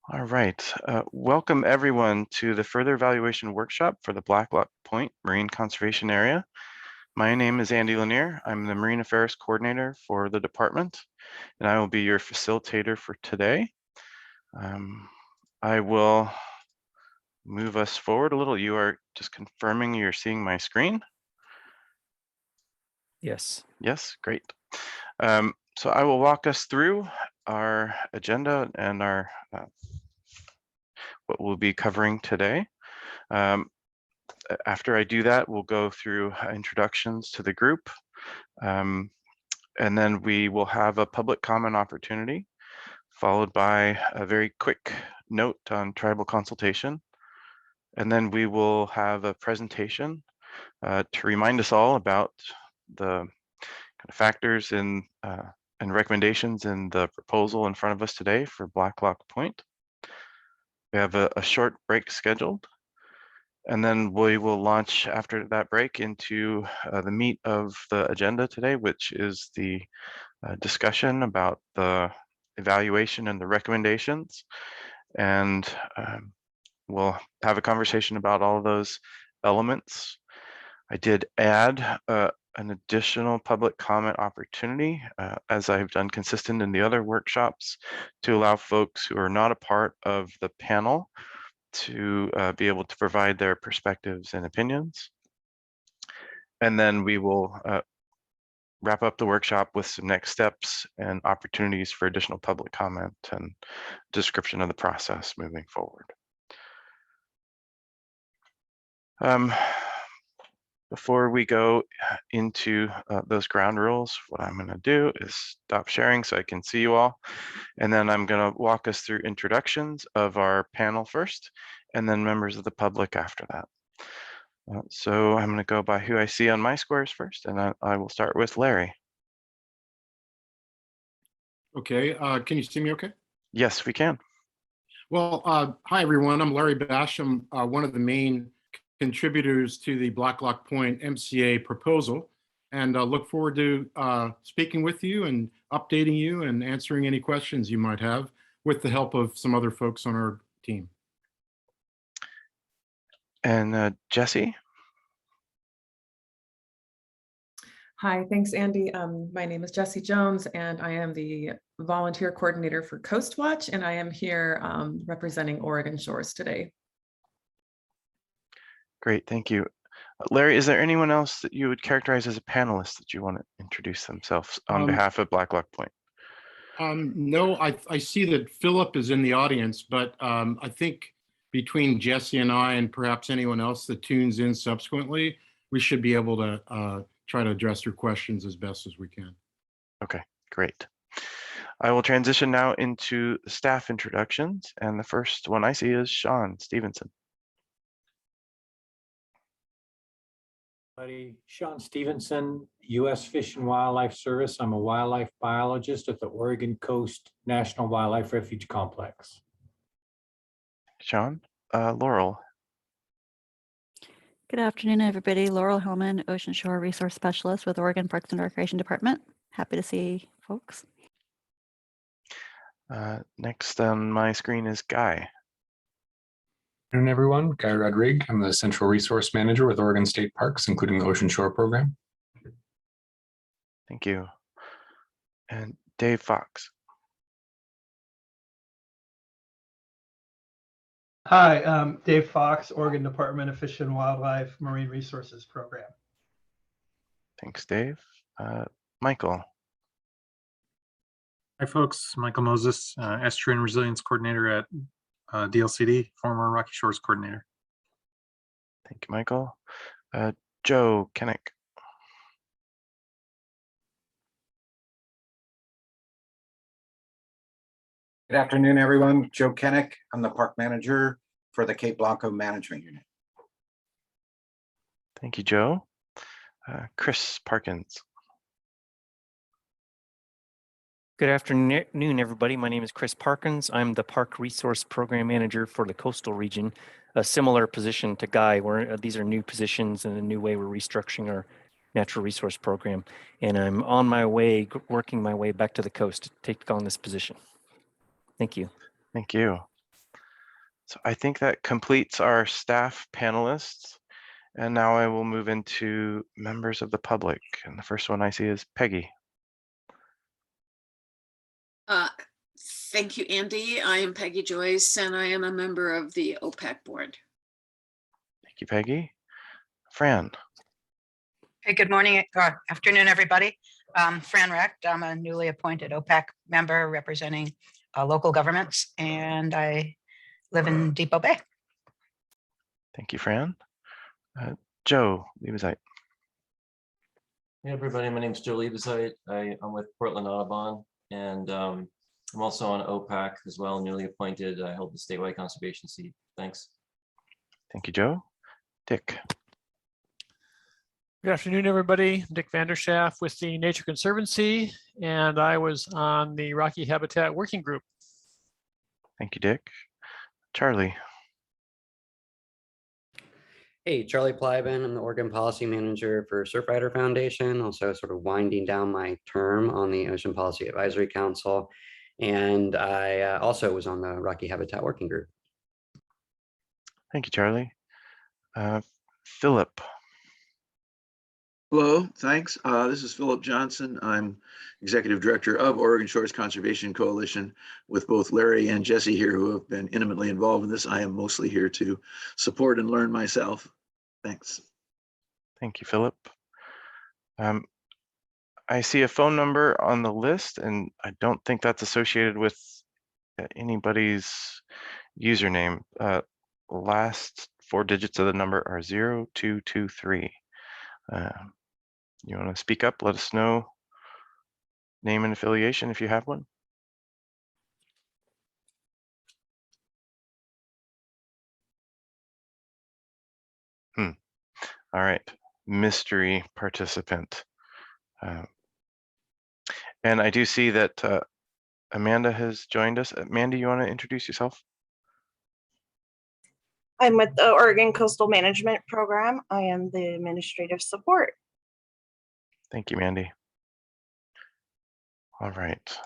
All right. Welcome everyone to the further evaluation workshop for the Blacklock Point Marine Conservation Area. My name is Andy Lanier. I'm the Marine Affairs Coordinator for the department, and I will be your facilitator for today. I will move us forward a little. You are just confirming you're seeing my screen? Yes. Yes, great. So I will walk us through our agenda and our what we'll be covering today. After I do that, we'll go through introductions to the group, and then we will have a public comment opportunity, followed by a very quick note on tribal consultation. And then we will have a presentation to remind us all about the kind of factors and recommendations in the proposal in front of us today for Blacklock Point. We have a short break scheduled, and then we will launch after that break into the meat of the agenda today, which is the discussion about the evaluation and the recommendations. And we'll have a conversation about all of those elements. I did add an additional public comment opportunity, as I've done consistent in the other workshops, to allow folks who are not a part of the panel to be able to provide their perspectives and opinions. And then we will wrap up the workshop with some next steps and opportunities for additional public comment and description of the process moving forward. Before we go into those ground rules, what I'm going to do is stop sharing so I can see you all. And then I'm going to walk us through introductions of our panel first, and then members of the public after that. So I'm going to go by who I see on my squares first, and I will start with Larry. Okay, can you see me okay? Yes, we can. Well, hi everyone, I'm Larry Bash. I'm one of the main contributors to the Blacklock Point MCA proposal, and look forward to speaking with you and updating you and answering any questions you might have with the help of some other folks on our team. And Jessie? Hi, thanks, Andy. My name is Jessie Jones, and I am the volunteer coordinator for Coast Watch, and I am here representing Oregon Shores today. Great, thank you. Larry, is there anyone else that you would characterize as a panelist that you want to introduce themselves on behalf of Blacklock Point? No, I see that Philip is in the audience, but I think between Jessie and I, and perhaps anyone else that tunes in subsequently, we should be able to try to address your questions as best as we can. Okay, great. I will transition now into staff introductions, and the first one I see is Sean Stevenson. Sean Stevenson, U.S. Fish and Wildlife Service. I'm a wildlife biologist at the Oregon Coast National Wildlife Refuge Complex. Sean, Laurel. Good afternoon, everybody. Laurel Hillman, Ocean Shore Resource Specialist with Oregon Parks and Recreation Department. Happy to see folks. Next on my screen is Guy. Good afternoon, everyone. Guy Rodrigue. I'm the Central Resource Manager with Oregon State Parks, including the Ocean Shore Program. Thank you. And Dave Fox. Hi, I'm Dave Fox, Oregon Department of Fish and Wildlife Marine Resources Program. Thanks, Dave. Michael. Hi, folks. Michael Moses, Estuarine Resilience Coordinator at DLCD, former Rocky Shores Coordinator. Thank you, Michael. Joe Kennick. Good afternoon, everyone. Joe Kennick. I'm the Park Manager for the Cape Blanco Management Unit. Thank you, Joe. Chris Parkins. Good afternoon, everybody. My name is Chris Parkins. I'm the Park Resource Program Manager for the coastal region, a similar position to Guy, where these are new positions and a new way we're restructuring our natural resource program. And I'm on my way, working my way back to the coast to take on this position. Thank you. Thank you. So I think that completes our staff panelists. And now I will move into members of the public. And the first one I see is Peggy. Thank you, Andy. I am Peggy Joyce, and I am a member of the OPAC board. Thank you, Peggy. Fran. Hey, good morning or afternoon, everybody. Fran Recht. I'm a newly appointed OPAC member representing local governments, and I live in Depot Bay. Thank you, Fran. Joe Liebezeit. Hey, everybody. My name is Joe Liebezeit. I'm with Portland Audubon, and I'm also on OPAC as well, newly appointed. I hold the statewide conservation seat. Thanks. Thank you, Joe. Dick. Good afternoon, everybody. I'm Dick Vanderschaft with the Nature Conservancy, and I was on the Rocky Habitat Working Group. Thank you, Dick. Charlie. Hey, Charlie Plyben. I'm the Oregon Policy Manager for Surfrider Foundation, also sort of winding down my term on the Ocean Policy Advisory Council. And I also was on the Rocky Habitat Working Group. Thank you, Charlie. Philip. Hello, thanks. This is Philip Johnson. I'm Executive Director of Oregon Shores Conservation Coalition with both Larry and Jessie here who have been intimately involved in this. I am mostly here to support and learn myself. Thanks. Thank you, Philip. I see a phone number on the list, and I don't think that's associated with anybody's username. Last 4 digits of the number are 0223. You want to speak up? Let us know name and affiliation if you have one. All right, mystery participant. And I do see that Amanda has joined us. Amanda, you want to introduce yourself? I'm with the Oregon Coastal Management Program. I am the administrative support. Thank you, Mandy. All right,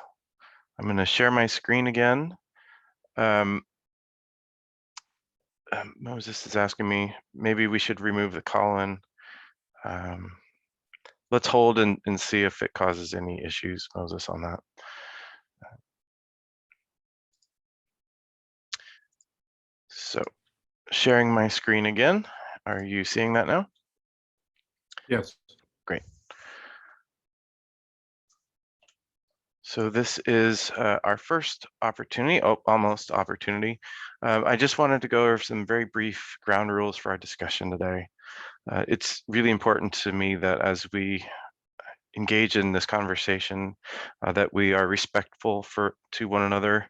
I'm going to share my screen again. Moses is asking me, maybe we should remove the call-in. Let's hold and see if it causes any issues, Moses, on that. So sharing my screen again. Are you seeing that now? Yes. Great. So this is our first opportunity, almost opportunity. I just wanted to go over some very brief ground rules for our discussion today. It's really important to me that as we engage in this conversation, that we are respectful to one another,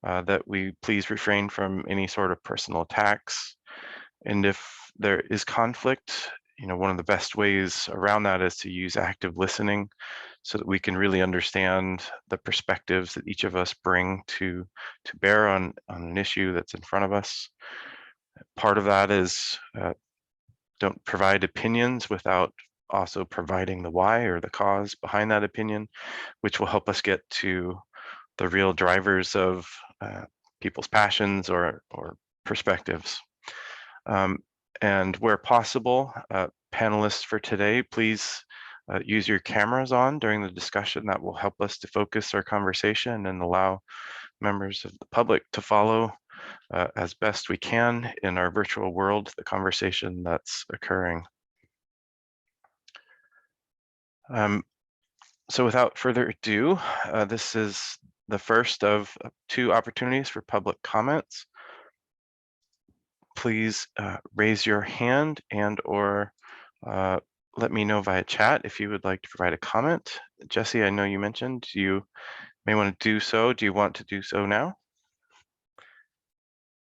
that we please refrain from any sort of personal attacks. And if there is conflict, one of the best ways around that is to use active listening so that we can really understand the perspectives that each of us bring to bear on an issue that's in front of us. Part of that is don't provide opinions without also providing the why or the cause behind that opinion, which will help us get to the real drivers of people's passions or perspectives. And where possible, panelists for today, please use your cameras on during the discussion. That will help us to focus our conversation and allow members of the public to follow as best we can in our virtual world, the conversation that's occurring. So without further ado, this is the first of 2 opportunities for public comments. Please raise your hand and/or let me know via chat if you would like to provide a comment. Jessie, I know you mentioned you may want to do so. Do you want to do so now?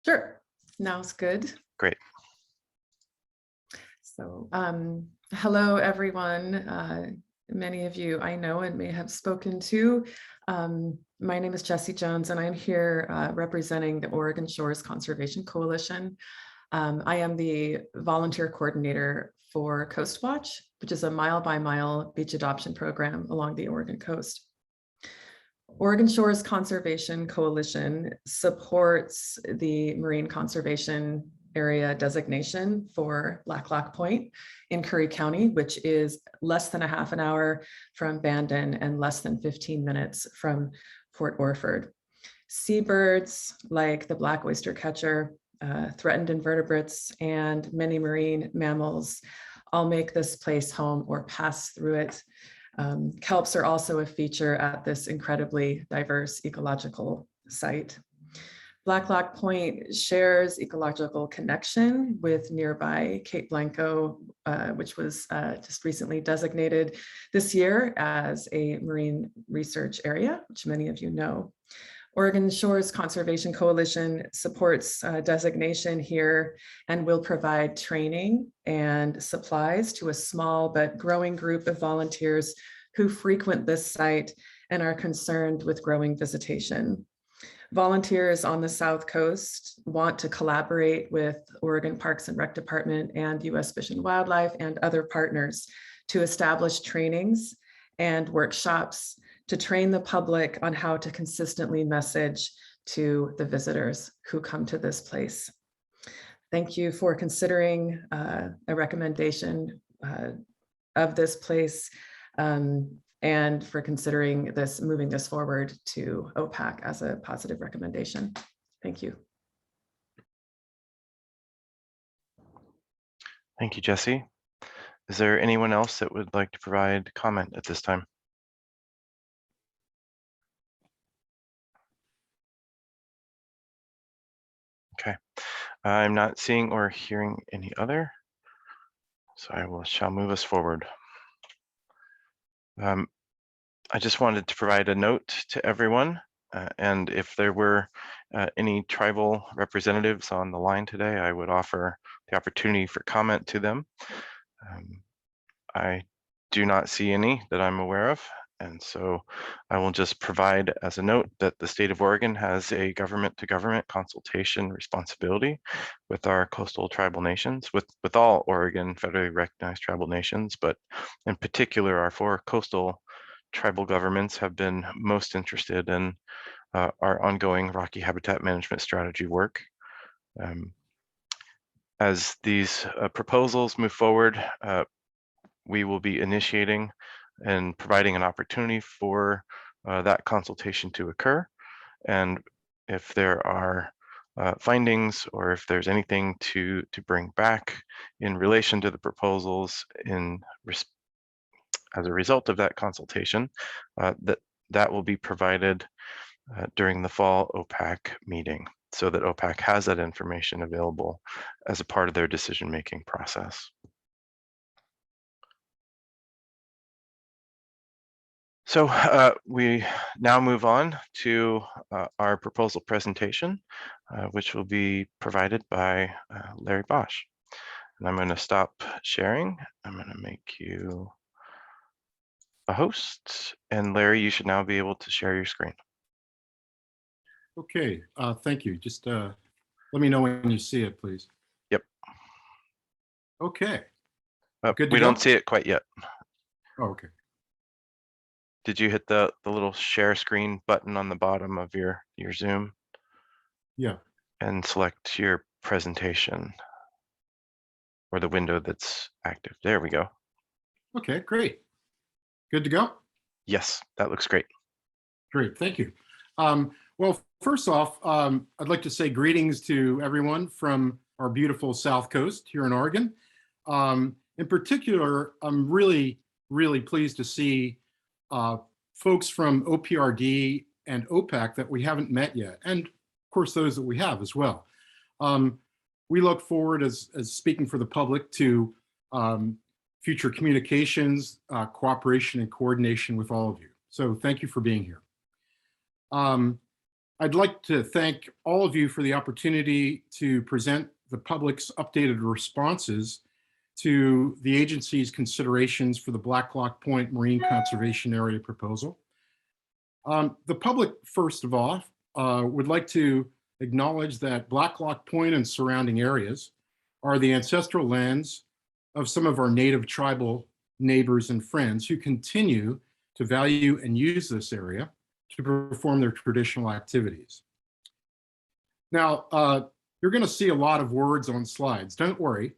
Sure, now's good. Great. So hello, everyone. Many of you I know and may have spoken to. My name is Jessie Jones, and I'm here representing the Oregon Shores Conservation Coalition. I am the volunteer coordinator for Coast Watch, which is a mile-by-mile beach adoption program along the Oregon coast. Oregon Shores Conservation Coalition supports the marine conservation area designation for Blacklock Point in Curry County, which is less than a half an hour from Bandon and less than 15 minutes from Fort Orford. Seabirds like the black oyster catcher, threatened invertebrates, and many marine mammals all make this place home or pass through it. Kelps are also a feature at this incredibly diverse ecological site. Blacklock Point shares ecological connection with nearby Cape Blanco, which was just recently designated this year as a marine research area, which many of you know. Oregon Shores Conservation Coalition supports designation here and will provide training and supplies to a small but growing group of volunteers who frequent this site and are concerned with growing visitation. Volunteers on the South Coast want to collaborate with Oregon Parks and Rec Department and U.S. Fish and Wildlife and other partners to establish trainings and workshops to train the public on how to consistently message to the visitors who come to this place. Thank you for considering a recommendation of this place and for considering this, moving this forward to OPAC as a positive recommendation. Thank you. Thank you, Jessie. Is there anyone else that would like to provide comment at this time? Okay, I'm not seeing or hearing any other, so shall move us forward. I just wanted to provide a note to everyone, and if there were any tribal representatives on the line today, I would offer the opportunity for comment to them. I do not see any that I'm aware of, and so I will just provide as a note that the state of Oregon has a government-to-government consultation responsibility with our coastal tribal nations, with all Oregon federally recognized tribal nations, but in particular our 4 coastal tribal governments have been most interested in our ongoing Rocky habitat management strategy work. As these proposals move forward, we will be initiating and providing an opportunity for that consultation to occur. And if there are findings or if there's anything to bring back in relation to the proposals as a result of that consultation, that will be provided during the fall OPAC meeting, so that OPAC has that information available as a part of their decision-making process. So we now move on to our proposal presentation, which will be provided by Larry Bosch. And I'm going to stop sharing. I'm going to make you a host. And Larry, you should now be able to share your screen. Okay, thank you. Just let me know when you see it, please. Yep. Okay. We don't see it quite yet. Oh, okay. Did you hit the little share screen button on the bottom of your Zoom? Yeah. And select your presentation or the window that's active. There we go. Okay, great. Good to go? Yes, that looks great. Great, thank you. Well, first off, I'd like to say greetings to everyone from our beautiful South Coast here in Oregon. In particular, I'm really pleased to see folks from OPRD and OPAC that we haven't met yet, and of course those that we have as well. We look forward as speaking for the public to future communications, cooperation and coordination with all of you. So thank you for being here. I'd like to thank all of you for the opportunity to present the public's updated responses to the agency's considerations for the Blacklock Point Marine Conservation Area proposal. The public, first of all, would like to acknowledge that Blacklock Point and surrounding areas are the ancestral lands of some of our native tribal neighbors and friends who continue to value and use this area to perform their traditional activities. Now, you're going to see a lot of words on slides. Don't worry.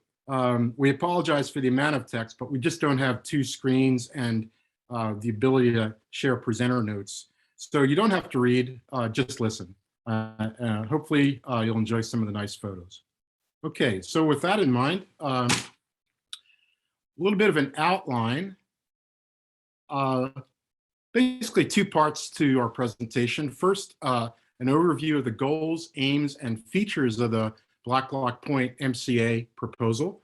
We apologize for the amount of text, but we just don't have two screens and the ability to share presenter notes. So you don't have to read, just listen. Hopefully you'll enjoy some of the nice photos. Okay, so with that in mind, a little bit of an outline. Basically two parts to our presentation. First, an overview of the goals, aims, and features of the Blacklock Point MCA proposal,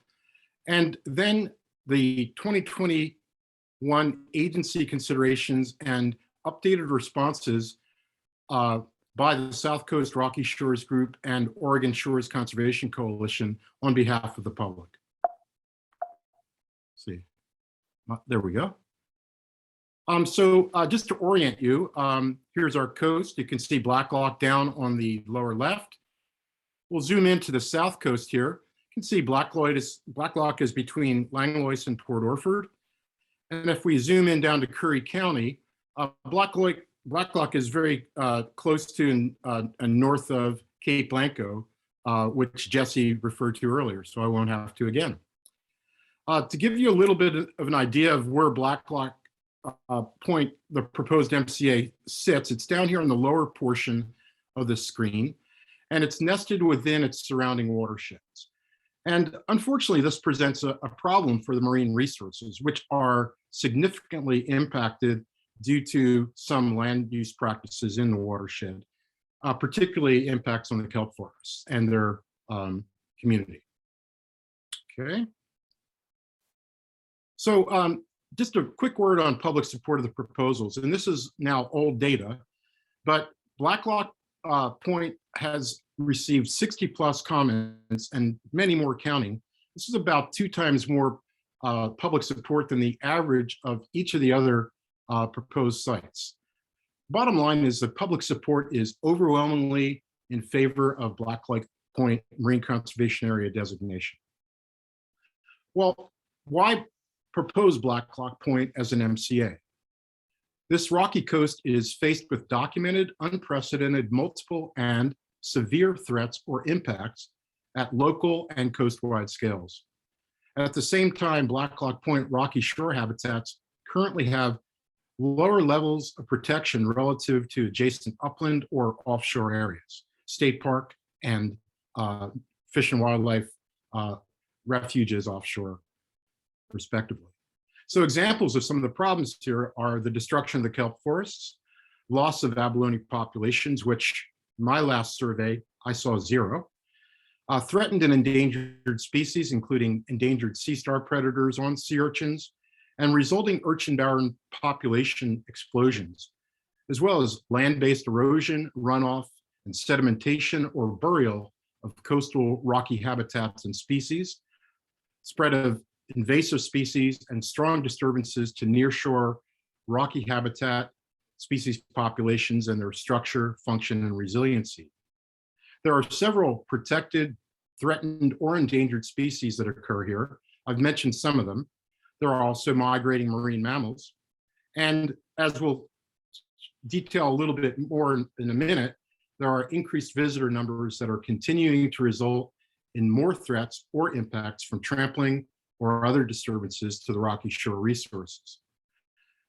and then the 2021 agency considerations and updated responses by the South Coast Rocky Shores Group and Oregon Shores Conservation Coalition on behalf of the public. Let's see, there we go. So just to orient you, here's our coast. You can see Blacklock down on the lower left. We'll zoom into the south coast here. You can see Blacklock is between Langlois and Port Orford. And if we zoom in down to Curry County, Blacklock is very close to and north of Cape Blanco, which Jessie referred to earlier, so I won't have to again. To give you a little bit of an idea of where Blacklock Point, the proposed MCA, sits, it's down here in the lower portion of the screen, and it's nested within its surrounding watersheds. And unfortunately, this presents a problem for the marine resources, which are significantly impacted due to some land use practices in the watershed, particularly impacts on the kelp forests and their community. Okay. So just a quick word on public support of the proposals, and this is now old data, but Blacklock Point has received 60+ comments and many more counting. This is about 2 times more public support than the average of each of the other proposed sites. Bottom line is that public support is overwhelmingly in favor of Blacklock Point Marine Conservation Area designation. Well, why propose Blacklock Point as an MCA? This rocky coast is faced with documented, unprecedented, multiple, and severe threats or impacts at local and coastwide scales. At the same time, Blacklock Point rocky shore habitats currently have lower levels of protection relative to adjacent upland or offshore areas, state park and fish and wildlife refuges offshore, respectively. So examples of some of the problems here are the destruction of the kelp forests, loss of abalone populations, which in my last survey, I saw 0, threatened and endangered species, including endangered sea star predators on sea urchins, and resulting urchin-bound population explosions, as well as land-based erosion, runoff, and sedimentation or burial of coastal rocky habitats and species, spread of invasive species, and strong disturbances to nearshore rocky habitat, species populations, and their structure, function, and resiliency. There are several protected, threatened, or endangered species that occur here. I've mentioned some of them. There are also migrating marine mammals. And as we'll detail a little bit more in a minute, there are increased visitor numbers that are continuing to result in more threats or impacts from trampling or other disturbances to the rocky shore resources.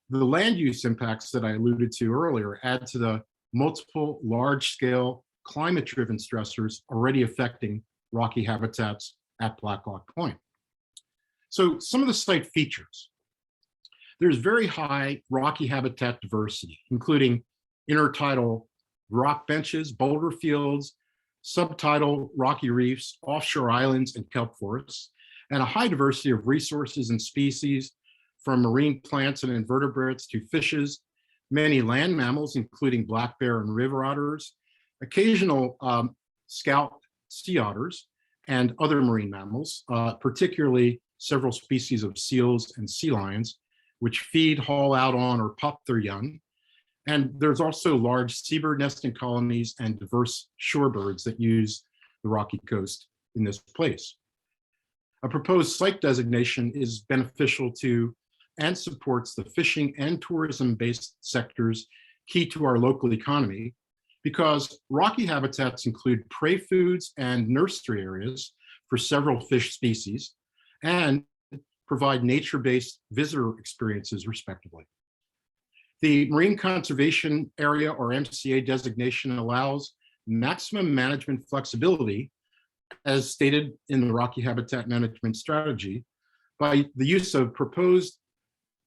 The land use impacts that I alluded to earlier add to the multiple large-scale climate-driven stressors already affecting rocky habitats at Blacklock Point. So some of the site features. There's very high rocky habitat diversity, including intertidal rock benches, boulder fields, subtidal rocky reefs, offshore islands, and kelp forests, and a high diversity of resources and species, from marine plants and invertebrates to fishes, many land mammals, including black bear and river otters, occasional scout sea otters, and other marine mammals, particularly several species of seals and sea lions, which feed, haul out on, or pup their young. And there's also large seabird nesting colonies and diverse shorebirds that use the rocky coast in this place. A proposed site designation is beneficial to and supports the fishing and tourism-based sectors key to our local economy because rocky habitats include prey foods and nursery areas for several fish species and provide nature-based visitor experiences respectively. The Marine Conservation Area or MCA designation allows maximum management flexibility as stated in the Rocky Habitat Management Strategy by the use of proposed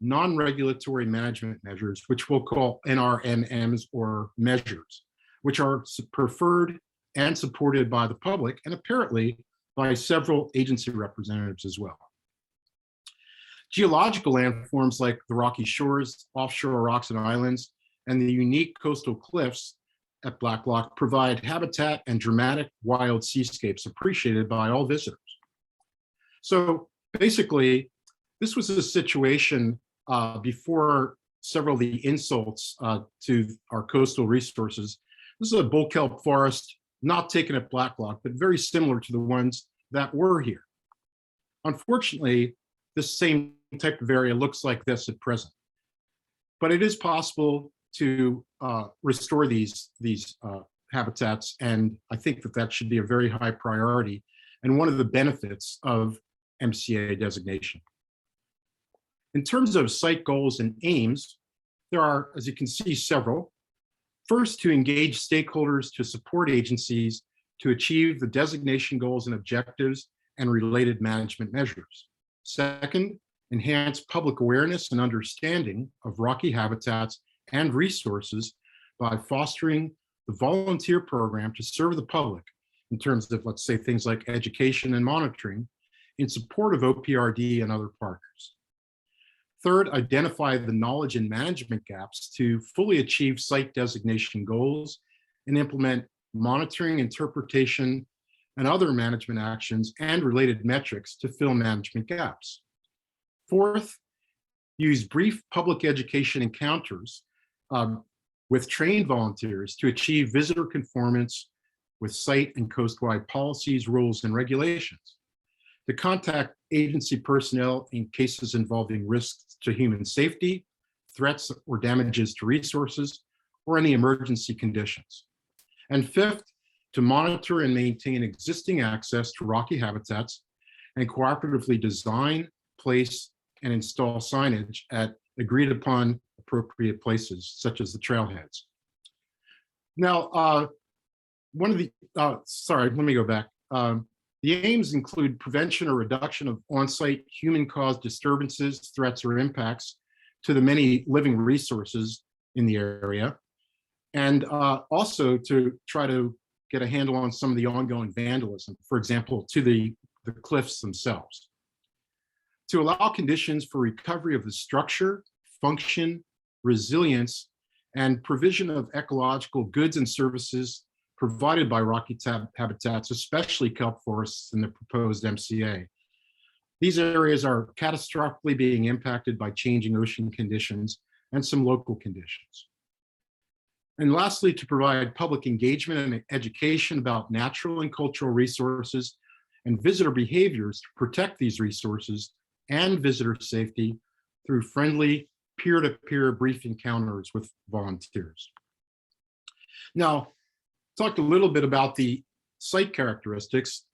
non-regulatory management measures, which we'll call NRMMs or measures, which are preferred and supported by the public and apparently by several agency representatives as well. Geological landforms like the rocky shores, offshore rocks and islands, and the unique coastal cliffs at Blacklock provide habitat and dramatic wild seascapes appreciated by all visitors. So basically, this was a situation before several of the insults to our coastal resources. This is a bull kelp forest, not taken at Blacklock, but very similar to the ones that were here. Unfortunately, this same type of area looks like this at present. But it is possible to restore these habitats, and I think that that should be a very high priority and one of the benefits of MCA designation. In terms of site goals and aims, there are, as you can see, several. First, to engage stakeholders to support agencies to achieve the designation goals and objectives and related management measures. Second, enhance public awareness and understanding of rocky habitats and resources by fostering the volunteer program to serve the public in terms of, let's say, things like education and monitoring in support of OPRD and other partners. Third, identify the knowledge and management gaps to fully achieve site designation goals and implement monitoring, interpretation, and other management actions and related metrics to fill management gaps. Fourth, use brief public education encounters with trained volunteers to achieve visitor conformance with site and coastwide policies, rules, and regulations. To contact agency personnel in cases involving risks to human safety, threats or damages to resources, or any emergency conditions. And fifth, to monitor and maintain existing access to rocky habitats and cooperatively design, place, and install signage at agreed upon appropriate places, such as the trailheads. Now, sorry, let me go back. The aims include prevention or reduction of on-site human-caused disturbances, threats, or impacts to the many living resources in the area, and also to try to get a handle on some of the ongoing vandalism, for example, to the cliffs themselves. To allow conditions for recovery of the structure, function, resilience, and provision of ecological goods and services provided by rocky habitats, especially kelp forests in the proposed MCA. These areas are catastrophically being impacted by changing ocean conditions and some local conditions. And lastly, to provide public engagement and education about natural and cultural resources and visitor behaviors to protect these resources and visitor safety through friendly peer-to-peer brief encounters with volunteers. Now, talked a little bit about the site characteristics.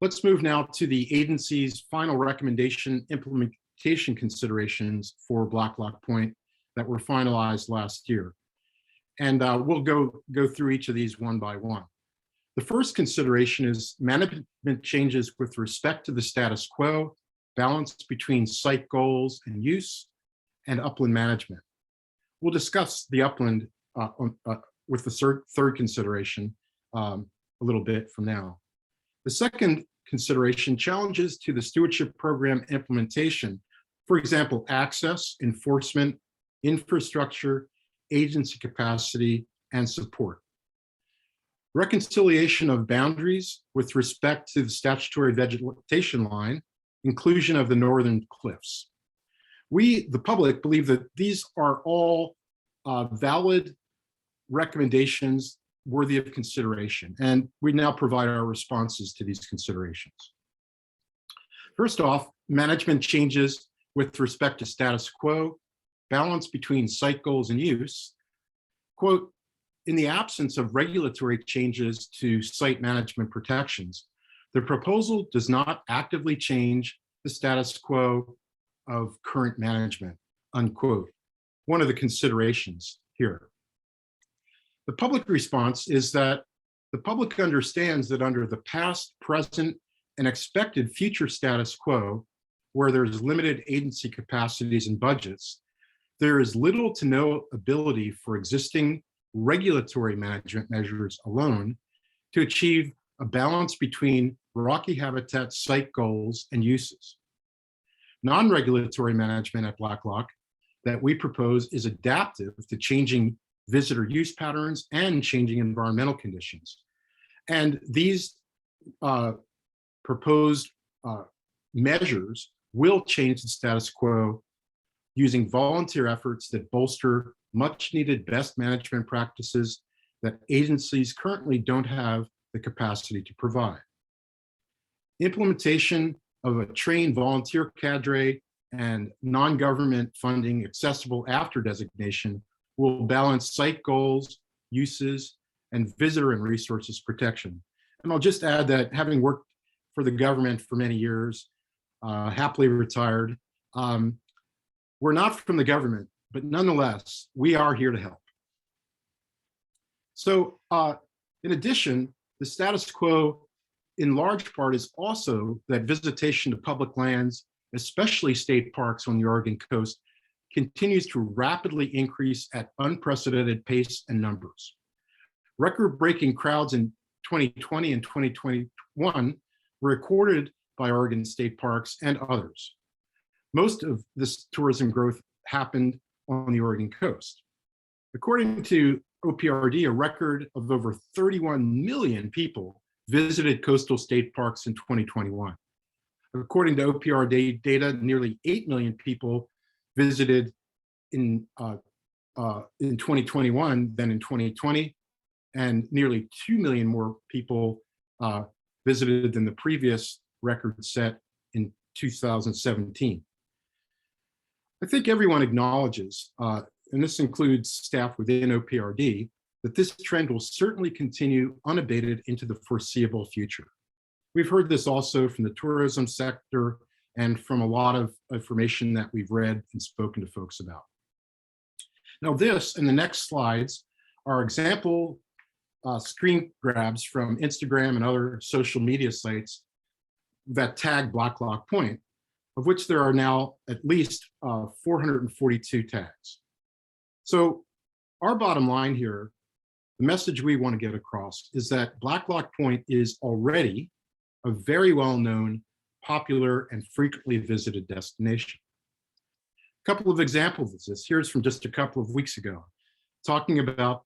Let's move now to the agency's final recommendation implementation considerations for Blacklock Point that were finalized last year. And we'll go through each of these one by one. The first consideration is management changes with respect to the status quo, balance between site goals and use, and upland management. We'll discuss the upland with the third consideration a little bit from now. The second consideration, challenges to the stewardship program implementation. For example, access, enforcement, infrastructure, agency capacity, and support. Reconciliation of boundaries with respect to the statutory vegetation line, inclusion of the northern cliffs. We, the public, believe that these are all valid recommendations worthy of consideration, and we now provide our responses to these considerations. First off, management changes with respect to status quo, balance between site goals and use, Quote, in the absence of regulatory changes to site management protections, the proposal does not actively change the status quo of current management, unquote. One of the considerations here. The public response is that the public understands that under the past, present, and expected future status quo, where there's limited agency capacities and budgets, there is little to no ability for existing regulatory management measures alone to achieve a balance between rocky habitat site goals and uses. Non-regulatory management at Blacklock that we propose is adaptive to changing visitor use patterns and changing environmental conditions. And these proposed measures will change the status quo using volunteer efforts that bolster much needed best management practices that agencies currently don't have the capacity to provide. Implementation of a trained volunteer cadre and non-government funding accessible after designation will balance site goals, uses, and visitor and resources protection. And I'll just add that having worked for the government for many years, happily retired, we're not from the government, but nonetheless, we are here to help. So in addition, the status quo in large part is also that visitation to public lands, especially state parks on the Oregon coast, continues to rapidly increase at unprecedented pace and numbers. Record-breaking crowds in 2020 and 2021 were recorded by Oregon state parks and others. Most of this tourism growth happened on the Oregon coast. According to OPRD, a record of over 31 million people visited coastal state parks in 2021. According to OPRD data, nearly 8 million people visited in 2021 than in 2020, and nearly 2 million more people visited than the previous record set in 2017. I think everyone acknowledges, and this includes staff within OPRD, that this trend will certainly continue unabated into the foreseeable future. We've heard this also from the tourism sector and from a lot of information that we've read and spoken to folks about. Now this and the next slides are example screen grabs from Instagram and other social media sites that tag Blacklock Point, of which there are now at least 442 tags. So our bottom line here, the message we want to get across is that Blacklock Point is already a very well-known, popular, and frequently visited destination. A couple of examples of this. Here's from just a couple of weeks ago, talking about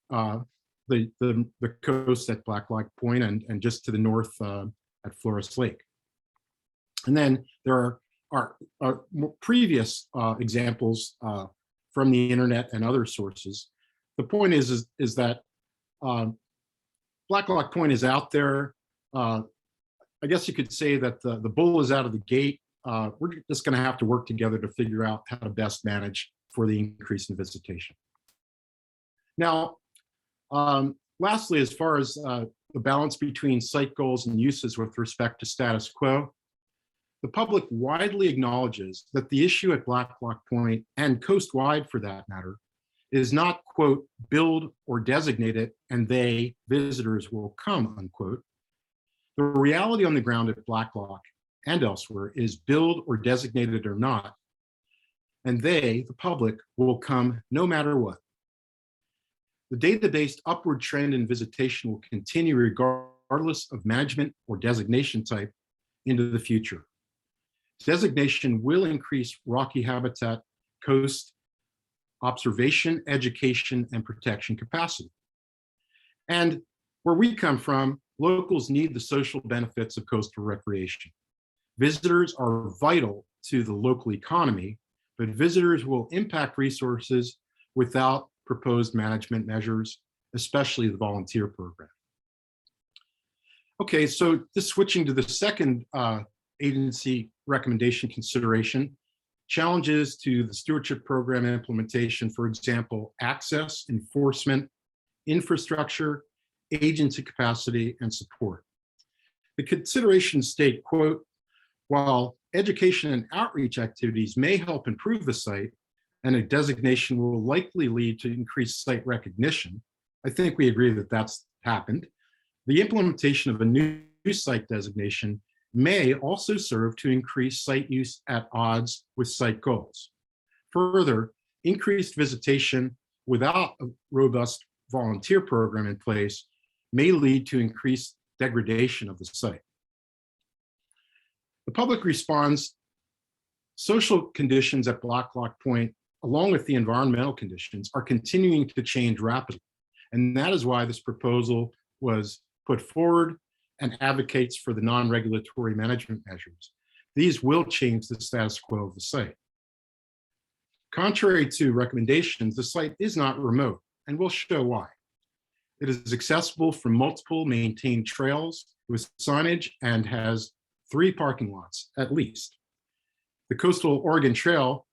the coast at Blacklock Point and just to the north at Flores Lake. And then there are previous examples from the internet and other sources. The point is that Blacklock Point is out there. I guess you could say that the bull is out of the gate. We're just going to have to work together to figure out how to best manage for the increase in visitation. Now, lastly, as far as the balance between site goals and uses with respect to status quo, the public widely acknowledges that the issue at Blacklock Point, and coast-wide for that matter, is not, quote, build or designate it and they, visitors, will come, unquote. The reality on the ground at Blacklock and elsewhere is build or designate it or not, and they, the public, will come no matter what. The data-based upward trend in visitation will continue regardless of management or designation type into the future. Designation will increase rocky habitat, coast, observation, education, and protection capacity. And where we come from, locals need the social benefits of coastal recreation. Visitors are vital to the local economy, but visitors will impact resources without proposed management measures, especially the volunteer program. Okay, so just switching to the second agency recommendation consideration, challenges to the stewardship program implementation, for example, access, enforcement, infrastructure, agency capacity, and support. The considerations state, quote, while education and outreach activities may help improve the site, and a designation will likely lead to increased site recognition, I think we agree that that's happened. The implementation of a new site designation may also serve to increase site use at odds with site goals. Further, increased visitation without a robust volunteer program in place may lead to increased degradation of the site. The public responds, social conditions at Blacklock Point, along with the environmental conditions, are continuing to change rapidly. And that is why this proposal was put forward and advocates for the non-regulatory management measures. These will change the status quo of the site. Contrary to recommendations, the site is not remote, and we'll show why. It is accessible from multiple maintained trails with signage and has 3 parking lots at least. The Coastal Oregon Trail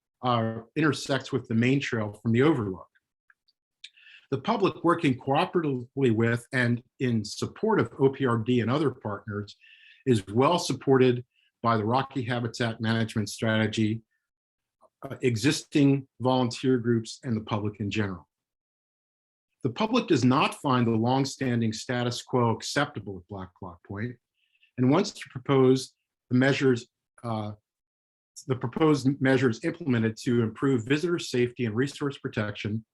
intersects with the main trail from the overlook. The public, working cooperatively with and in support of OPRD and other partners, is well supported by the Rocky Habitat Management Strategy, existing volunteer groups, and the public in general. The public does not find the longstanding status quo acceptable at Blacklock Point, and wants to propose the proposed measures implemented to improve visitor safety and resource protection,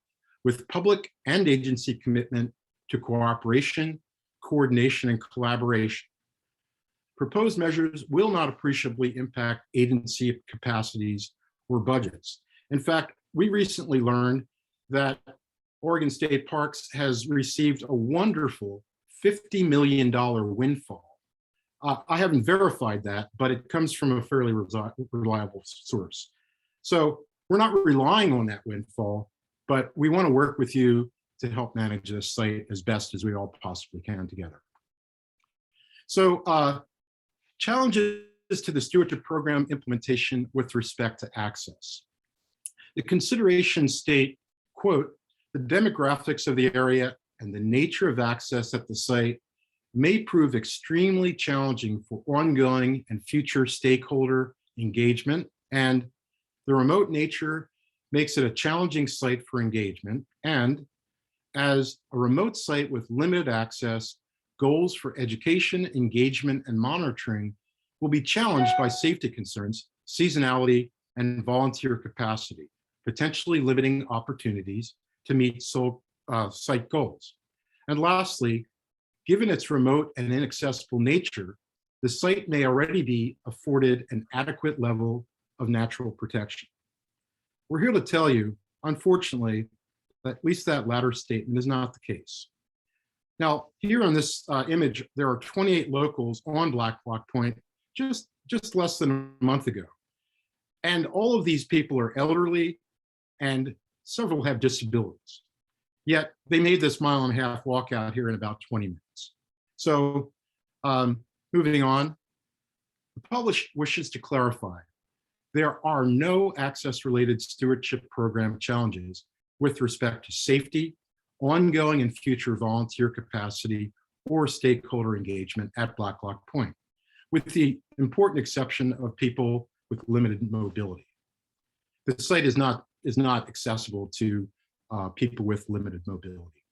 with public and agency commitment to cooperation, coordination, and collaboration. Proposed measures will not appreciably impact agency capacities or budgets. In fact, we recently learned that Oregon State Parks has received a wonderful $50 million windfall. I haven't verified that, but it comes from a fairly reliable source. So we're not relying on that windfall, but we want to work with you to help manage this site as best as we all possibly can together. So challenges to the stewardship program implementation with respect to access. The considerations state, quote, the demographics of the area and the nature of access at the site may prove extremely challenging for ongoing and future stakeholder engagement, and the remote nature makes it a challenging site for engagement. And as a remote site with limited access, goals for education, engagement, and monitoring will be challenged by safety concerns, seasonality, and volunteer capacity, potentially limiting opportunities to meet site goals. And lastly, given its remote and inaccessible nature, the site may already be afforded an adequate level of natural protection. We're here to tell you, unfortunately, that at least that latter statement is not the case. Now, here on this image, there are 28 locals on Blacklock Point just less than a month ago. And all of these people are elderly and several have disabilities. Yet they made this mile-and-a-half walk out here in about 20 minutes. So moving on, the public wishes to clarify, there are no access-related stewardship program challenges with respect to safety, ongoing and future volunteer capacity, or stakeholder engagement at Blacklock Point, with the important exception of people with limited mobility. The site is not accessible to people with limited mobility.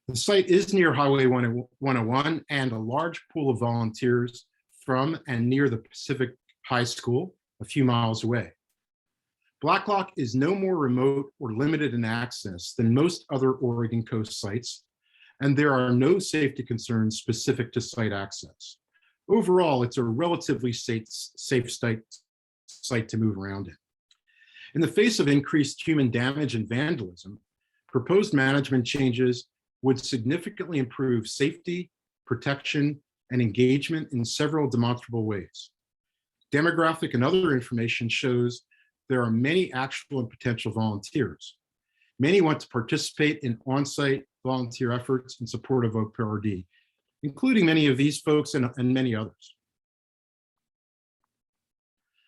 The site is near Highway 101 and a large pool of volunteers from and near the Pacific High School, a few miles away. Blacklock is no more remote or limited in access than most other Oregon coast sites, and there are no safety concerns specific to site access. Overall, it's a relatively safe site to move around in. In the face of increased human damage and vandalism, proposed management changes would significantly improve safety, protection, and engagement in several demonstrable ways. Demographic and other information shows there are many actual and potential volunteers. Many want to participate in on-site volunteer efforts in support of OPRD, including many of these folks and many others.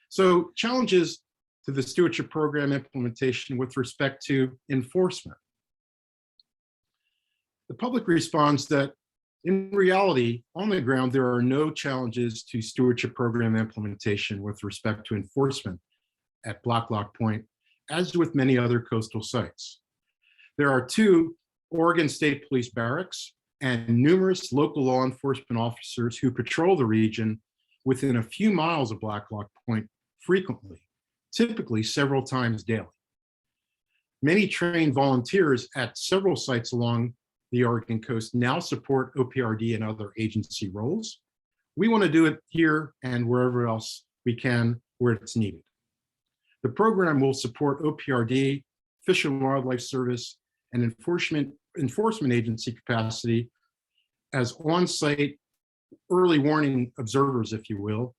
So challenges to the stewardship program implementation with respect to enforcement. The public responds that in reality, on the ground, there are no challenges to stewardship program implementation with respect to enforcement at Blacklock Point, as with many other coastal sites. There are 2 Oregon State Police barracks and numerous local law enforcement officers who patrol the region within a few miles of Blacklock Point frequently, typically several times daily. Many trained volunteers at several sites along the Oregon coast now support OPRD and other agency roles. We want to do it here and wherever else we can where it's needed. The program will support OPRD, Fish and Wildlife Service, and enforcement agency capacity as on-site early warning observers, if you will,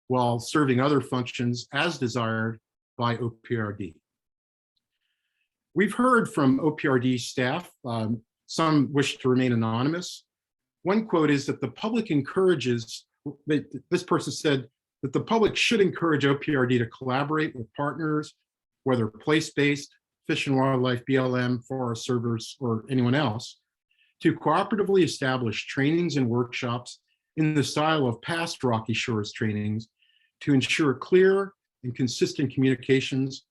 while serving other functions as desired by OPRD. We've heard from OPRD staff, some wish to remain anonymous. One quote is that the public encourages, this person said that the public should encourage OPRD to collaborate with partners, whether place-based, Fish and Wildlife, BLM, Forest Service, or anyone else, to cooperatively establish trainings and workshops in the style of past Rocky Shores trainings to ensure clear and consistent communications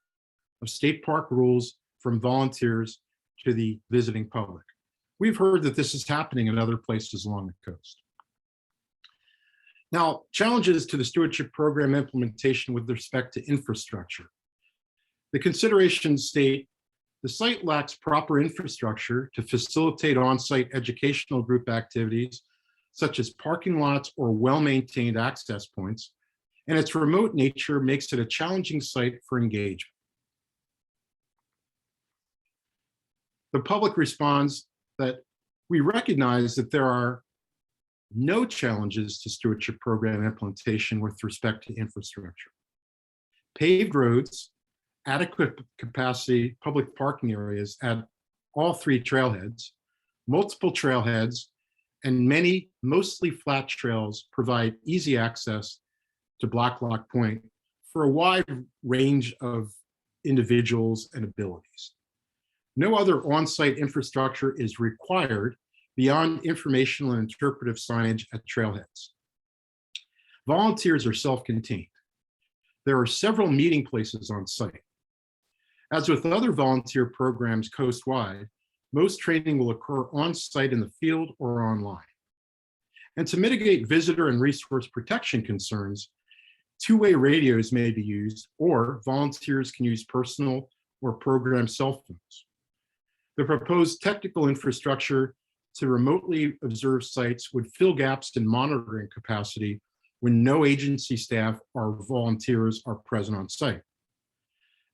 of state park rules from volunteers to the visiting public. We've heard that this is happening in other places along the coast. Now, challenges to the stewardship program implementation with respect to infrastructure. The considerations state the site lacks proper infrastructure to facilitate on-site educational group activities, such as parking lots or well-maintained access points, and its remote nature makes it a challenging site for engagement. The public responds that we recognize that there are no challenges to stewardship program implementation with respect to infrastructure. Paved roads, adequate capacity public parking areas at all 3 trailheads, multiple trailheads, and many mostly flat trails provide easy access to Blacklock Point for a wide range of individuals and abilities. No other on-site infrastructure is required beyond informational and interpretive signage at trailheads. Volunteers are self-contained. There are several meeting places on site. As with other volunteer programs coastwide, most training will occur on site in the field or online. And to mitigate visitor and resource protection concerns, 2-way radios may be used, or volunteers can use personal or program cell phones. The proposed technical infrastructure to remotely observe sites would fill gaps in monitoring capacity when no agency staff or volunteers are present on site.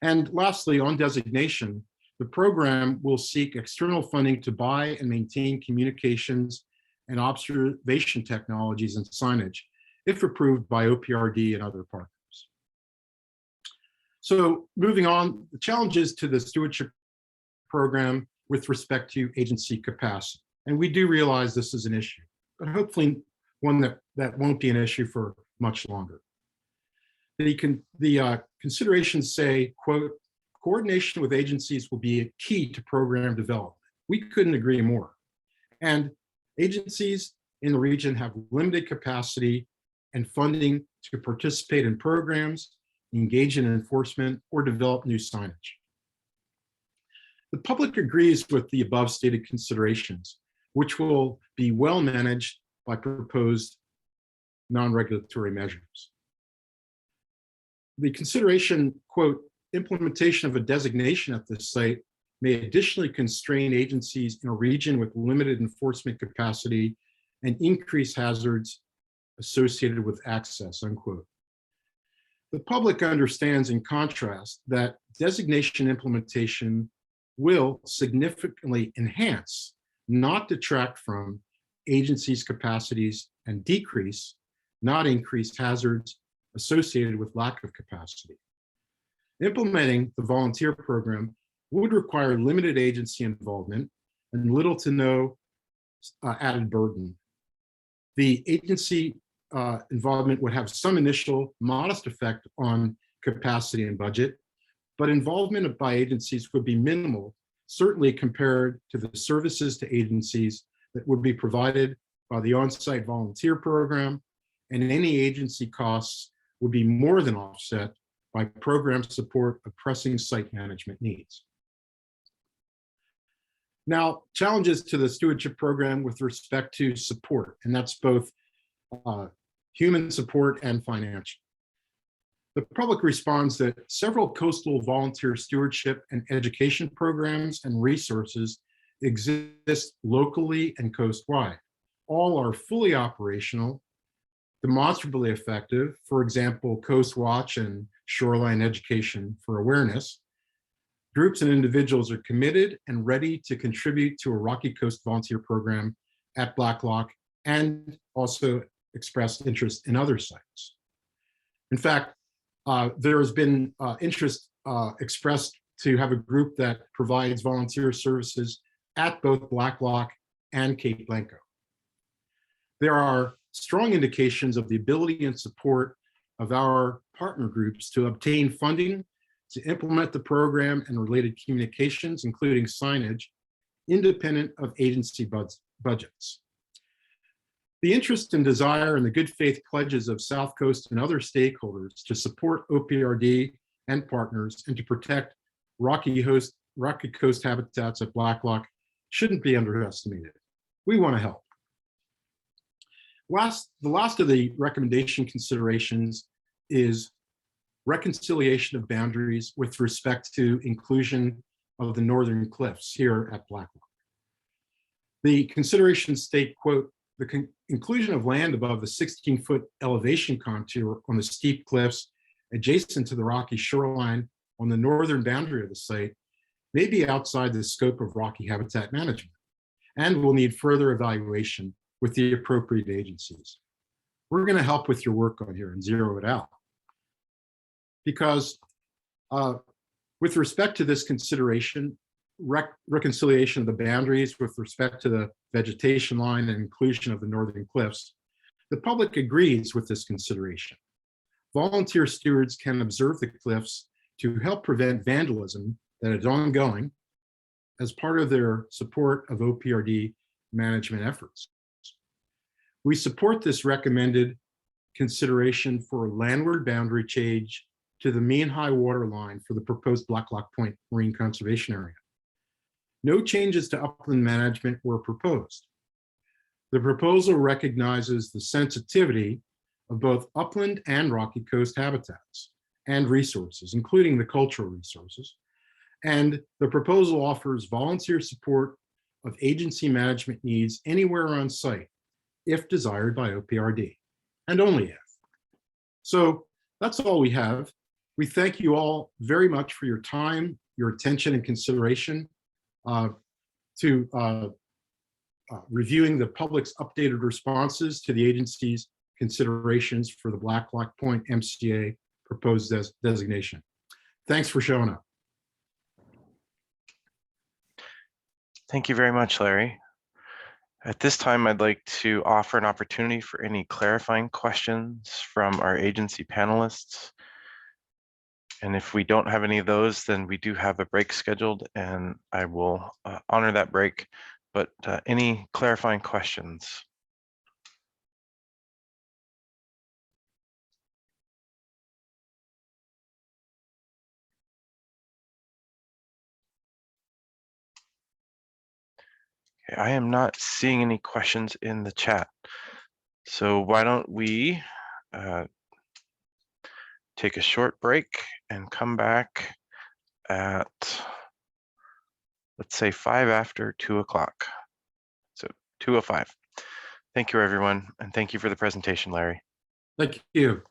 And lastly, on designation, the program will seek external funding to buy and maintain communications and observation technologies and signage, if approved by OPRD and other partners. So moving on, the challenges to the stewardship program with respect to agency capacity. And we do realize this is an issue, but hopefully one that won't be an issue for much longer. The considerations say, quote, coordination with agencies will be a key to program development. We couldn't agree more. And agencies in the region have limited capacity and funding to participate in programs, engage in enforcement, or develop new signage. The public agrees with the above stated considerations, which will be well managed by proposed non-regulatory measures. The consideration, quote, implementation of a designation at this site may additionally constrain agencies in a region with limited enforcement capacity and increase hazards associated with access, unquote. The public understands, in contrast, that designation implementation will significantly enhance, not detract from, agencies' capacities and decrease, not increase, hazards associated with lack of capacity. Implementing the volunteer program would require limited agency involvement and little to no added burden. The agency involvement would have some initial modest effect on capacity and budget, but involvement by agencies would be minimal certainly compared to the services to agencies that would be provided by the on-site volunteer program, and any agency costs would be more than offset by program support of pressing site management needs. Now, challenges to the stewardship program with respect to support, and that's both human support and financial. The public responds that several coastal volunteer stewardship and education programs and resources exist locally and coastwide. All are fully operational, demonstrably effective, for example, Coast Watch and Shoreline Education for Awareness. Groups and individuals are committed and ready to contribute to a Rocky Coast volunteer program at Blacklock and also expressed interest in other sites. In fact, there has been interest expressed to have a group that provides volunteer services at both Blacklock and Cape Blanco. There are strong indications of the ability and support of our partner groups to obtain funding to implement the program and related communications, including signage, independent of agency budgets. The interest and desire and the good faith pledges of South Coast and other stakeholders to support OPRD and partners and to protect Rocky Coast habitats at Blacklock shouldn't be underestimated. We want to help. The last of the recommendation considerations is reconciliation of boundaries with respect to inclusion of the northern cliffs here at Blacklock. The considerations state, quote, the inclusion of land above the 16-foot elevation contour on the steep cliffs adjacent to the rocky shoreline on the northern boundary of the site may be outside the scope of Rocky habitat management and will need further evaluation with the appropriate agencies. We're going to help with your work on here and zero it out. Because with respect to this consideration, reconciliation of the boundaries with respect to the vegetation line and inclusion of the northern cliffs, the public agrees with this consideration. Volunteer stewards can observe the cliffs to help prevent vandalism that is ongoing as part of their support of OPRD management efforts. We support this recommended consideration for landward boundary change to the mean high water line for the proposed Blacklock Point Marine Conservation Area. No changes to upland management were proposed. The proposal recognizes the sensitivity of both upland and Rocky Coast habitats and resources, including the cultural resources. And the proposal offers volunteer support of agency management needs anywhere on site, if desired by OPRD, and only if. So that's all we have. We thank you all very much for your time, your attention and consideration to reviewing the public's updated responses to the agency's considerations for the Blacklock Point MCA proposed designation. Thanks for showing up. Thank you very much, Larry. At this time, I'd like to offer an opportunity for any clarifying questions from our agency panelists. And if we don't have any of those, then we do have a break scheduled and I will honor that break. But any clarifying questions? Okay, I am not seeing any questions in the chat. So why don't we take a short break and come back at, let's say 5 after 2 o'clock. So 2:05. Thank you, everyone. And thank you for the presentation, Larry. Thank you.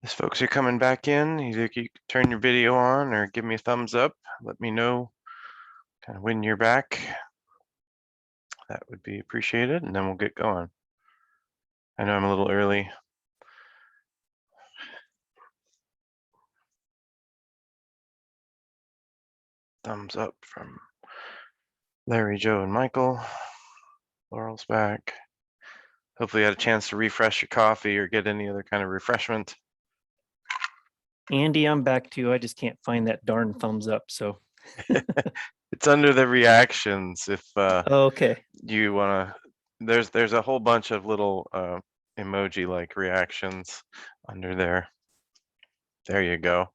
As folks are coming back in, either you turn your video on or give me a thumbs up. Let me know kind of when you're back. That would be appreciated, and then we'll get going. I know I'm a little early. Thumbs up from Larry, Joe, and Michael. Laurel's back. Hopefully you had a chance to refresh your coffee or get any other kind of refreshment. Andy, I'm back too. I just can't find that darn thumbs up. So It's under the reactions. If okay, you wanna, there's a whole bunch of little emoji like reactions under there. There you go.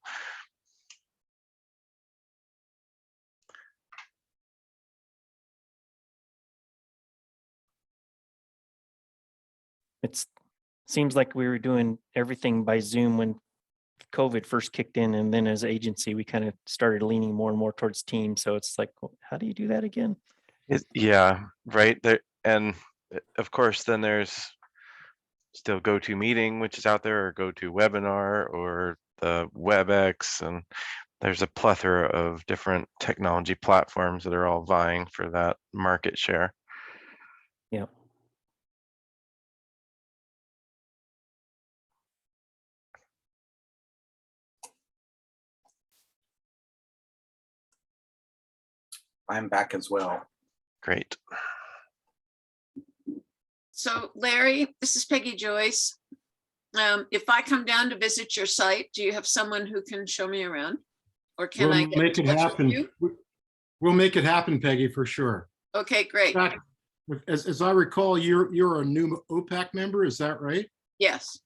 it seems like we were doing everything by Zoom when COVID first kicked in, and then as agency we kind of started leaning more and more towards Teams. So it's like, well, how do you do that again? Yeah, right there. And of course, then there's still GoToMeeting, which is out there, or GoToWebinar, or the WebEx, and there's a plethora of different technology platforms that are all vying for that market share. Yeah. I'm back as well. Great. So Larry, this is Peggy Joyce. If I come down to visit your site, do you have someone who can show me around? Or can I We'll get make in it touch with happen. you? We'll make it happen, Peggy, for sure. Okay, great. In fact, as I recall, you're a new OPAC member, is that right? Yes.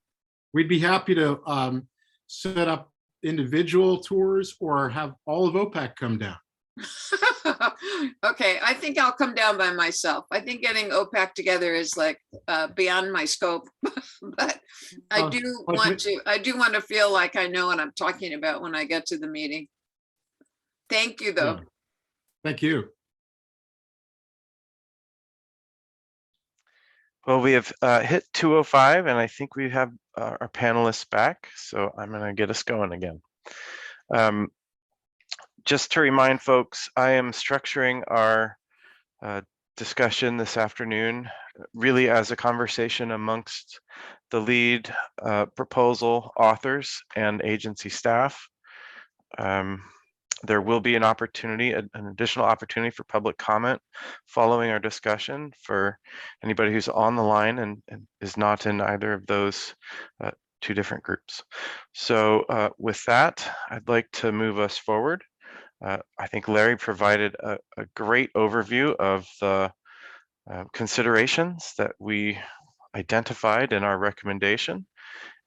We'd be happy to set up individual tours or have all of OPAC come down. Okay, I think I'll come down by myself. I think getting OPAC together is like beyond my scope, but I do want to feel like I know what I'm talking about when I get to the meeting. Thank you, though. Yeah. Thank you. Well, we have hit 2:05, and I think we have our panelists back, so I'm going to get us going again. Just to remind folks, I am structuring our discussion this afternoon really as a conversation amongst the lead proposal authors and agency staff. There will be an opportunity, an additional opportunity for public comment following our discussion for anybody who's on the line and is not in either of those two different groups. So with that, I'd like to move us forward. I think Larry provided a great overview of the considerations that we identified in our recommendation.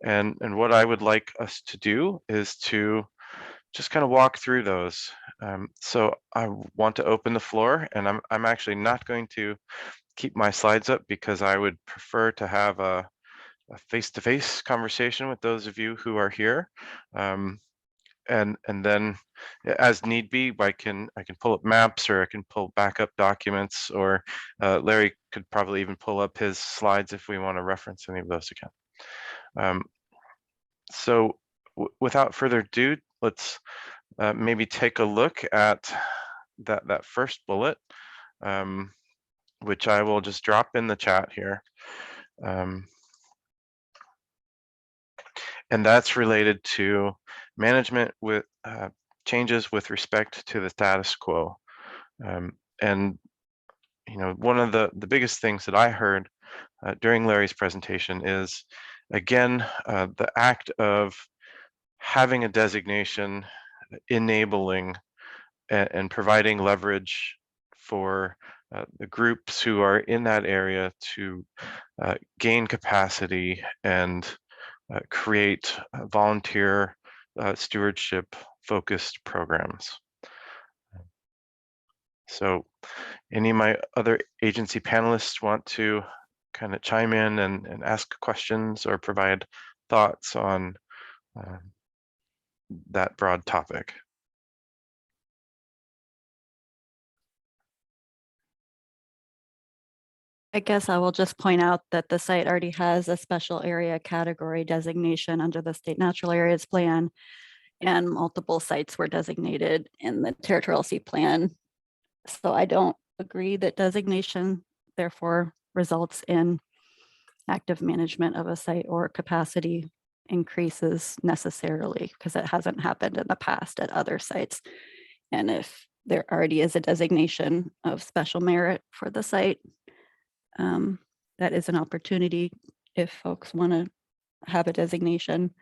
And what I would like us to do is to just kind of walk through those. So I want to open the floor, and I'm actually not going to keep my slides up because I would prefer to have a face-to-face conversation with those of you who are here. And then as need be, I can pull up maps, or I can pull backup documents, or Larry could probably even pull up his slides if we want to reference any of those again. So without further ado, let's maybe take a look at that first bullet, which I will just drop in the chat here. And that's related to management with changes with respect to the status quo. And you know, one of the biggest things that I heard during Larry's presentation is, again, the act of having a designation enabling and providing leverage for the groups who are in that area to gain capacity and create volunteer stewardship focused programs. So any of my other agency panelists want to kind of chime in and ask questions or provide thoughts on that broad topic? I guess I will just point out that the site already has a special area category designation under the State Natural Areas Plan, and multiple sites were designated in the Territorial Sea Plan. So I don't agree that designation therefore results in active management of a site or capacity increases necessarily, because it hasn't happened in the past at other sites. And if there already is a designation of special merit for the site, that is an opportunity if folks want to have a designation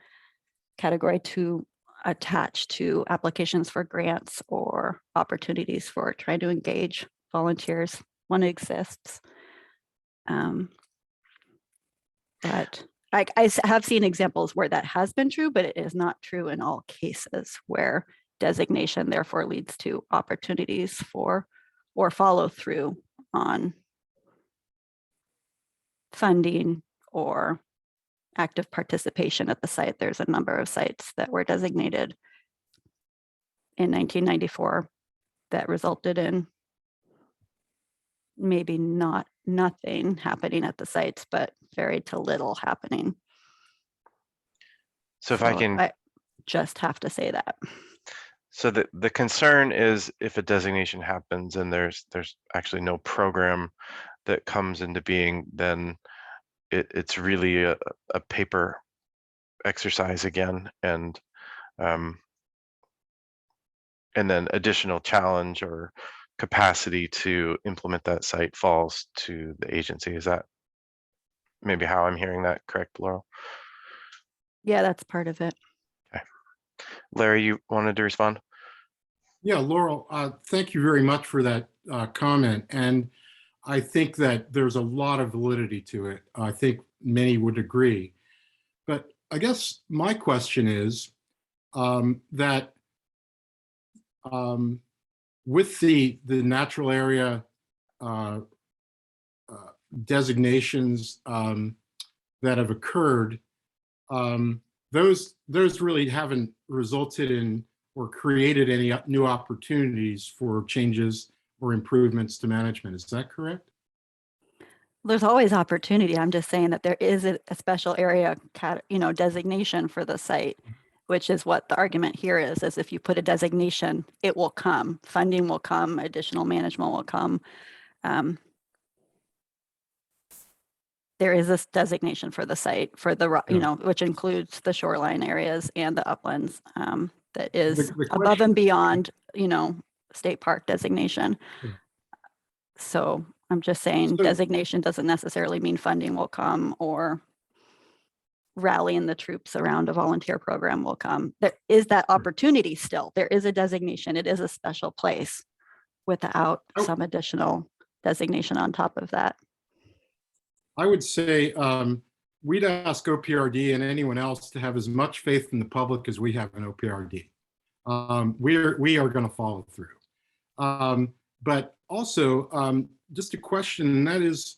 category to attach to applications for grants or opportunities for trying to engage volunteers when it exists. But I have seen examples where that has been true, but it is not true in all cases where designation therefore leads to opportunities for or follow through on funding or active participation at the site. There's a number of sites that were designated in 1994 that resulted in maybe nothing happening at the sites, but very to little happening. So if I can, I just have to say that. so the concern is if a designation happens and there's actually no program that comes into being, then it's really a paper exercise again, and then additional challenge or capacity to implement that site falls to the agency. Is that maybe how I'm hearing that correct, Laurel? Yeah, that's part of it. Okay. Larry, you wanted to respond? Yeah, Laurel, thank you very much for that comment. And I think that there's a lot of validity to it. I think many would agree. But I guess my question is that with the natural area designations that have occurred, those really haven't resulted in or created any new opportunities for changes or improvements to management. Is that correct? There's always opportunity. I'm just saying that there is a special area, designation for the site, which is what the argument here is if you put a designation, it will come, funding will come, additional management will come. There is this designation for the site for the, which includes the shoreline areas and the uplands, that is above and beyond, state park designation. So I'm just saying designation doesn't necessarily mean funding will come or rallying the troops around a volunteer program will come. There is that opportunity still. There is a designation. It is a special place without some additional designation on top of that. I would say we'd ask OPRD and anyone else to have as much faith in the public as we have in OPRD. We are going to follow through. But also, just a question, and that is,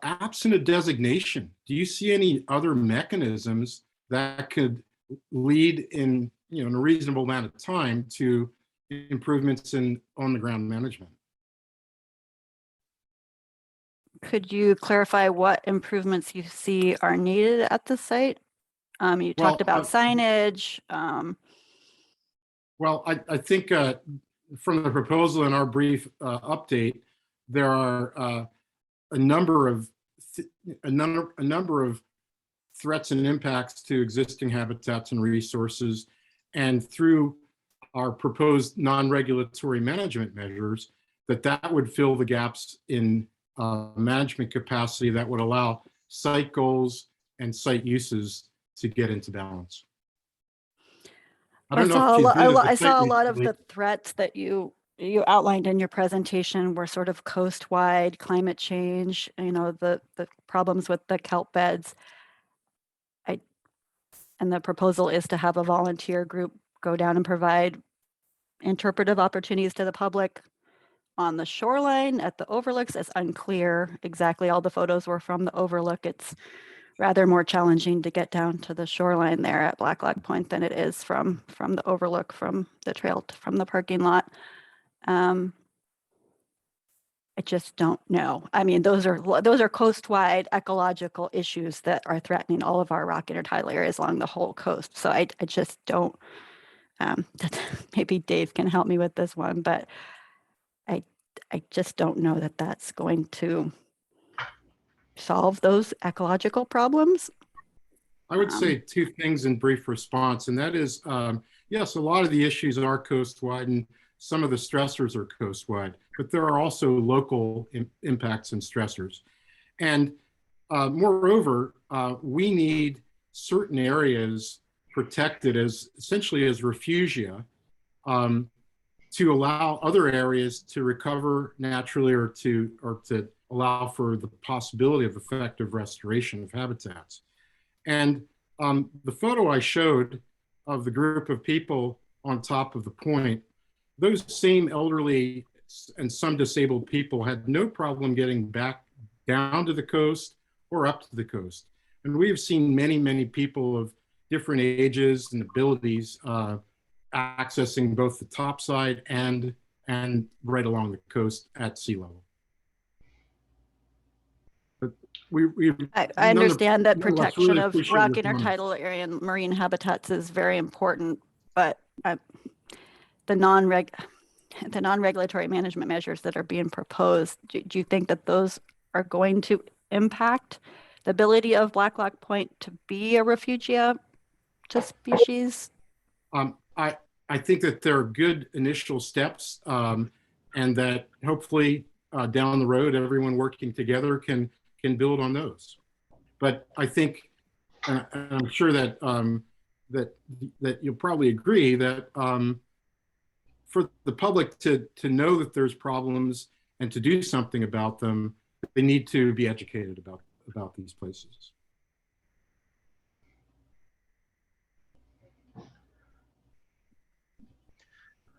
absent a designation, do you see any other mechanisms that could lead in a reasonable amount of time to improvements in on-the-ground management? Could you clarify what improvements you see are needed at the site? You talked about signage. Well, I think from the proposal in our brief update, there are a number of threats and impacts to existing habitats and resources, and through our proposed non-regulatory management measures, that would fill the gaps in management capacity that would allow site goals and site uses to get into balance. I saw a lot of the threats that you outlined in your presentation were sort of coast-wide climate change, the problems with the kelp beds. And the proposal is to have a volunteer group go down and provide interpretive opportunities to the public on the shoreline at the overlooks. It's unclear exactly. All the photos were from the overlook. It's rather more challenging to get down to the shoreline there at Blacklock Point than it is from the overlook from the trail from the parking lot. I just don't know. I mean, those are coast-wide ecological issues that are threatening all of our rock intertidal areas along the whole coast. So I just don't, maybe Dave can help me with this one, but I just don't know that that's going to solve those ecological problems. I would say two things in brief response, and that is, yes, a lot of the issues are coast-wide and some of the stressors are coast-wide, but there are also local impacts and stressors. And moreover, we need certain areas protected as essentially as refugia to allow other areas to recover naturally or to allow for the possibility of effective restoration of habitats. And the photo I showed of the group of people on top of the point, those same elderly and some disabled people had no problem getting back down to the coast or up to the coast. And we have seen many, many people of different ages and abilities accessing both the top side and right along the coast at sea level. But I understand that protection of rock intertidal area and marine habitats is very important, but the non-regulatory management measures that are being proposed, do you think that those are going to impact the ability of Blacklock Point to be a refugia to species? I think that there are good initial steps, and that hopefully down the road, everyone working together can build on those. But I think, and I'm sure that that you'll probably agree that for the public to know that there's problems and to do something about them, they need to be educated about these places.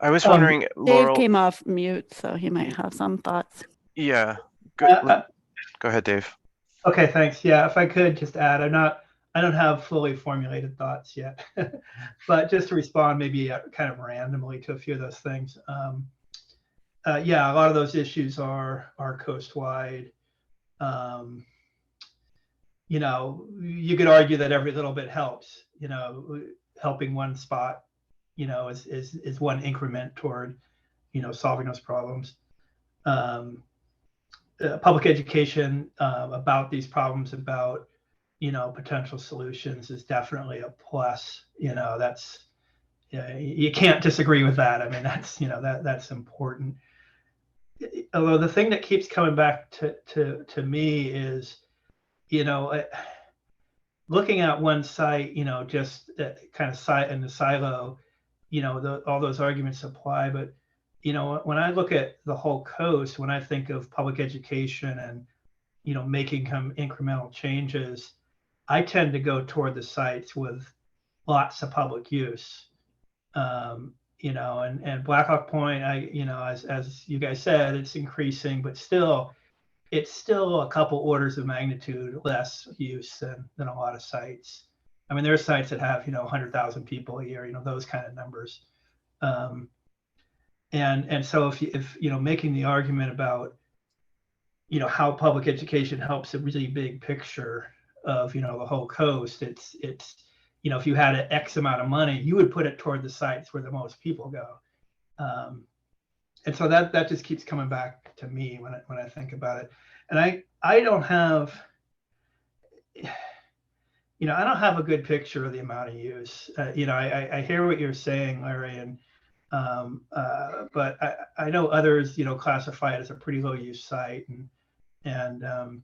I was wondering, Laurel. Dave came off mute, so he might have some thoughts. Yeah, go ahead, Dave. Okay, thanks. Yeah, if I could just add, I don't have fully formulated thoughts yet, but just to respond maybe kind of randomly to a few of those things. Yeah, a lot of those issues are coast-wide. You know, you could argue that every little bit helps. You know, helping one spot, you know, is one increment toward, you know, solving those problems. Public education about these problems, about, you know, potential solutions is definitely a plus. You know, that's, you can't disagree with that. I mean, that's, you know, that's important. Although the thing that keeps coming back to me is, you know, looking at one site, you know, just kind of in the silo, you know, all those arguments apply. But, you know, when I look at the whole coast, when I think of public education and, you know, making incremental changes, I tend to go toward the sites with lots of public use. You know, and Blacklock Point, you know, as you guys said, it's increasing, but still, it's still a couple orders of magnitude less use than a lot of sites. I mean, there are sites that have, you know, 100,000 people a year, you know, those kind of numbers. And so if you know, making the argument about, you know, how public education helps a really big picture of, you know, the whole coast, it's you know, if you had an X amount of money, you would put it toward the sites where the most people go. And so that just keeps coming back to me when I think about it. And I don't have, you know, I don't have a good picture of the amount of use. You know, I hear what you're saying, Larry, and but I know others, you know, classify it as a pretty low use site, and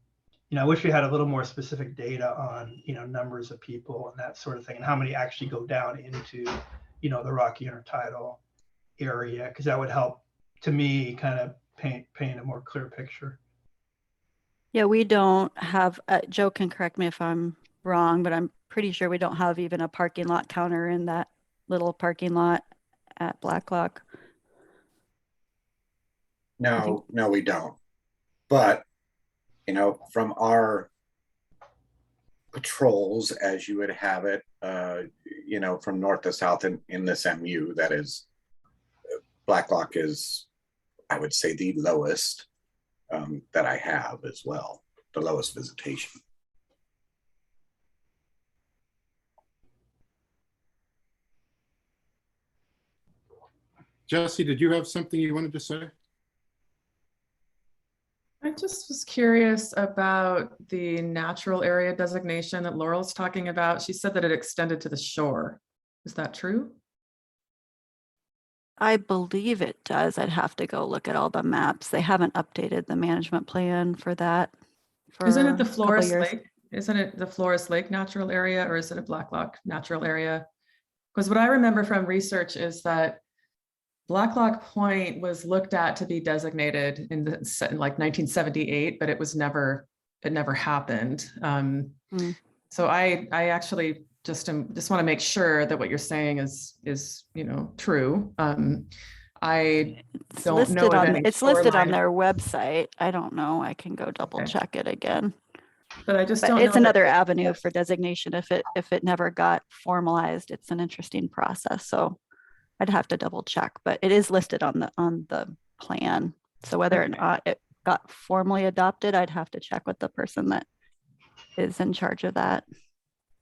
you know, I wish we had a little more specific data on, you know, numbers of people and that sort of thing, and how many actually go down into, you know, the rocky intertidal area, because that would help to me kind of paint a more clear picture. Yeah, we don't have, Joe can correct me if I'm wrong, but I'm pretty sure we don't have even a parking lot counter in that little parking lot at Blacklock. No, we don't. But, you know, from our patrols, as you would have it, you know, from north to south in this MU, that is, Blacklock is, I would say, the lowest. that I have as well, the lowest visitation. Jessie, did you have something you wanted to say? I just was curious about the natural area designation that Laurel's talking about. She said that it extended to the shore. Is that true? I believe it does. I'd have to go look at all the maps. They haven't updated the management plan for that. Isn't it the a couple Flores years. Lake? Isn't it the Flores Lake natural area, or is it a Blacklock natural area? Because what I remember from research is that Blacklock Point was looked at to be designated in like 1978, but it never happened. So I actually just want to make sure that what you're saying is true. I don't know of any. It's listed on their website. I don't know. I can go double check it again. But I just But don't it's know another that- avenue for designation if it never got formalized. It's an interesting process. So I'd have to double check, but it is listed on the plan. So whether or not it got formally adopted, I'd have to check with the person that is in charge of that.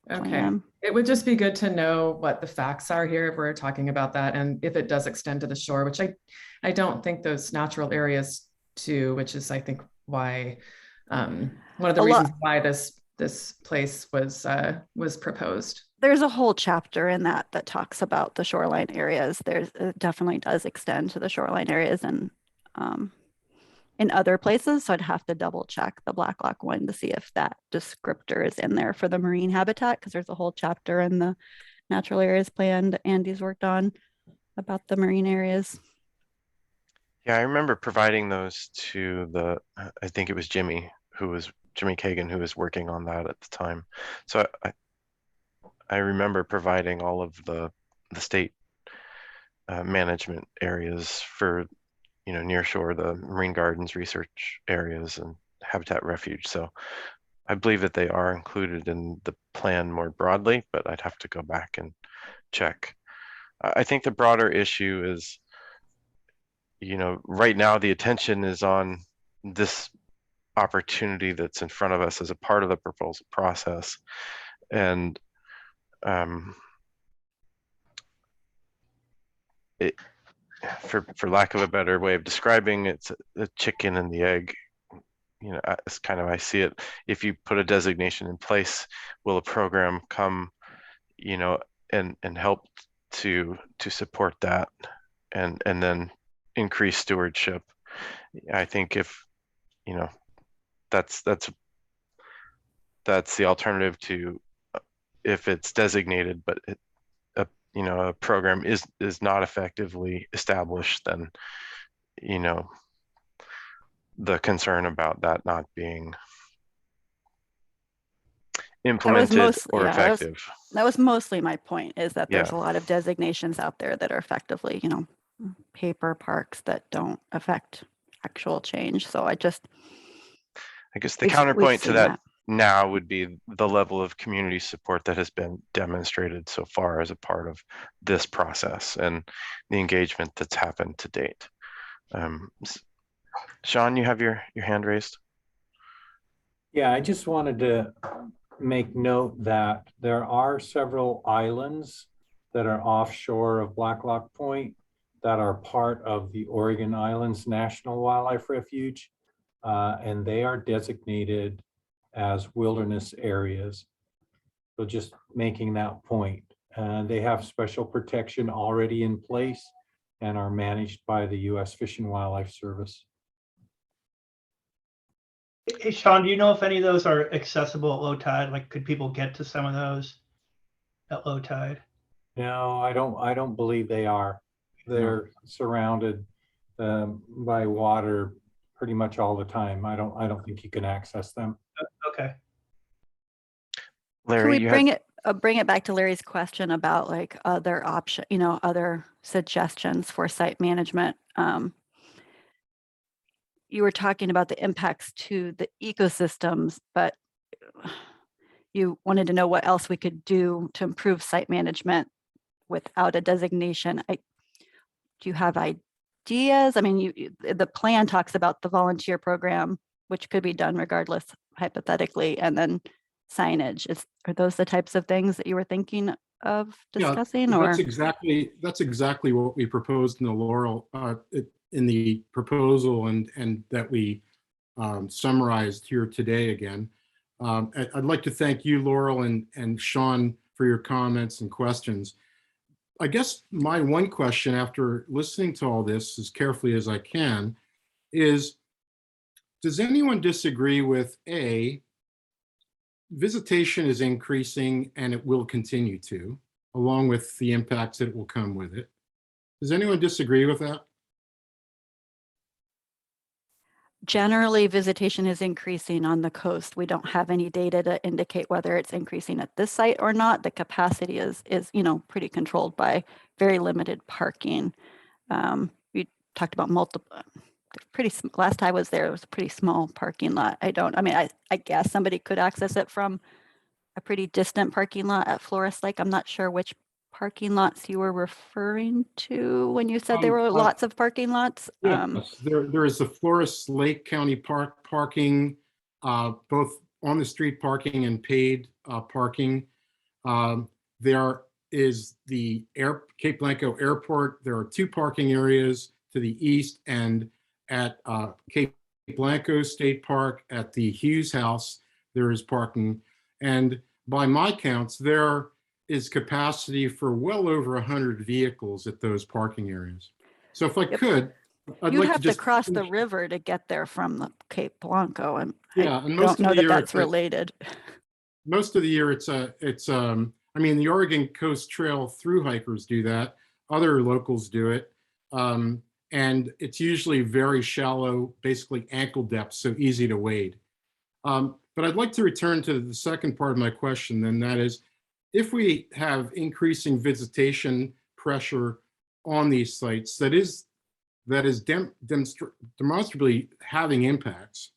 Okay. Plan. It would just be good to know what the facts are here if we're talking about that, and if it does extend to the shore, which I don't think those natural areas do, which is I think why one of the reasons why this place was proposed. There's a whole chapter in that talks about the shoreline areas. It definitely does extend to the shoreline areas and in other places. So I'd have to double check the Blacklock one to see if that descriptor is in there for the marine habitat, because there's a whole chapter in the natural areas plan that Andy's worked on about the marine areas. Yeah, I remember providing those to I think it was Jimmy Kagan who was working on that at the time. So I remember providing all of the state management areas for, near shore, the marine gardens research areas and habitat refuge. So I believe that they are included in the plan more broadly, but I'd have to go back and check. I think the broader issue is, right now the attention is on this opportunity that's in front of us as a part of the proposal process. And for lack of a better way of describing it, it's the chicken and the egg. It's kind of, I see it. If you put a designation in place, will a program come, and help to support that and then increase stewardship? I think if, that's the alternative to if it's designated, but a program is not effectively established, then the concern about that not being implemented or effective. That was mostly my point, is that there's a lot of designations out there that are effectively, paper parks that don't affect actual change. So I guess the counterpoint to that now would be the level of community support that has been demonstrated so far as a part of this process and the engagement that's happened to date. Sean, you have your hand raised. Yeah, I just wanted to make note that there are several islands that are offshore of Blacklock Point that are part of the Oregon Islands National Wildlife Refuge, and they are designated as wilderness areas. So just making that point. They have special protection already in place and are managed by the U.S. Fish and Wildlife Service. Hey, Sean, do you know if any of those are accessible at low tide? Like, could people get to some of those at low tide? No, I don't believe they are. They're surrounded by water pretty much all the time. I don't think you can access them. Okay. Larry, can we bring it back to Larry's question about like other other suggestions for site management? You were talking about the impacts to the ecosystems, but you wanted to know what else we could do to improve site management without a designation. Do you have ideas? I mean, the plan talks about the volunteer program, which could be done regardless, hypothetically, and then signage. Are those the types of things that you were thinking of discussing? Yeah, or that's exactly what we proposed in the Laurel in the proposal, and that we summarized here today again. I'd like to thank you, Laurel, and Sean for your comments and questions. I guess my one question after listening to all this as carefully as I can is, does anyone disagree with A, visitation is increasing and it will continue to, along with the impacts that will come with it? Does anyone disagree with that? generally visitation is increasing on the coast. We don't have any data to indicate whether it's increasing at this site or not. The capacity is pretty controlled by very limited parking. We talked about multiple, last time I was there, it was a pretty small parking lot. I guess somebody could access it from a pretty distant parking lot at Flores Lake. I'm not sure which parking lots you were referring to when you said there were lots of parking lots. Yes, there is the Flores Lake County Park parking, both on the street parking and paid parking. There is the Cape Blanco Airport. There are 2 parking areas to the east, and at Cape Blanco State Park at the Hughes House, there is parking. And by my counts, there is capacity for well over 100 vehicles at those parking areas. So if I could, I'd You'd like have to just cross the river to get there from the Cape Blanco, and yeah, I and don't know that that's related. Most of the year, I mean, the Oregon Coast Trail through hikers do that. Other locals do it. And it's usually very shallow, basically ankle depth, so easy to wade. But I'd like to return to the second part of my question, and that is, if we have increasing visitation pressure on these sites, that is demonstrably having impacts,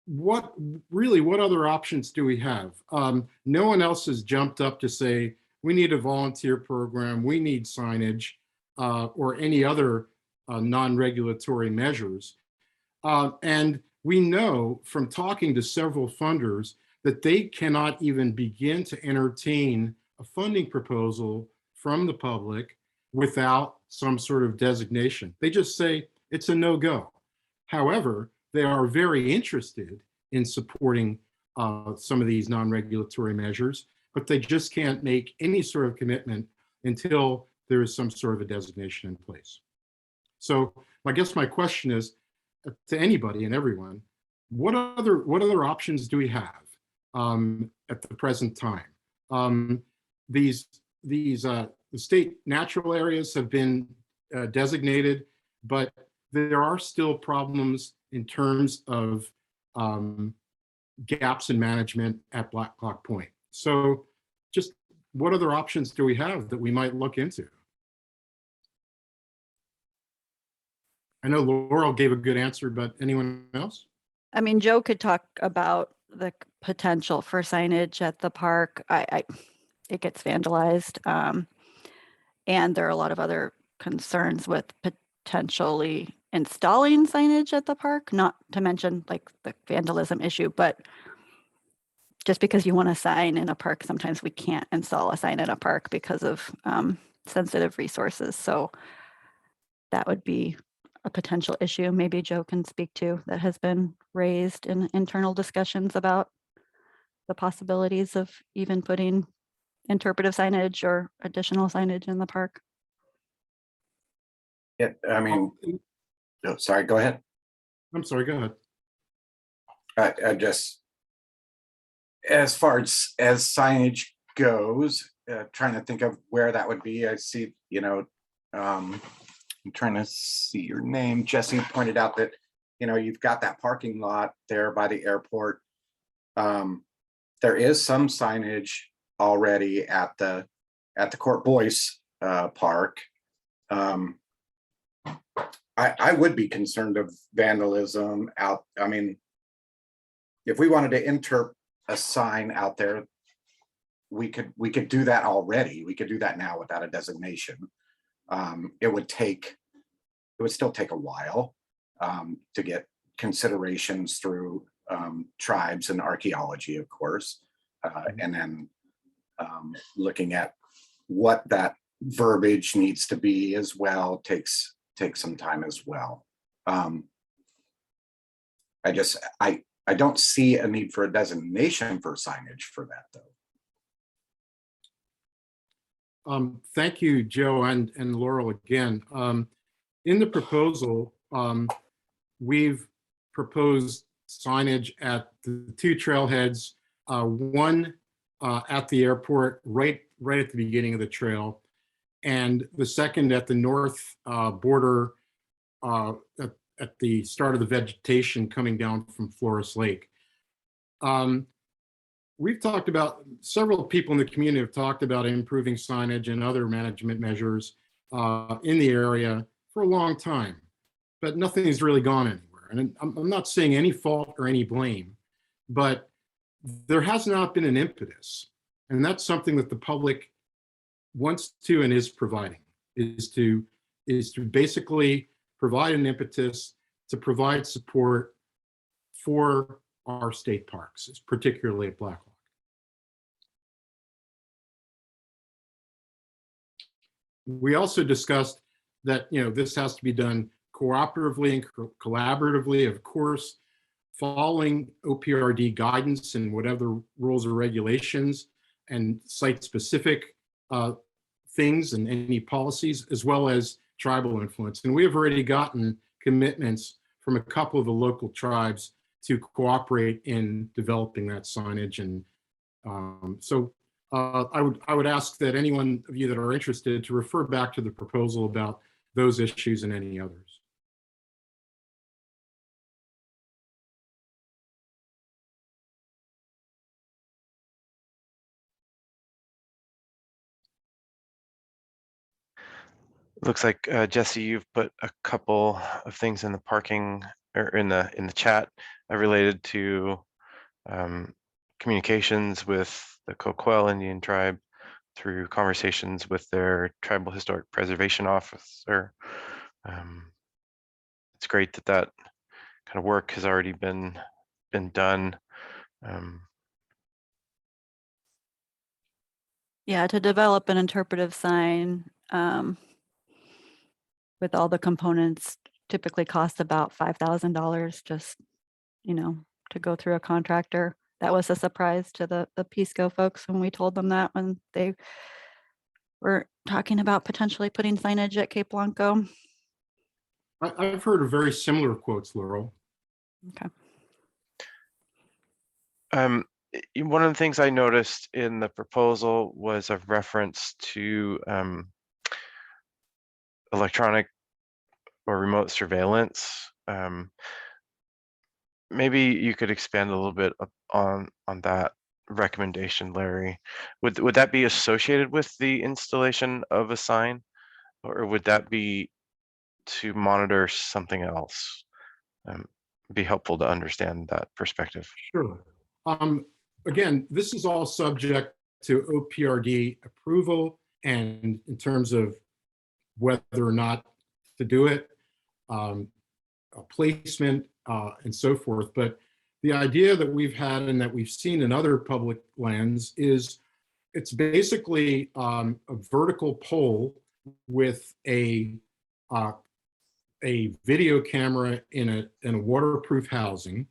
what other options do we have? No one else has jumped up to say, we need a volunteer program, we need signage, or any other non-regulatory measures. And we know from talking to several funders that they cannot even begin to entertain a funding proposal from the public without some sort of designation. They just say it's a no-go. However, they are very interested in supporting some of these non-regulatory measures, but they just can't make any sort of commitment until there is some sort of a designation in place. So I guess my question is to anybody and everyone, what other options do we have at the present time? The state natural areas have been designated, but there are still problems in terms of gaps in management at Blacklock Point. So just what other options do we have that we might look into? I know Laurel gave a good answer, but anyone else? I mean, Joe could talk about the potential for signage at the park. It gets vandalized. And there are a lot of other concerns with potentially installing signage at the park, not to mention like the vandalism issue, but just because you want a sign in a park, sometimes we can't install a sign in a park because of sensitive resources. So that would be a potential issue maybe Joe can speak to that has been raised in internal discussions about the possibilities of even putting interpretive signage or additional signage in the park. Yeah, I mean, oh, sorry, go ahead. I'm sorry, go ahead. I just, as far as signage goes, trying to think of where that would be. I see, I'm trying to see your name. Jessie pointed out that, you've got that parking lot there by the airport. There is some signage already at the Court Boyce Park. I would be concerned of vandalism out. I mean, if we wanted to enter a sign out there, we could do that already. We could do that now without a designation. It would still take a while to get considerations through tribes and archaeology, of course, and then looking at what that verbiage needs to be as well takes some time as well. I don't see a need for a designation for signage for that though. Thank you, Joe and Laurel again. In the proposal, we've proposed signage at the two trailheads, one at the airport, right at the beginning of the trail, and the second at the north border at the start of the vegetation coming down from Flores Lake. We've talked about, several people in the community have talked about improving signage and other management measures in the area for a long time, but nothing has really gone anywhere. And I'm not saying any fault or any blame, but there has not been an impetus. And that's something that the public wants to and is providing, is to basically provide an impetus to provide support for our state parks, particularly at Blacklock. We also discussed that, this has to be done cooperatively and collaboratively, of course, following OPRD guidance and whatever rules or regulations and site-specific things and any policies, as well as tribal influence. And we have already gotten commitments from a couple of the local tribes to cooperate in developing that signage. And I would ask that anyone of you that are interested to refer back to the proposal about those issues and any others. Looks like Jessie, you've put a couple of things in the parking or in the chat related to communications with the Coquel Indian tribe through conversations with their tribal historic preservation officer. It's great that that kind of work has already been done. Yeah, to develop an interpretive sign with all the components typically costs about $5,000 just, to go through a contractor. That was a surprise to the PSCO folks when we told them that when they were talking about potentially putting signage at Cape Blanco. I've heard of very similar quotes, Laurel. Okay. One of the things I noticed in the proposal was a reference to electronic or remote surveillance. Maybe you could expand a little bit on that recommendation, Larry. Would that be associated with the installation of a sign, or would that be to monitor something else? Be helpful to understand that perspective. Sure. Again, this is all subject to OPRD approval, and in terms of whether or not to do it, placement, and so forth. But the idea that we've had and that we've seen in other public lands is it's basically a vertical pole with a video camera in a waterproof housing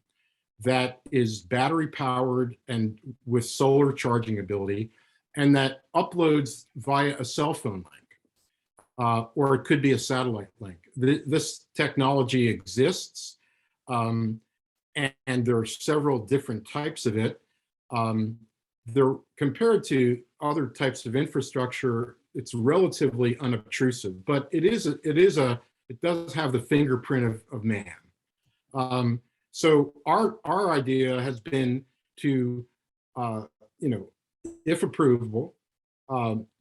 that is battery powered and with solar charging ability, and that uploads via a cell phone link, or it could be a satellite link. This technology exists, and there are several different types of it. They're compared to other types of infrastructure, it's relatively unobtrusive, but it does have the fingerprint of man. So our idea has been to, if approvable,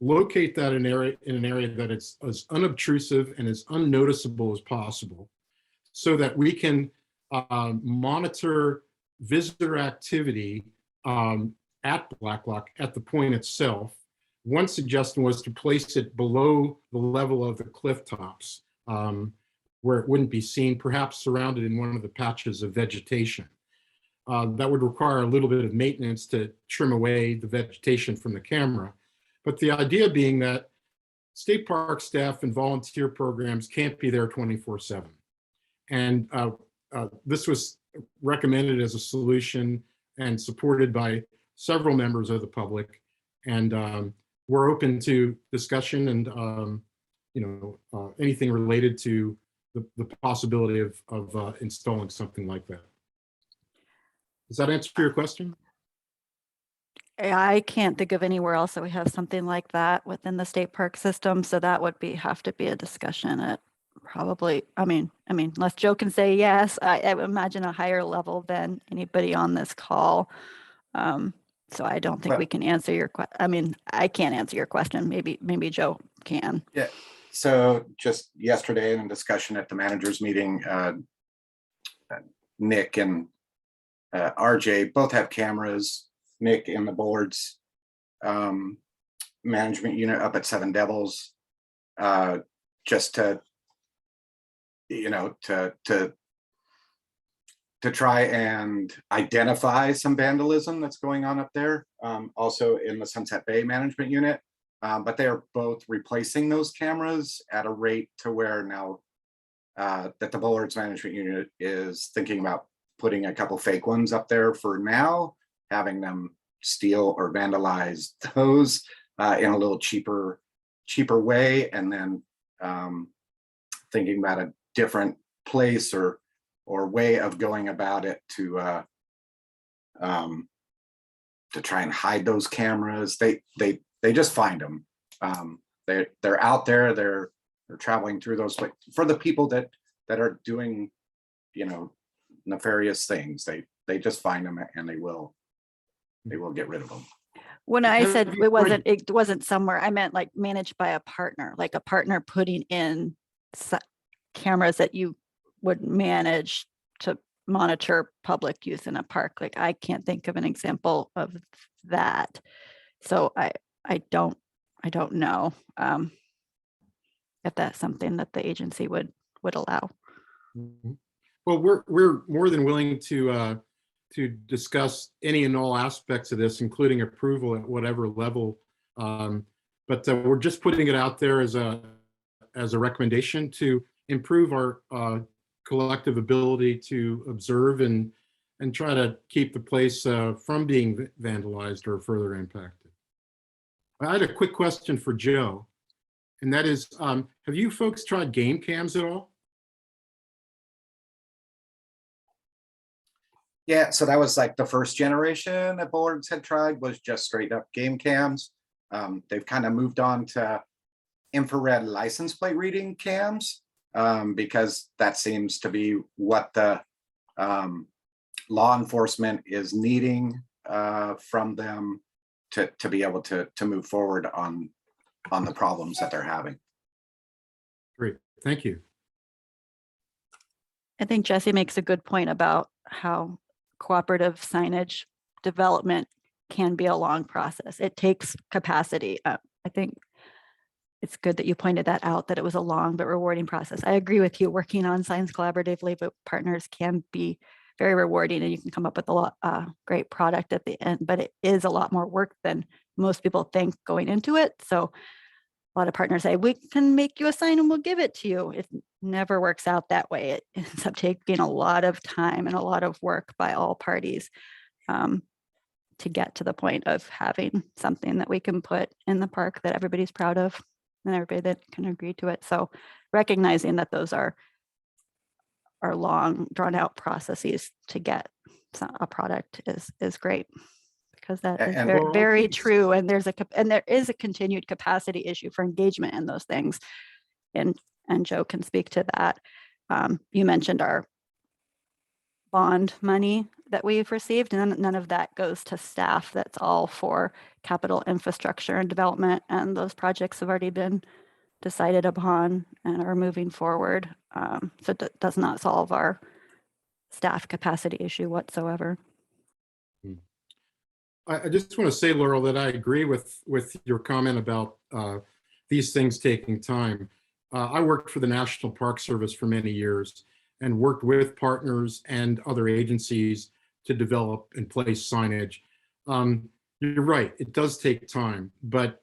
locate that in an area that is as unobtrusive and as unnoticeable as possible, so that we can monitor visitor activity at Blacklock at the point itself one suggestion was to place it below the level of the cliff tops, where it wouldn't be seen, perhaps surrounded in one of the patches of vegetation. That would require a little bit of maintenance to trim away the vegetation from the camera. But the idea being that state park staff and volunteer programs can't be there 24/7. And this was recommended as a solution and supported by several members of the public. And we're open to discussion and anything related to the possibility of installing something like that. Does that answer your question? I can't think of anywhere else that we have something like that within the state park system. So that would have to be a discussion at probably, I mean, unless Joe can say yes, I would imagine a higher level than anybody on this call. So I don't think we can answer your question. I mean, I can't answer your question. Maybe Joe can. Yeah. So just yesterday in a discussion at the managers meeting, Nick and RJ both have cameras. Nick in the board's management unit up at Seven Devils, just to try and identify some vandalism that's going on up there. Also in the Sunset Bay management unit, but they are both replacing those cameras at a rate to where now that the board's management unit is thinking about putting a couple fake ones up there for now, having them steal or vandalize those in a little cheaper way, and then thinking about a different place or way of going about it to try and hide those cameras. They just find them. They're out there. They're traveling through those. But for the people that are doing, nefarious things, they just find them and they will get rid of them. When I said it wasn't somewhere, I meant like managed by a partner, like a partner putting in cameras that you would manage to monitor public use in a park. Like I can't think of an example of that. So I don't know if that's something that the agency would allow. Well, we're more than willing to discuss any and all aspects of this, including approval at whatever level. But we're just putting it out there as a recommendation to improve our collective ability to observe and try to keep the place from being vandalized or further impacted. I had a quick question for Joe, and that is, have you folks tried game cams at all? Yeah, so that was like the first generation that boards had tried, was just straight up game cams. They've kind of moved on to infrared license plate reading cams, because that seems to be what the law enforcement is needing from them to be able to move forward on the problems that they're having. Great, thank you. I think Jessie makes a good point about how cooperative signage development can be a long process. It takes capacity. I think it's good that you pointed that out, that it was a long but rewarding process. I agree with you. Working on signs collaboratively with partners can be very rewarding, and you can come up with a lot great product at the end, but it is a lot more work than most people think going into it. So a lot of partners say, we can make you a sign and we'll give it to you. It never works out that way. It ends up taking a lot of time and a lot of work by all parties to get to the point of having something that we can put in the park that everybody's proud of and everybody that can agree to it. So recognizing that those are long, drawn out processes to get a product is great, because that is very true. And there is a continued capacity issue for engagement in those things. And Joe can speak to that. You mentioned our bond money that we've received, and none of that goes to staff. That's all for capital infrastructure and development. And those projects have already been decided upon and are moving forward. So it does not solve our staff capacity issue whatsoever. I just want to say, Laurel, that I agree with your comment about these things taking time. I worked for the National Park Service for many years and worked with partners and other agencies to develop and place signage. You're right, it does take time, but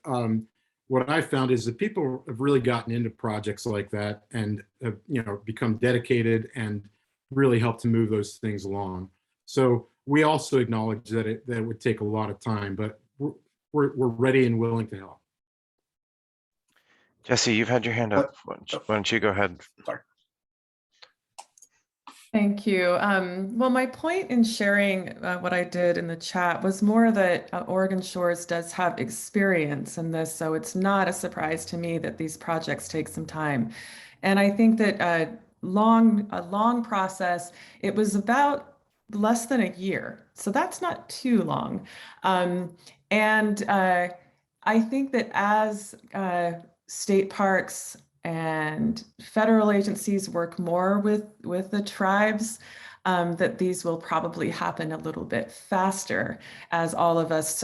what I found is that people have really gotten into projects like that and have, become dedicated and really helped to move those things along. So we also acknowledge that it would take a lot of time, but we're ready and willing to help. Jesse, you've had your hand up. Why don't you go ahead? Sorry. Thank you. Well, my point in sharing what I did in the chat was more that Oregon Shores does have experience in this, so it's not a surprise to me that these projects take some time. And I think that a long process, it was about less than a year, so that's not too long. I think that as state parks and federal agencies work more with the tribes, that these will probably happen a little bit faster as all of us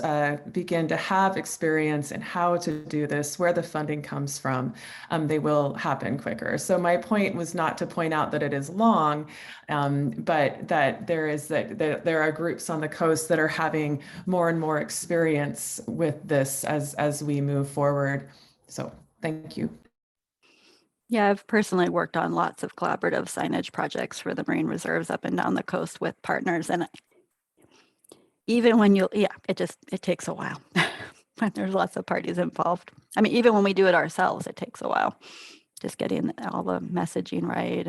begin to have experience in how to do this, where the funding comes from. They will happen quicker. So my point was not to point out that it is long, but that there are groups on the coast that are having more and more experience with this as we move forward. So thank you. Yeah, I've personally worked on lots of collaborative signage projects for the marine reserves up and down the coast with partners. And even when it takes a while when there's lots of parties involved. I mean, even when we do it ourselves, it takes a while just getting all the messaging right.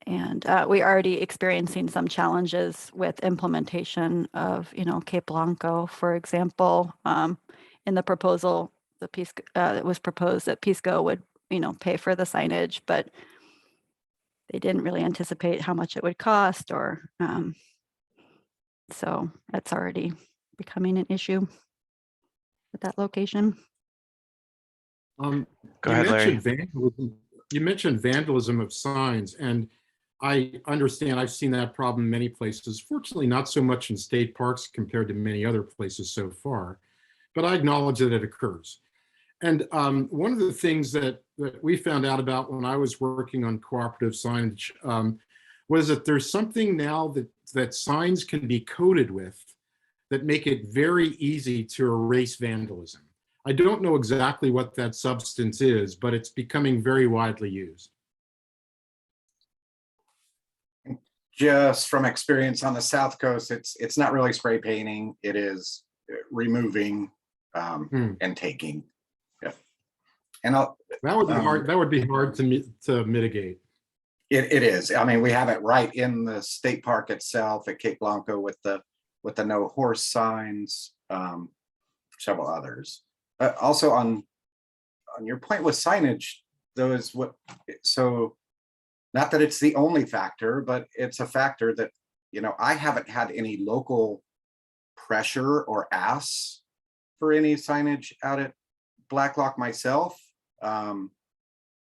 And we're already experiencing some challenges with implementation of, Cape Blanco, for example, in the proposal. It was proposed that PISCO would, pay for the signage, but they didn't really anticipate how much it would cost, or so that's already becoming an issue with that location. Go ahead, Larry. You mentioned vandalism of signs, and I understand, I've seen that problem in many places. Fortunately, not so much in state parks compared to many other places so far, but I acknowledge that it occurs. And one of the things that we found out about when I was working on cooperative signage was that there's something now that signs can be coded with that make it very easy to erase vandalism. I don't know exactly what that substance is, but it's becoming very widely used. Just from experience on the South Coast, it's not really spray painting. It is removing and taking. And that would be hard. That would be hard to mitigate. It is. I mean, we have it right in the state park itself at Cape Blanco with the no horse signs, several others. Also on your point with signage, so not that it's the only factor, but it's a factor that I haven't had any local pressure or asks for any signage out at Blacklock myself.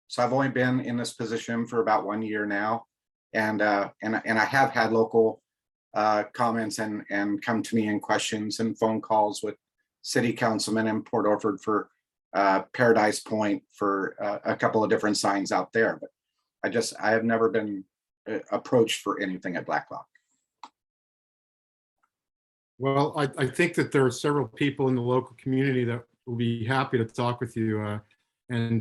So I've only been in this position for about 1 year now, and I have had local comments and come to me in questions and phone calls with city councilmen in Port Orford for Paradise Point for a couple of different signs out there. But I have never been approached for anything at Blacklock. Well, I think that there are several people in the local community that will be happy to talk with you. In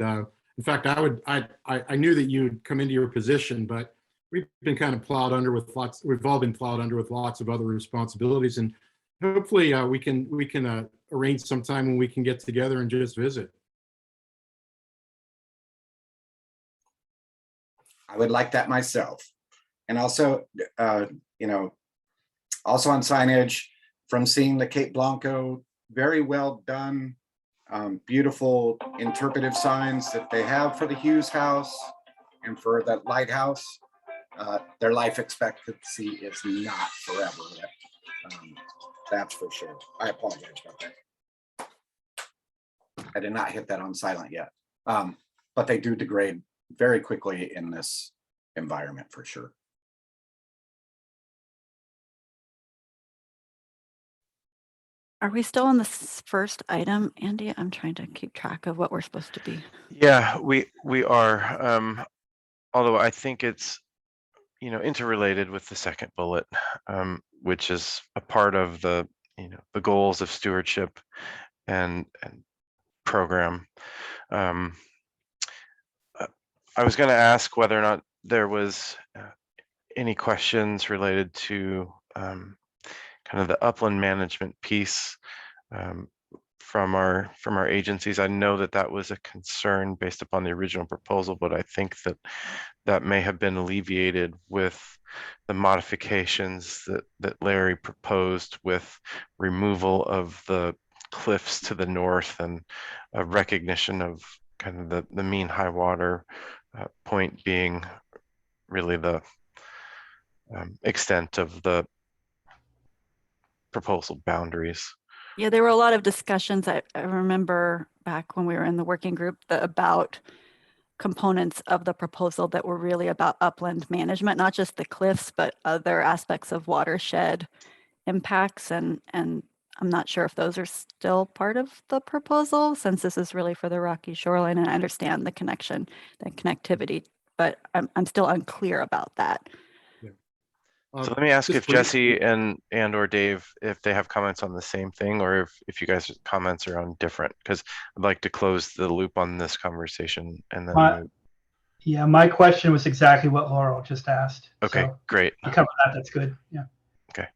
fact, I knew that you'd come into your position, but we've been kind of plowed under with we've all been plowed under with lots of other responsibilities, and hopefully we can arrange some time when we can get together and just visit. I would like that myself. And also, also on signage, from seeing the Cape Blanco, very well done, beautiful interpretive signs that they have for the Hughes House and for that lighthouse. Their life expectancy is not forever. That's for sure. I apologize about that. I did not hit that on silent yet. But they do degrade very quickly in this environment for sure. Are we still on this first item, Andy? I'm trying to keep track of what we're supposed to be. Yeah, we are. Although I think it's, interrelated with the second bullet, which is a part of the, the goals of stewardship and program. I was going to ask whether or not there was any questions related to kind of the upland management piece from our agencies. I know that was a concern based upon the original proposal, but I think that may have been alleviated with the modifications that Larry proposed, with removal of the cliffs to the north and a recognition of kind of the mean high water point being really the extent of the proposal boundaries. Yeah, there were a lot of discussions. I remember back when we were in the working group about components of the proposal that were really about upland management, not just the cliffs, but other aspects of watershed impacts. And I'm not sure if those are still part of the proposal, since this is really for the Rocky shoreline, and I understand the connection, the connectivity, but I'm still unclear about that. So let me ask if Jessie and or Dave, if they have comments on the same thing, or if you guys' comments are on different, because I'd like to close the loop on this conversation and then yeah, my question was exactly what Laurel just asked. Okay, so great. I covered that. That's good. Yeah. Okay.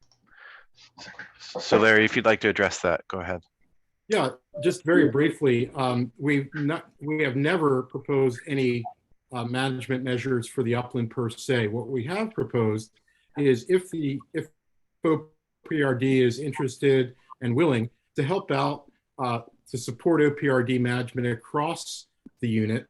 So Larry, if you'd like to address that, go ahead. Yeah, just very briefly, we have never proposed any management measures for the upland per se. What we have proposed is if OPRD is interested and willing to help out to support OPRD management across the unit,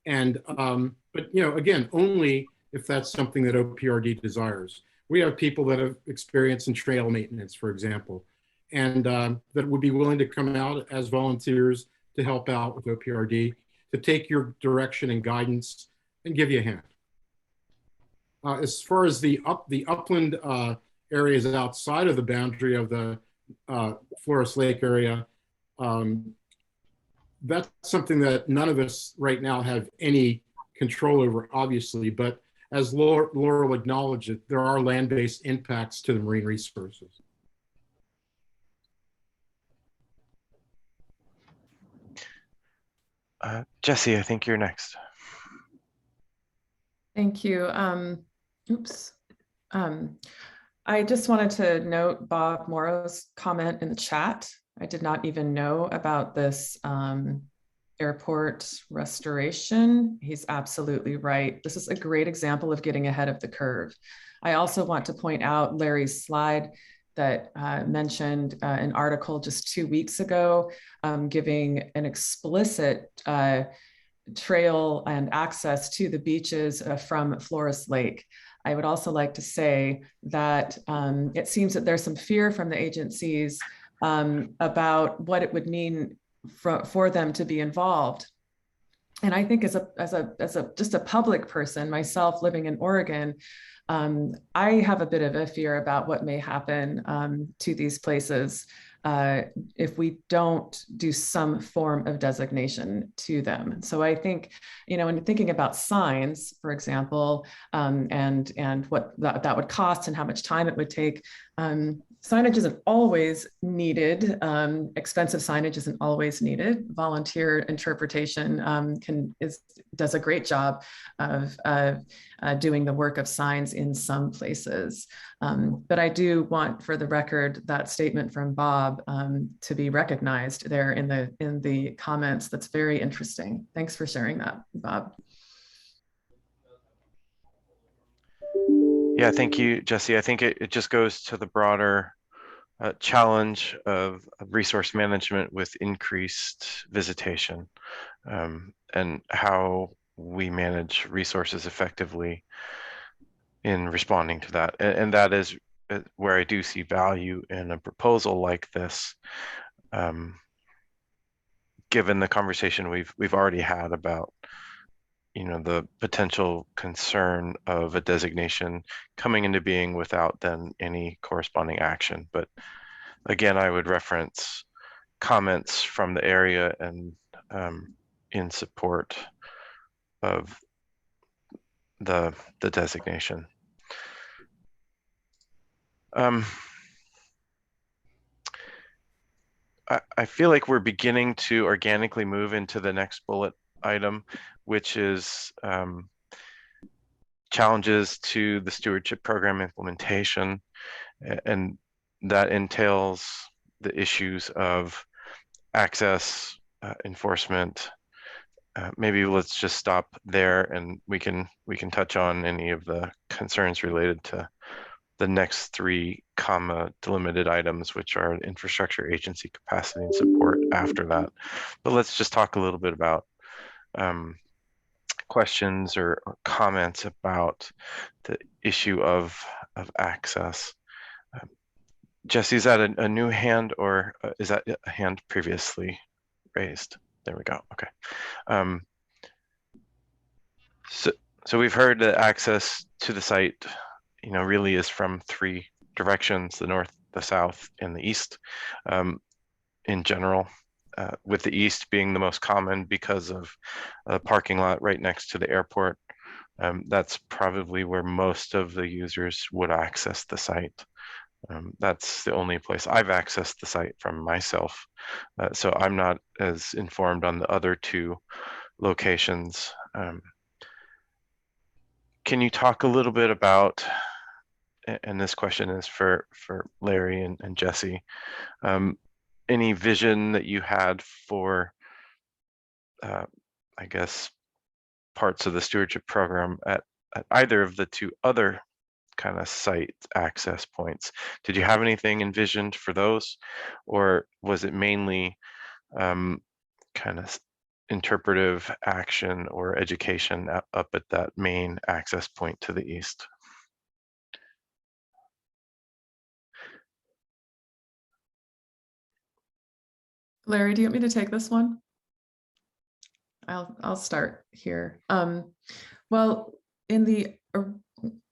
and but again, only if that's something that OPRD desires. We have people that have experience in trail maintenance, for example, and that would be willing to come out as volunteers to help out with OPRD, to take your direction and guidance and give you a hand. As far as the upland areas outside of the boundary of the Flores Lake area, that's something that none of us right now have any control over, obviously, but as Laurel acknowledged, there are land-based impacts to the marine resources. Jessie, I think you're next. Thank you. Oops. I just wanted to note Bob Morrow's comment in the chat. I did not even know about this airport restoration. He's absolutely right. This is a great example of getting ahead of the curve. I also want to point out Larry's slide that mentioned an article just 2 weeks ago, giving an explicit trail and access to the beaches from Flores Lake. I would also like to say that it seems that there's some fear from the agencies about what it would mean for them to be involved. And I think as just a public person, myself living in Oregon, I have a bit of a fear about what may happen to these places if we don't do some form of designation to them. So I think, when thinking about signs, for example, and what that would cost and how much time it would take, signage isn't always needed. Expensive signage isn't always needed. Volunteer interpretation does a great job of doing the work of signs in some places. But I do want, for the record, that statement from Bob to be recognized there in the comments. That's very interesting. Thanks for sharing that, Bob. Yeah, thank you, Jessie. I think it just goes to the broader challenge of resource management with increased visitation and how we manage resources effectively in responding to that. And that is where I do see value in a proposal like this, given the conversation we've already had about the potential concern of a designation coming into being without then any corresponding action. But again, I would reference comments from the area and in support of the designation. I feel like we're beginning to organically move into the next bullet item, which is challenges to the stewardship program implementation. And that entails the issues of access, enforcement. Maybe let's just stop there, and we can touch on any of the concerns related to the next 3 delimited items, which are infrastructure, agency capacity, and support after that. But let's just talk a little bit about questions or comments about the issue of access. Jesse, is that a new hand, or is that a hand previously raised? There we go. Okay. So we've heard that access to the site, really is from 3 directions: the north, the south, and the east. In general, with the east being the most common because of a parking lot right next to the airport. That's probably where most of the users would access the site. That's the only place I've accessed the site from myself. So I'm not as informed on the other 2 locations. Can you talk a little bit about, and this question is for Larry and Jesse, any vision that you had for, I guess, parts of the stewardship program at either of the 2 other kind of site access points? Did you have anything envisioned for those, or was it mainly kind of interpretive action or education up at that main access point to the east? Larry, do you want me to take this one? I'll start here. Well,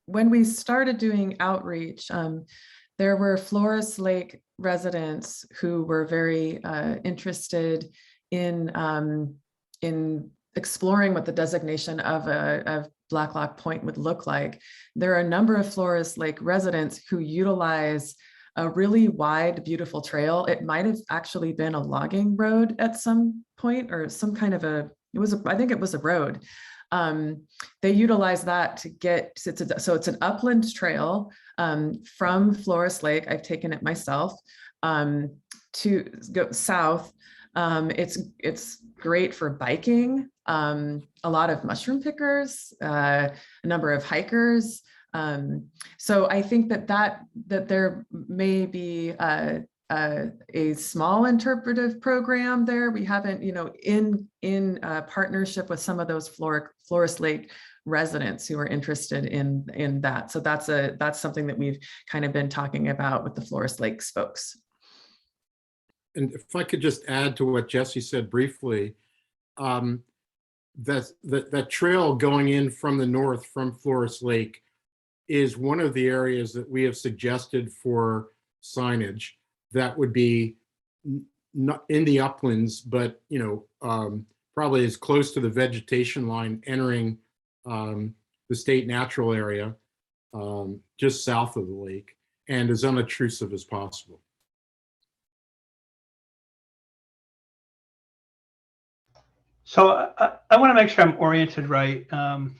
when we started doing outreach, there were Flores Lake residents who were very interested in exploring what the designation of Blacklock Point would look like. There are a number of Flores Lake residents who utilize a really wide, beautiful trail. It might have actually been a logging road at some point, or some kind of I think it was a road. They utilize that to get, so it's an upland trail from Flores Lake. I've taken it myself to go south. It's great for biking, a lot of mushroom pickers, a number of hikers. So I think that there may be a small interpretive program there. We haven't, in partnership with some of those Flores Lake residents who are interested in that. So that's something that we've kind of been talking about with the Flores Lakes folks. And if I could just add to what Jesse said briefly, that trail going in from the north from Flores Lake is one of the areas that we have suggested for signage that would be not in the uplands, but probably as close to the vegetation line entering the state natural area, just south of the lake, and as unobtrusive as possible. So I want to make sure I'm oriented right. So I'm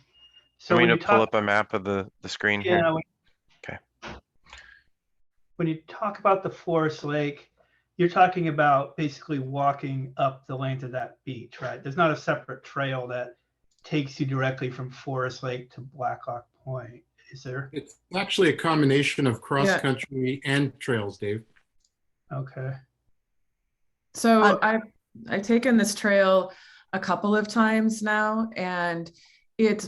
going to pull up a map of the screen here. Okay. When you talk about the Flores Lake, you're talking about basically walking up the length of that beach, right? There's not a separate trail that takes you directly from Flores Lake to Blacklock Point, is there? It's actually a combination of cross-country and trails, Dave. Okay. So I've taken this trail a couple of times now, and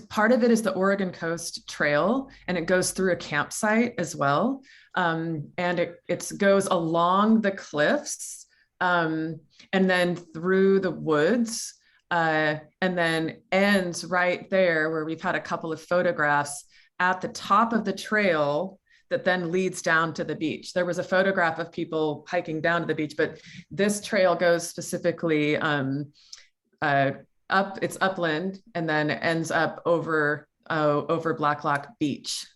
part of it is the Oregon Coast Trail, and it goes through a campsite as well. And it goes along the cliffs and then through the woods and then ends right there where we've had a couple of photographs at the top of the trail. that then leads down to the beach. There was a photograph of people hiking down to the beach, but this trail goes specifically it's upland and then ends up over Blacklock Beach,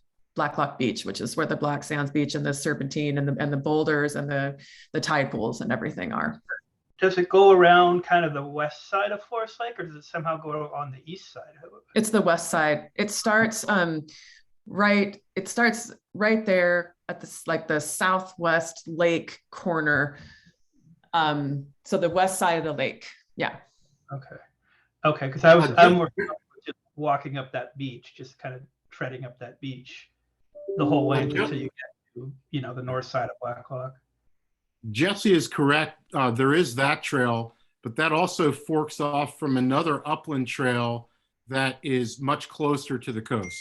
which is where the Black Sands Beach and the Serpentine and the boulders and the tide pools and everything are. Does it go around kind of the west side of Forest Lake, or does it somehow go on the east side? It's the west side. It starts right there at the southwest lake corner. So the west side of the lake. Yeah. Okay, because I'm just walking up that beach, just kind of treading up that beach the whole way until you get to, the north side of Blacklock. Jessie is correct. There is that trail, but that also forks off from another upland trail that is much closer to the coast.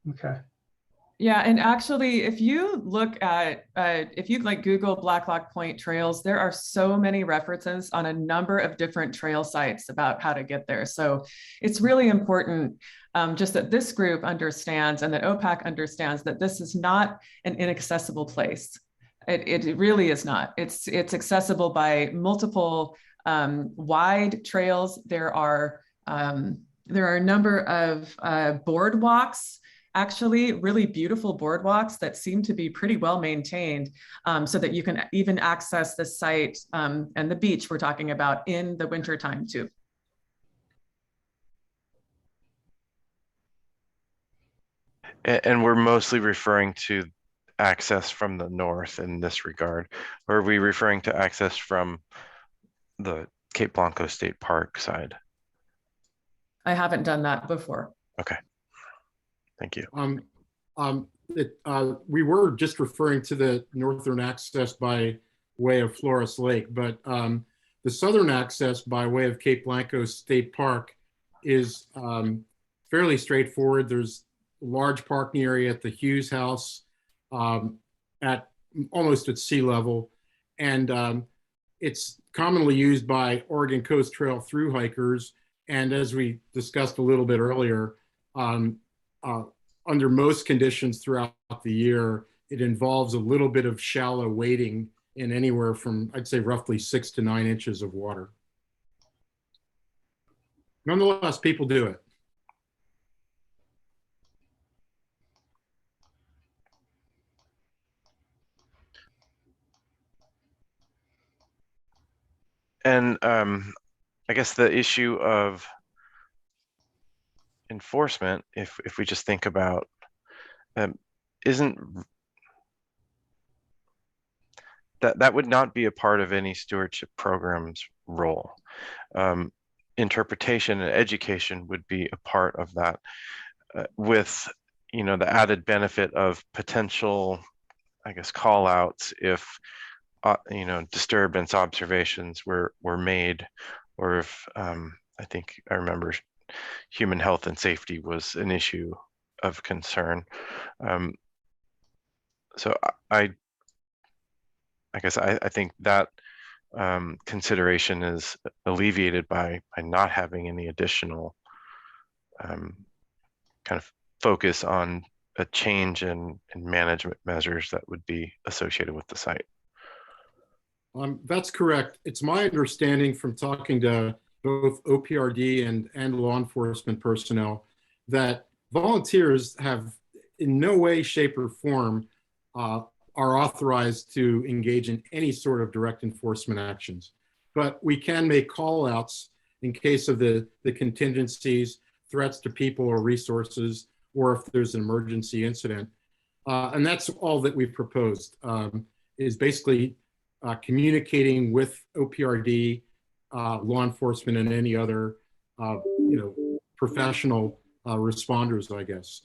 Okay. Yeah, and actually, if you look at, if you Google Blacklock Point trails, there are so many references on a number of different trail sites about how to get there. So it's really important just that this group understands and that OPAC understands that this is not an inaccessible place. It really is not. It's accessible by multiple wide trails. There are a number of boardwalks, actually really beautiful boardwalks that seem to be pretty well maintained, so that you can even access the site and the beach we're talking about in the wintertime too. And we're mostly referring to access from the north in this regard, or are we referring to access from the Cape Blanco State Park side? I haven't done that before. Okay. Thank you. We were just referring to the northern access by way of Flores Lake, but the southern access by way of Cape Blanco State Park is fairly straightforward. There's a large parking area at the Hughes House at almost at sea level, and it's commonly used by Oregon Coast Trail through hikers. And as we discussed a little bit earlier, under most conditions throughout the year, it involves a little bit of shallow wading in anywhere from, I'd say, roughly 6 to 9 inches of water. Nonetheless, people do it. And I guess the issue of enforcement, if we just think about, isn't that would not be a part of any stewardship program's role. Interpretation and education would be a part of that, with the added benefit of potential, I guess, call outs if disturbance observations were made, or if I think I remember human health and safety was an issue of concern. So I guess I think that consideration is alleviated by not having any additional kind of focus on a change in management measures that would be associated with the site. That's correct. It's my understanding from talking to both OPRD and law enforcement personnel that volunteers have in no way, shape, or form are authorized to engage in any sort of direct enforcement actions. But we can make call outs in case of the contingencies, threats to people or resources, or if there's an emergency incident. And that's all that we've proposed, is basically communicating with OPRD, law enforcement, and any other professional responders, I guess.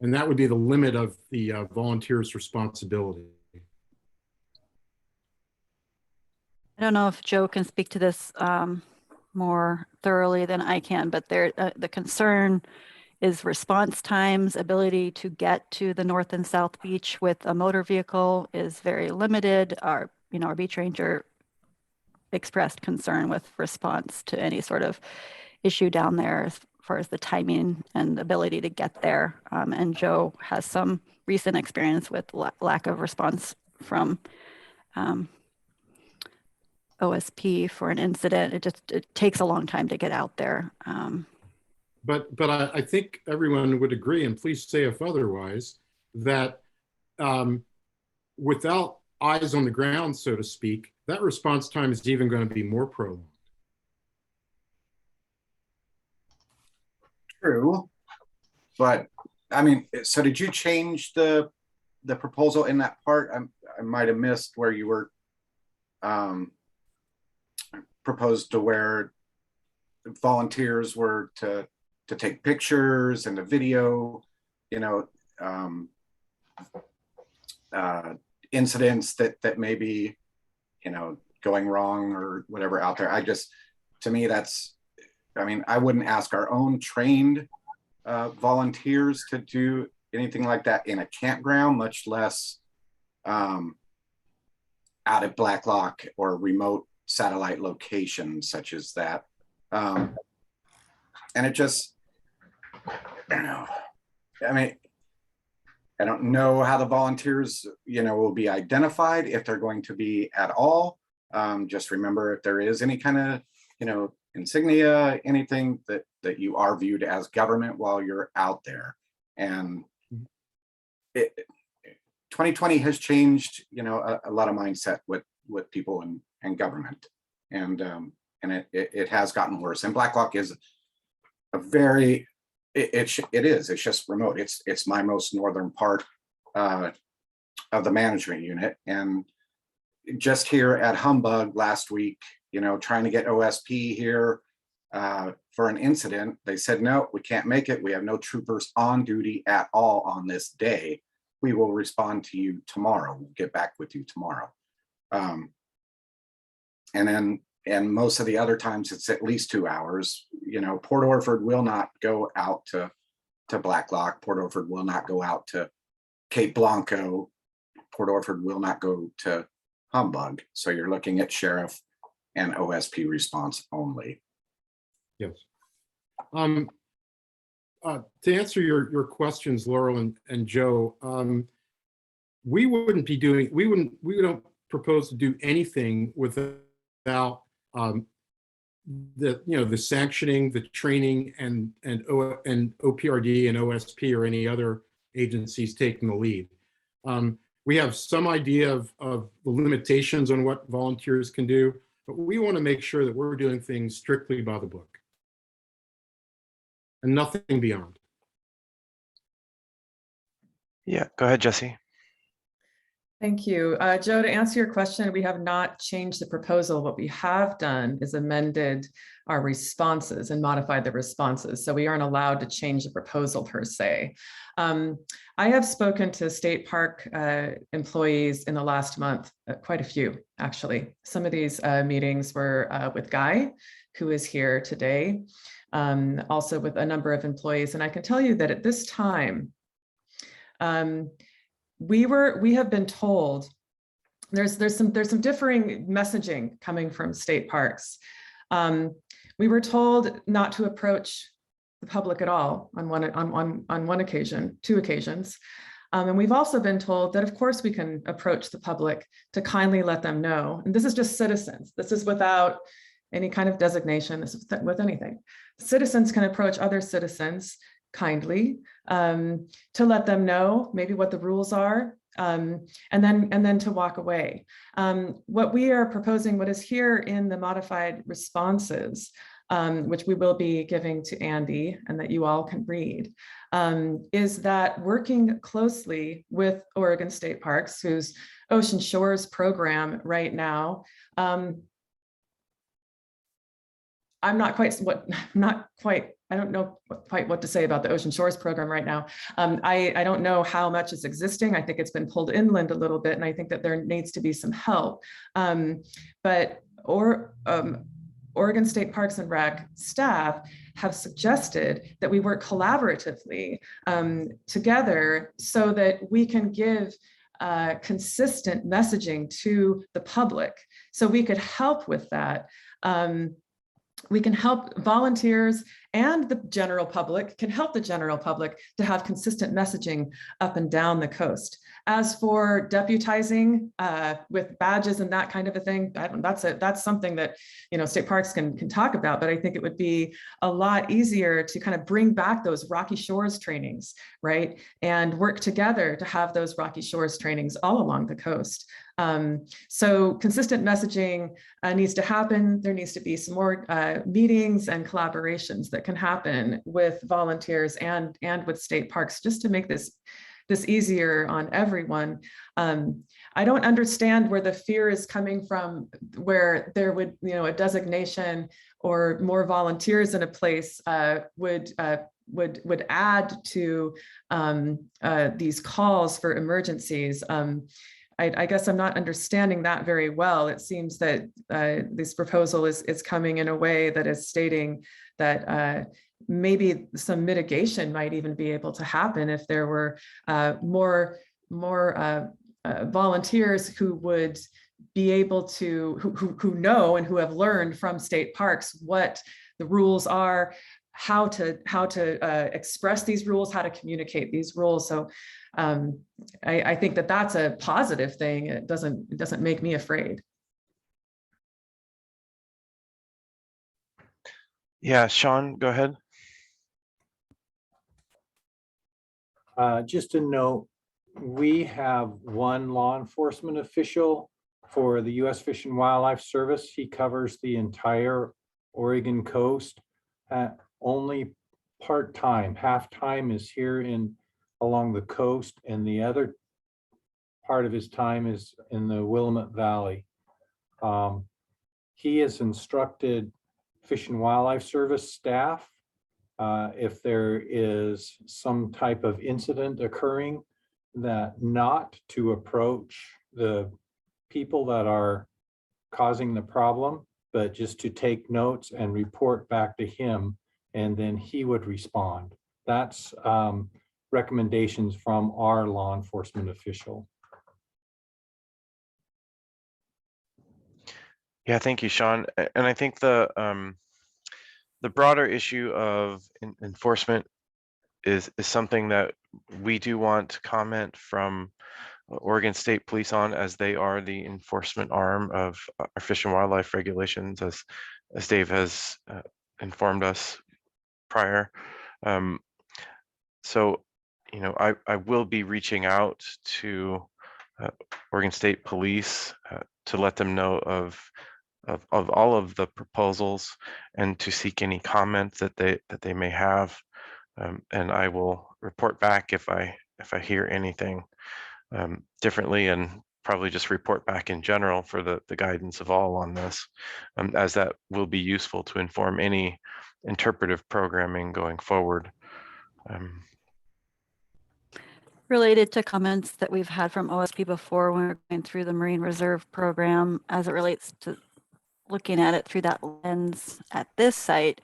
And that would be the limit of the volunteer's responsibility. I don't know if Joe can speak to this more thoroughly than I can, but the concern is response times. Ability to get to the north and south beach with a motor vehicle is very limited. Our beach ranger expressed concern with response to any sort of issue down there as far as the timing and ability to get there. And Joe has some recent experience with lack of response from OSP for an incident. It takes a long time to get out there. But I think everyone would agree, and please say if otherwise, that without eyes on the ground, so to speak, that response time is even going to be more prolonged. True, but I mean, so did you change the proposal in that part? I might have missed where you were proposed to where volunteers were to take pictures and the video, you know, incidents that may be, you know, going wrong or whatever out there. To me, that's, I mean, I wouldn't ask our own trained volunteers to do anything like that in a campground, much less out at Blacklock or remote satellite locations such as that. And it just, I don't know. I mean, I don't know how the volunteers, you know, will be identified, if they're going to be at all. Just remember, if there is any kind of, you know, insignia, anything that you are viewed as government while you're out there. And 2020 has changed, you know, a lot of mindset with people and government, and it has gotten worse. And Blacklock is a very, it's just remote. It's my most northern part of the management unit. And just here at Humbug last week, you know, trying to get OSP here for an incident, they said, no, we can't make it. We have no troopers on duty at all on this day. We will respond to you tomorrow. We'll get back with you tomorrow. And most of the other times it's at least 2 hours. You know, Port Orford will not go out to Blacklock. Port Orford will not go out to Cape Blanco. Port Orford will not go to Humbug. So you're looking at sheriff and OSP response only. Yes. To answer your questions, Laurel and Joe, we don't propose to do anything without the sanctioning, the training, and OPRD and OSP or any other agencies taking the lead. We have some idea of the limitations on what volunteers can do, but we want to make sure that we're doing things strictly by the book and nothing beyond. Yeah, go ahead, Jessie. Thank you. Joe, to answer your question, we have not changed the proposal. What we have done is amended our responses and modified the responses. So we aren't allowed to change the proposal per se. I have spoken to state park employees in the last month, quite a few, actually. Some of these meetings were with Guy, who is here today, also with a number of employees. And I can tell you that at this time, we have been told there's some differing messaging coming from state parks. We were told not to approach the public at all on one occasion, 2 occasions. And we've also been told that of course we can approach the public to kindly let them know. And this is just citizens. This is without any kind of designation. This is with anything. Citizens can approach other citizens kindly to let them know maybe what the rules are, and then to walk away. What we are proposing, what is here in the modified responses, which we will be giving to Andy and that you all can read, is that working closely with Oregon State Parks, whose Ocean Shores program right now, I don't know quite what to say about the Ocean Shores program right now. I don't know how much is existing. I think it's been pulled inland a little bit, and I think that there needs to be some help. But Oregon State Parks and Rec staff have suggested that we work collaboratively together so that we can give consistent messaging to the public. So we could help with that. we can help volunteers, and the general public can help the general public to have consistent messaging up and down the coast. As for deputizing with badges and that kind of a thing, that's something that, you know, state parks can talk about, but I think it would be a lot easier to kind of bring back those Rocky Shores trainings, right? And work together to have those Rocky Shores trainings all along the coast. So consistent messaging needs to happen. There needs to be some more meetings and collaborations that can happen with volunteers and with state parks, just to make this easier on everyone. I don't understand where the fear is coming from, where there would, you know, a designation or more volunteers in a place would add to these calls for emergencies. I guess I'm not understanding that very well. It seems that this proposal is coming in a way that is stating that maybe some mitigation might even be able to happen if there were more volunteers who would be able to, who know and who have learned from state parks what the rules are, how to express these rules, how to communicate these rules. So I think that that's a positive thing. It doesn't make me afraid. Yeah, Sean, go ahead. Just a note, we have one law enforcement official for the U.S. Fish and Wildlife Service. He covers the entire Oregon coast, only part-time. Half-time is here along the coast, and the other part of his time is in the Willamette Valley. He has instructed Fish and Wildlife Service staff if there is some type of incident occurring, that not to approach the people that are causing the problem, but just to take notes and report back to him, and then he would respond. That's recommendations from our law enforcement official. Yeah, thank you, Sean. And I think the broader issue of enforcement is something that we do want comment from Oregon State Police on, as they are the enforcement arm of our fish and wildlife regulations, as Dave has informed us prior. So, you know, I will be reaching out to Oregon State Police to let them know of all of the proposals, and to seek any comment that they may have, and I will report back if I hear anything differently, and probably just report back in general for the guidance of all on this, as that will be useful to inform any interpretive programming going forward. Related to comments that we've had from OSP before when we're going through the Marine Reserve program, as it relates to looking at it through that lens at this site,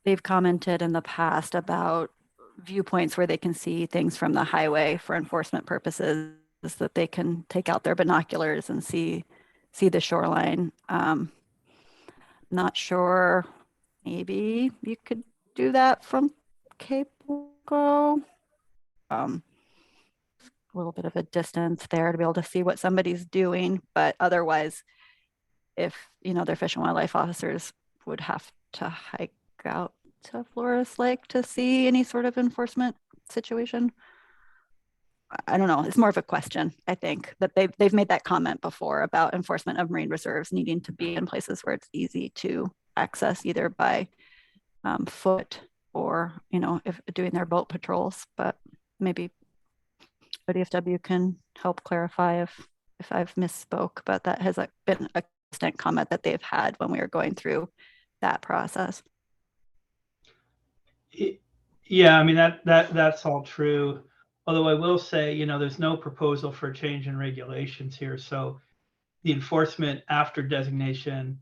they've commented in the past about viewpoints where they can see things from the highway for enforcement purposes, that they can take out their binoculars and see the shoreline. Not sure, maybe you could do that from Cape Loco. A little bit of a distance there to be able to see what somebody's doing, but otherwise, if, you know, their fish and wildlife officers would have to hike out to Flores Lake to see any sort of enforcement situation. I don't know. It's more of a question. I think that they've made that comment before about enforcement of marine reserves needing to be in places where it's easy to access, either by foot or, you know, if doing their boat patrols. But maybe ODFW can help clarify if I've misspoke, but that has been a constant comment that they've had when we were going through that process. Yeah, I mean, that's all true. Although I will say, you know, there's no proposal for a change in regulations here. So the enforcement after designation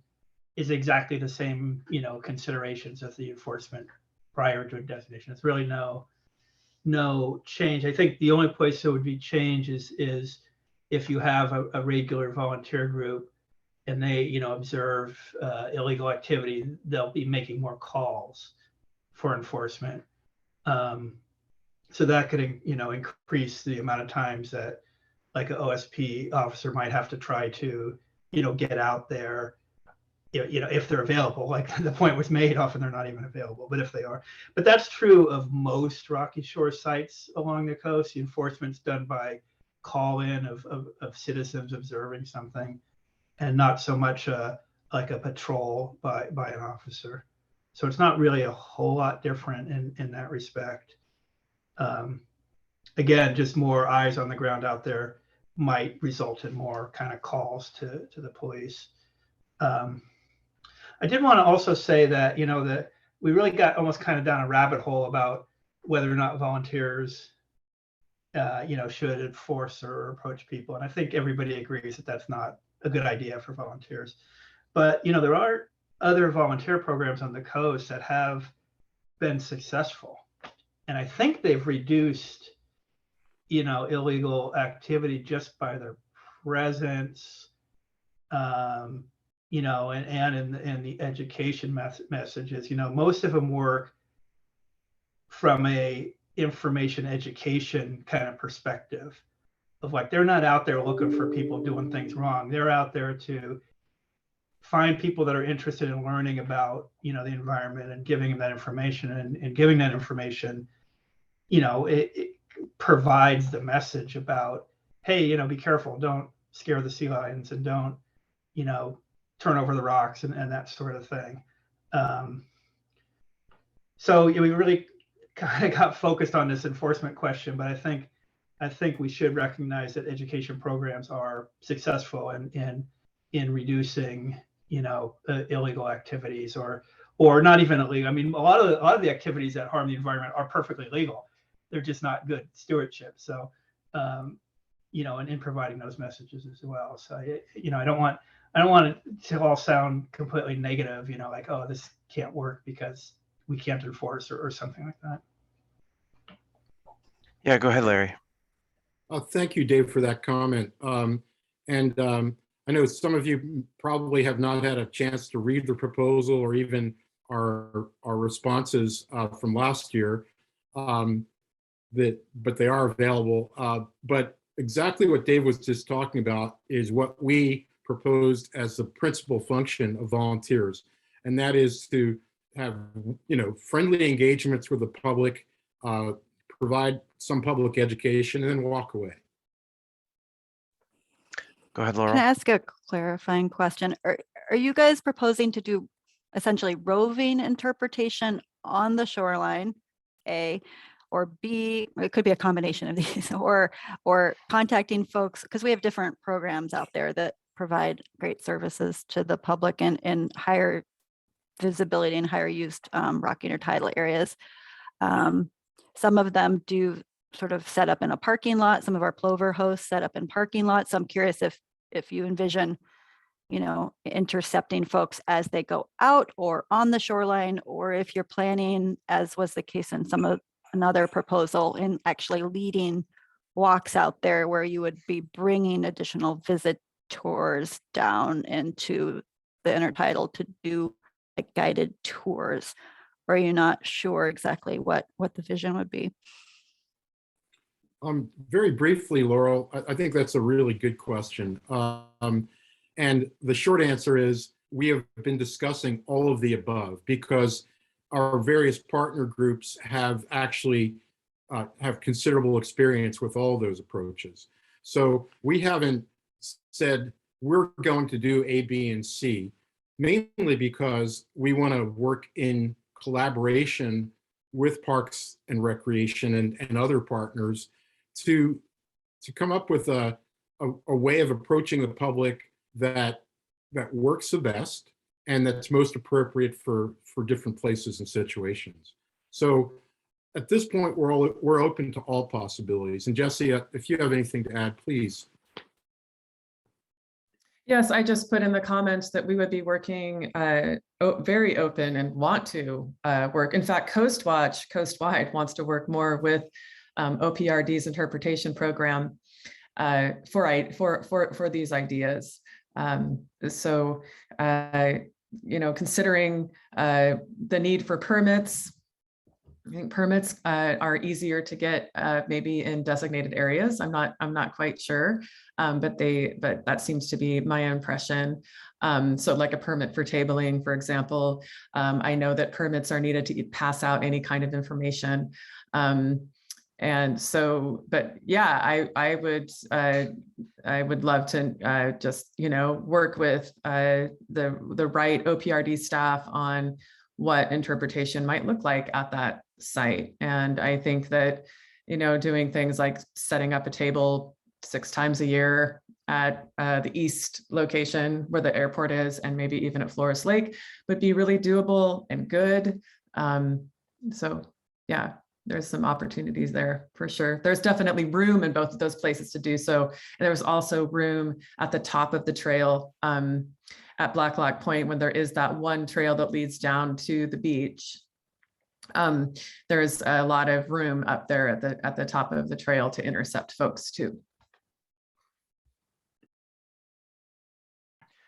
is exactly the same, you know, considerations as the enforcement prior to a designation. It's really no change. I think the only place there would be change is if you have a regular volunteer group and they, you know, observe illegal activity, they'll be making more calls for enforcement. So that could, you know, increase the amount of times that like an OSP officer might have to try to, you know, get out there, you know, if they're available. Like the point was made, often they're not even available, but if they are. But that's true of most Rocky Shore sites along the coast. The enforcement's done by call-in of citizens observing something, and not so much like a patrol by an officer. So it's not really a whole lot different in that respect. Again, just more eyes on the ground out there might result in more kind of calls to the police. I did want to also say that, you know, that we really got almost kind of down a rabbit hole about whether or not volunteers, you know, should enforce or approach people. And I think everybody agrees that that's not a good idea for volunteers. But, you know, there are other volunteer programs on the coast that have been successful. And I think they've reduced, you know, illegal activity just by their presence, you know, and in the education messages. You know, most of them work from a information education kind of perspective of like, they're not out there looking for people doing things wrong. They're out there to find people that are interested in learning about, you know, the environment and giving them that information, and giving that information, you know, it provides the message about, hey, you know, be careful, don't scare the sea lions, and don't, you know, turn over the rocks, and that sort of thing. So we really kind of got focused on this enforcement question, but I think we should recognize that education programs are successful in reducing, you know, illegal activities, or not even illegal. I mean, a lot of the activities that harm the environment are perfectly legal. They're just not good stewardship. So, you know, and in providing those messages as well. So, you know, I don't want it to all sound completely negative, you know, like, oh, this can't work because we can't enforce, or something like that. Yeah, go ahead, Larry. Thank you, Dave, for that comment. I know some of you probably have not had a chance to read the proposal or even our responses from last year, but they are available. But exactly what Dave was just talking about is what we proposed as the principal function of volunteers, and that is to have, you know, friendly engagements with the public, provide some public education, and then walk away. Go ahead, Laura. Can I ask a clarifying question? Are you guys proposing to do essentially roving interpretation on the shoreline, A, or B, it could be a combination of these, or contacting folks, because we have different programs out there that provide great services to the public in higher visibility and higher used rocky intertidal areas. Some of them do sort of set up in a parking lot. Some of our plover hosts set up in parking lots. So I'm curious if you envision, you know, intercepting folks as they go out or on the shoreline, or if you're planning, as was the case in another proposal, in actually leading walks out there where you would be bringing additional visitors down into the intertidal to do like guided tours. Or are you not sure exactly what the vision would be? Very briefly, Laurel, I think that's a really good question. And the short answer is we have been discussing all of the above, because our various partner groups have actually have considerable experience with all those approaches. So we haven't said we're going to do A, B, and C, mainly because we want to work in collaboration with Parks and Recreation and other partners to come up with a way of approaching the public that works the best and that's most appropriate for different places and situations. So at this point, we're open to all possibilities. And Jessie, if you have anything to add, please. Yes, I just put in the comments that we would be working very open and want to work. In fact, Coastwide wants to work more with OPRD's interpretation program for these ideas. So, considering the need for permits, I think permits are easier to get maybe in designated areas. I'm not quite sure, but that seems to be my impression. So like a permit for tabling, for example, I know that permits are needed to pass out any kind of information. And so, but yeah, I would love to just, work with the right OPRD staff on what interpretation might look like at that site. And I think that, doing things like setting up a table 6 times a year at the east location where the airport is, and maybe even at Flores Lake, would be really doable and good. So yeah, there's some opportunities there for sure. There's definitely room in both of those places to do so. And there was also room at the top of the trail at Blacklock Point, when there is that one trail that leads down to the beach. There's a lot of room up there at the top of the trail to intercept folks too.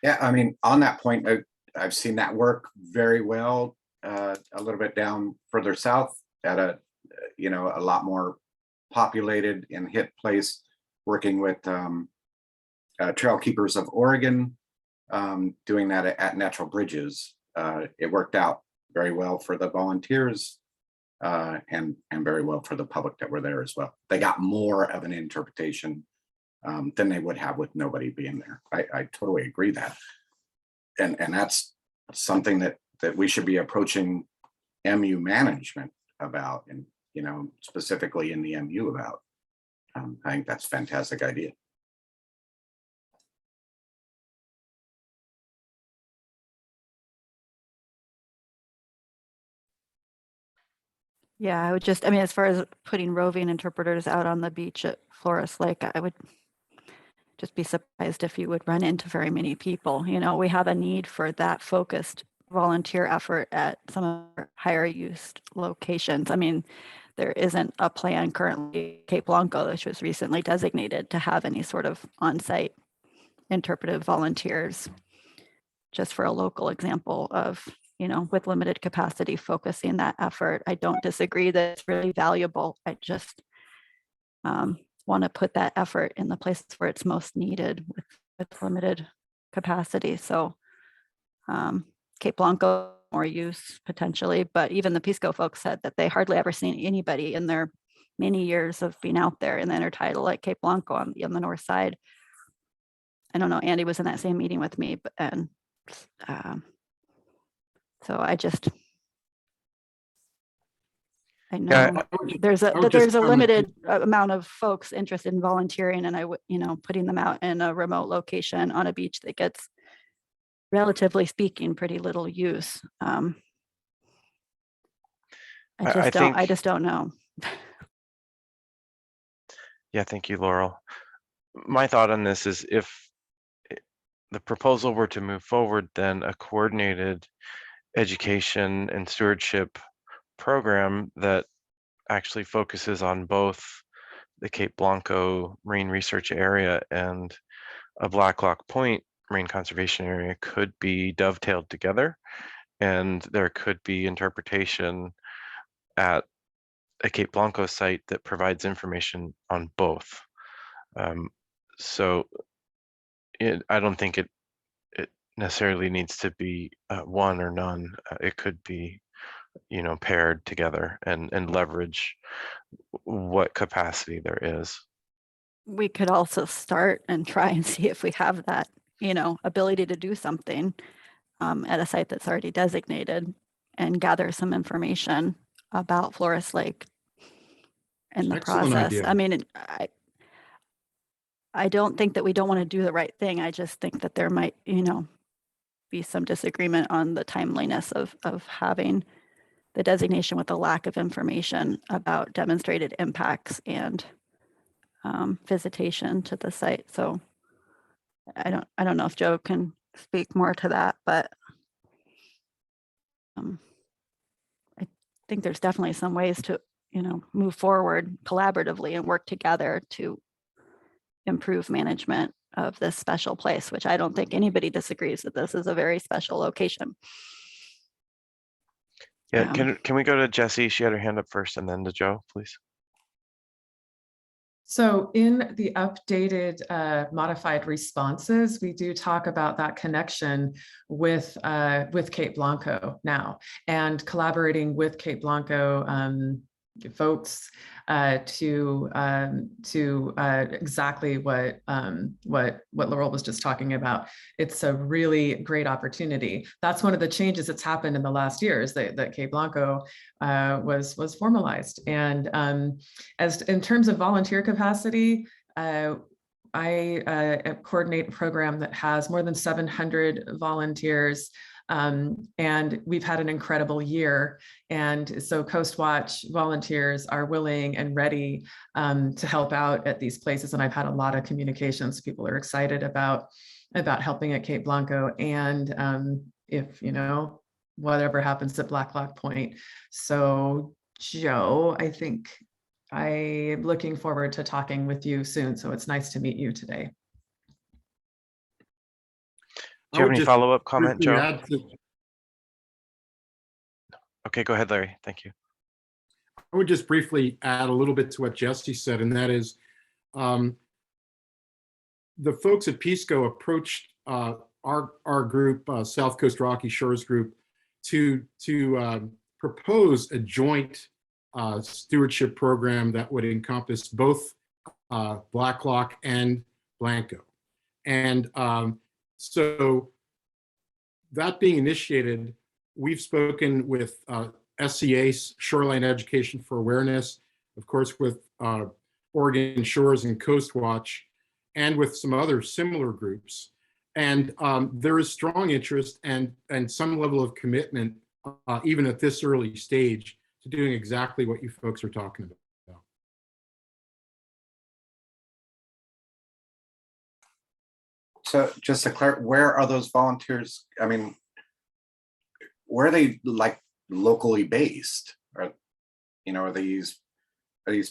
Yeah, I mean, on that point, I've seen that work very well a little bit down further south at a lot more populated and hit place, working with Trail Keepers of Oregon, doing that at Natural Bridges. It worked out very well for the volunteers and very well for the public that were there as well. They got more of an interpretation than they would have with nobody being there. I totally agree that. And that's something that we should be approaching MU management about, and specifically in the MU about. I think that's a fantastic idea. Yeah, I would just, as far as putting roving interpreters out on the beach at Flores Lake, I would just be surprised if you would run into very many people. We have a need for that focused volunteer effort at some of our higher use locations. There isn't a plan currently, Cape Blanco, which was recently designated, to have any sort of on-site interpretive volunteers. Just for a local example of, with limited capacity, focusing that effort. I don't disagree that it's really valuable. I just want to put that effort in the places where it's most needed with limited capacity. So Cape Blanco, more use potentially, but even the Pisco folks said that they hardly ever seen anybody in their many years of being out there in the intertidal at Cape Blanco on the north side. I don't know, Andy was in that same meeting with me, so I know there's a limited amount of folks interested in volunteering, and putting them out in a remote location on a beach that gets, relatively speaking, pretty little use. I just don't know. Yeah, thank you, Laurel. My thought on this is, if the proposal were to move forward, then a coordinated education and stewardship program that actually focuses on both the Cape Blanco Marine Research Area and a Blacklock Point Marine Conservation Area could be dovetailed together, and there could be interpretation at a Cape Blanco site that provides information on both. So I don't think it necessarily needs to be one or none. It could be, paired together and leverage what capacity there is. We could also start and try and see if we have that, ability to do something at a site that's already designated, and gather some information about Flores Lake in the process. I don't think that we don't want to do the right thing. I just think that there might, be some disagreement on the timeliness of having the designation with a lack of information about demonstrated impacts and visitation to the site. So I don't know if Joe can speak more to that, but I think there's definitely some ways to, move forward collaboratively and work together to improve management of this special place, which I don't think anybody disagrees that this is a very special location. Yeah, can we go to Jessie? She had her hand up first, and then to Joe, please. So in the updated modified responses, we do talk about that connection with Cape Blanco now, and collaborating with Cape Blanco folks to exactly what Laurel was just talking about. It's a really great opportunity. That's one of the changes that's happened in the last years, that Cape Blanco was formalized. And as in terms of volunteer capacity, I coordinate a program that has more than 700 volunteers. And we've had an incredible year. And so Coast Watch volunteers are willing and ready to help out at these places. And I've had a lot of communications. People are excited about helping at Cape Blanco. And if, whatever happens at Blacklock Point. So Joe, I think I'm looking forward to talking with you soon. So it's nice to meet you today. Do you have any follow-up comment, Joe? Okay, go ahead, Larry. Thank you. I would just briefly add a little bit to what Jessie said, and that is the folks at PSCO approached our group, South Coast Rocky Shores Group, to propose a joint stewardship program that would encompass both Blacklock and Blanco. And so that being initiated, we've spoken with SCA, Shoreline Education for Awareness, of course, with Oregon Shores and Coast Watch, and with some other similar groups. And there is strong interest and some level of commitment, even at this early stage, to doing exactly what you folks are talking about. So just to clarify, where are those volunteers? I mean, where are they like locally based? Or, are these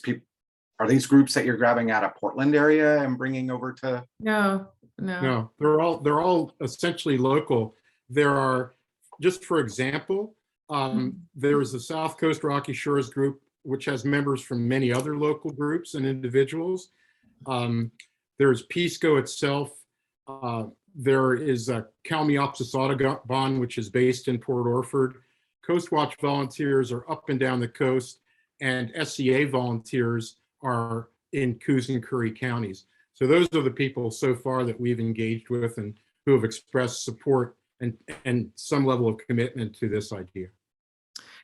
people, are these groups that you're grabbing out of Portland area and bringing over to? No, they're all essentially local. There are, just for example, there is the South Coast Rocky Shores group, which has members from many other local groups and individuals. There's PSCO itself. There is a Kalmiopsis Audubon, which is based in Port Orford. Coast Watch volunteers are up and down the coast, and SCA volunteers are in Coos and Curry counties. So those are the people so far that we've engaged with and who have expressed support and some level of commitment to this idea.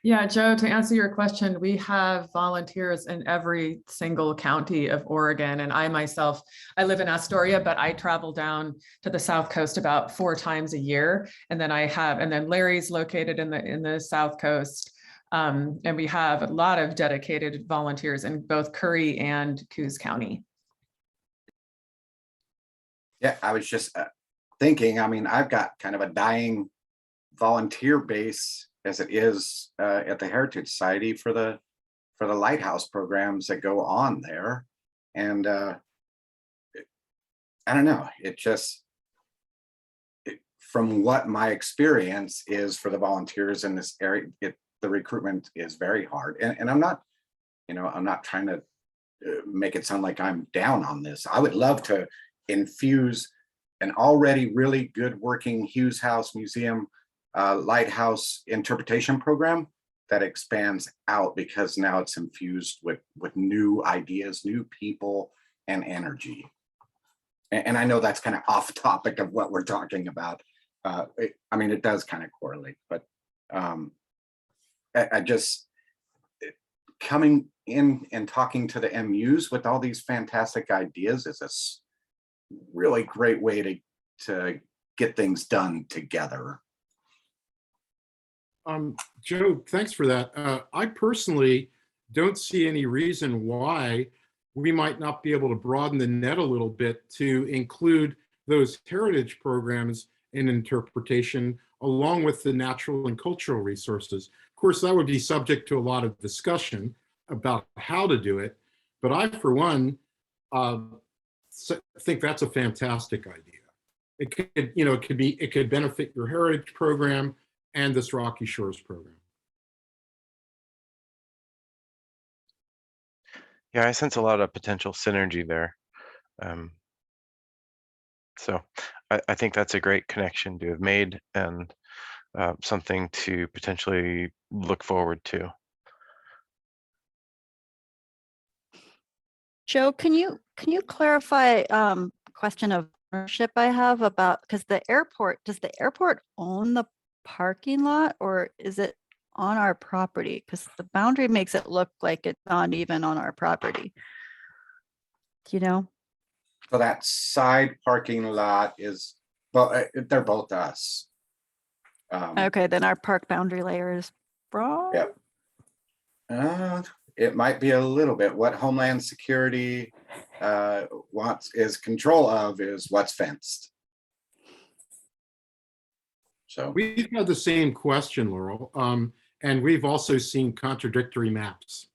Yeah, Joe, to answer your question, we have volunteers in every single county of Oregon. And I myself, I live in Astoria, but I travel down to the South Coast about 4 times a year. And then Larry's located in the South Coast. And we have a lot of dedicated volunteers in both Curry and Coos County. Yeah, I was just thinking, I mean, I've got kind of a dying volunteer base as it is at the Heritage Society for the lighthouse programs that go on there. And I don't know, from what my experience is for the volunteers in this area, the recruitment is very hard. And I'm not, I'm not trying to make it sound like I'm down on this. I would love to infuse an already really good working Hughes House Museum lighthouse interpretation program that expands out, because now it's infused with new ideas, new people, and energy. And I know that's kind of off topic of what we're talking about. I mean, it does kind of correlate, but I just coming in and talking to the MUs with all these fantastic ideas is a really great way to get things done together. Joe, thanks for that. I personally don't see any reason why we might not be able to broaden the net a little bit to include those heritage programs in interpretation, along with the natural and cultural resources. Of course, that would be subject to a lot of discussion about how to do it. But I, for one, think that's a fantastic idea. It could, you know, it could benefit your heritage program and this Rocky Shores program. Yeah, I sense a lot of potential synergy there. So I think that's a great connection to have made, and something to potentially look forward to. Joe, can you clarify question of ownership I have about, because the airport, does the airport own the parking lot or is it on our property? Because the boundary makes it look like it's not even on our property. Do you know? So that side parking lot is, well, they're both us. Okay, then our park boundary layer is wrong. Yep. It might be a little bit. What Homeland Security wants is control of is what's fenced. So we've had the same question, Laurel, and we've also seen contradictory maps.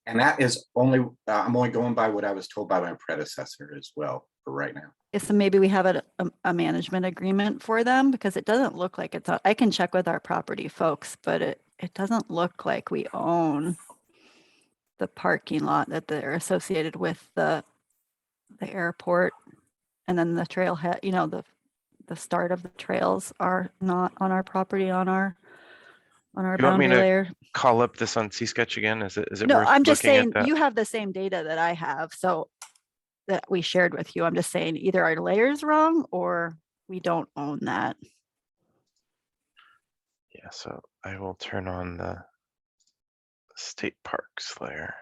And that is only, I'm only going by what I was told by my predecessor as well for right now. So maybe we have a management agreement for them, because it doesn't look like it's, I can check with our property folks, but it doesn't look like we own the parking lot that they're associated with the airport. And then the trailhead, you know, the start of the trails are not on our property, on our You want me boundary to layer. call up this on C-Sketch again? Is it No, worth I'm just looking at saying that? you have the same data that I have, so that we shared with you. I'm just saying either our layer's wrong or we don't own that. Yeah, so I will turn on the state parks layer.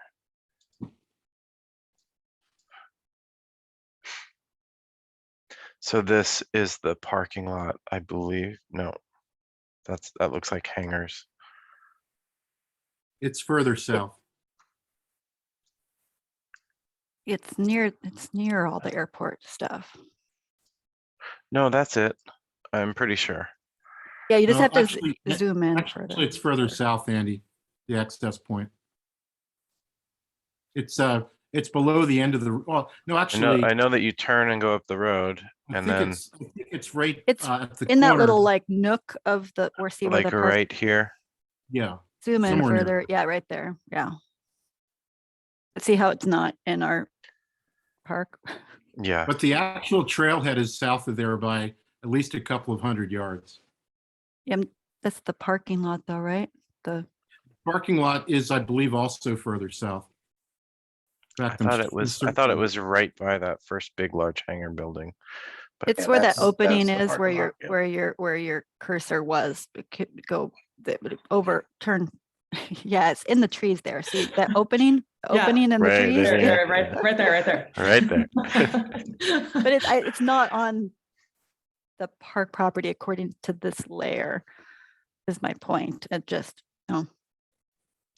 So this is the parking lot, I believe. No, that looks like hangars. It's further south. It's near all the airport stuff. No, that's it. I'm pretty sure. Yeah, you just No, have to actually, zoom in actually, further. it's further south, Andy, the access point. It's below the end of the, well, no, actually. I know that you turn and go up the road, and then I think it's right It's at the in that corner. little like nook of the, or see where like the park, right here. Yeah. zoom in somewhere near further. Yeah, right there. Yeah. See how it's not in our park? Yeah. But the actual trailhead is south of there by at least a couple of 100 yards. Yeah, that's the parking lot though, right? The Parking lot is, I believe, also further south. In fact, I thought it was right by that first big large hangar building. But it's where that opening is, where your cursor was. It could go, that would overturn. Yeah, it's in the trees there. See that opening? Yeah. Opening in the Right, trees. there. Right there. Right there. But it's not on the park property according to this layer, is my point. It just, you know,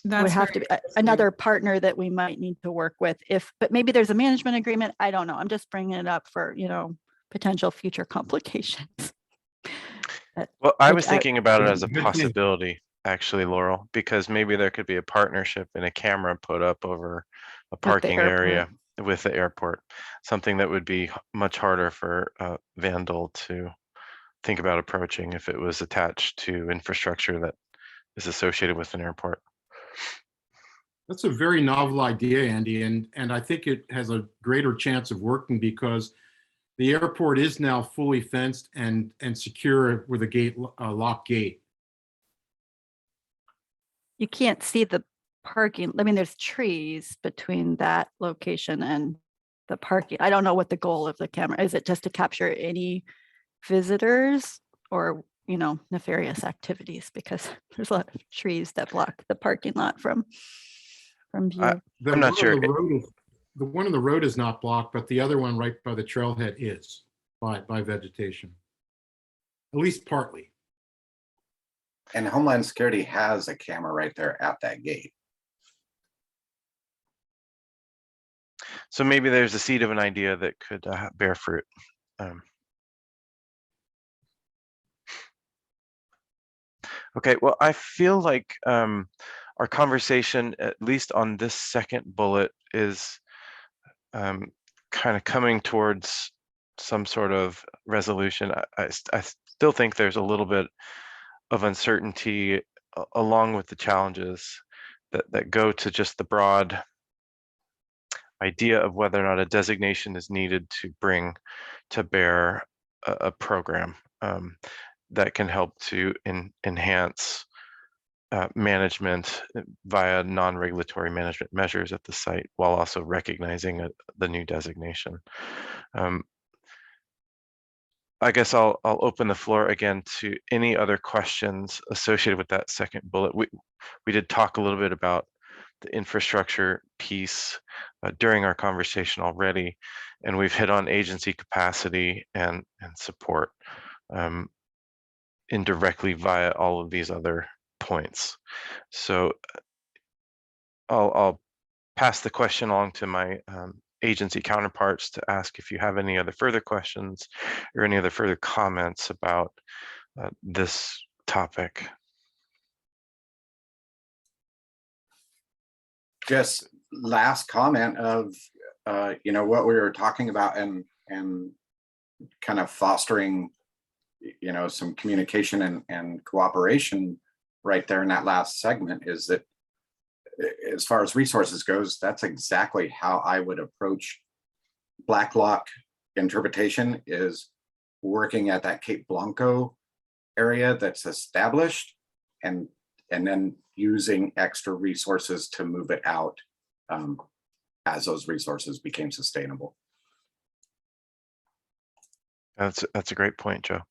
would have to be another partner that we might need to work with but maybe there's a management agreement. I don't know. I'm just bringing it up for, you know, potential future complications. Well, I was thinking about it as a possibility, actually, Laurel, because maybe there could be a partnership and a camera put up over a parking area with the airport, something that would be much harder for Vandal to think about approaching if it was attached to infrastructure that is associated with an airport. That's a very novel idea, Andy, and I think it has a greater chance of working because the airport is now fully fenced and secure with a locked gate. You can't see the parking. I mean, there's trees between that location and the parking. I don't know what the goal of the camera is. It just to capture any visitors or, you know, nefarious activities, because there's a lot of trees that block the parking lot from view. I'm not sure. The one on the road is not blocked, but the other one right by the trailhead is by vegetation, at least partly. And Homeland Security has a camera right there at that gate. So maybe there's a seed of an idea that could bear fruit. Okay, well, I feel like our conversation, at least on this second bullet, is kind of coming towards some sort of resolution. I still think there's a little bit of uncertainty along with the challenges that go to just the broad idea of whether or not a designation is needed to bring to bear a program that can help to enhance management via non-regulatory management measures at the site, while also recognizing the new designation. I guess I'll open the floor again to any other questions associated with that second bullet. We did talk a little bit about the infrastructure piece during our conversation already, and we've hit on agency capacity and support indirectly via all of these other points. So I'll pass the question along to my agency counterparts to ask if you have any other further questions or any other further comments about this topic. Just last comment of, what we were talking about and kind of fostering, some communication and cooperation right there in that last segment is that as far as resources goes, that's exactly how I would approach Blacklock interpretation, is working at that Cape Blanco area that's established and then using extra resources to move it out as those resources became sustainable. That's a great point, Joe.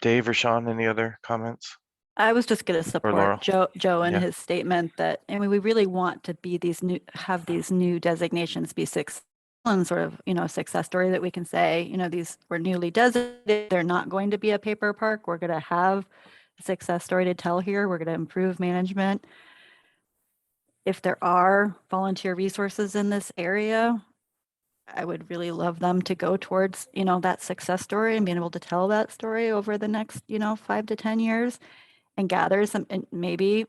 Dave or Sean, any other comments? I was just going to Laurel? support Joe in Yeah. his statement that, I mean, we really want to be have these new designations be successful and sort of, success story that we can say, these were newly designated. They're not going to be a paper park. We're going to have a success story to tell here. We're going to improve management. If there are volunteer resources in this area, I would really love them to go towards, that success story and being able to tell that story over the next, 5 to 10 years. And gather some, and maybe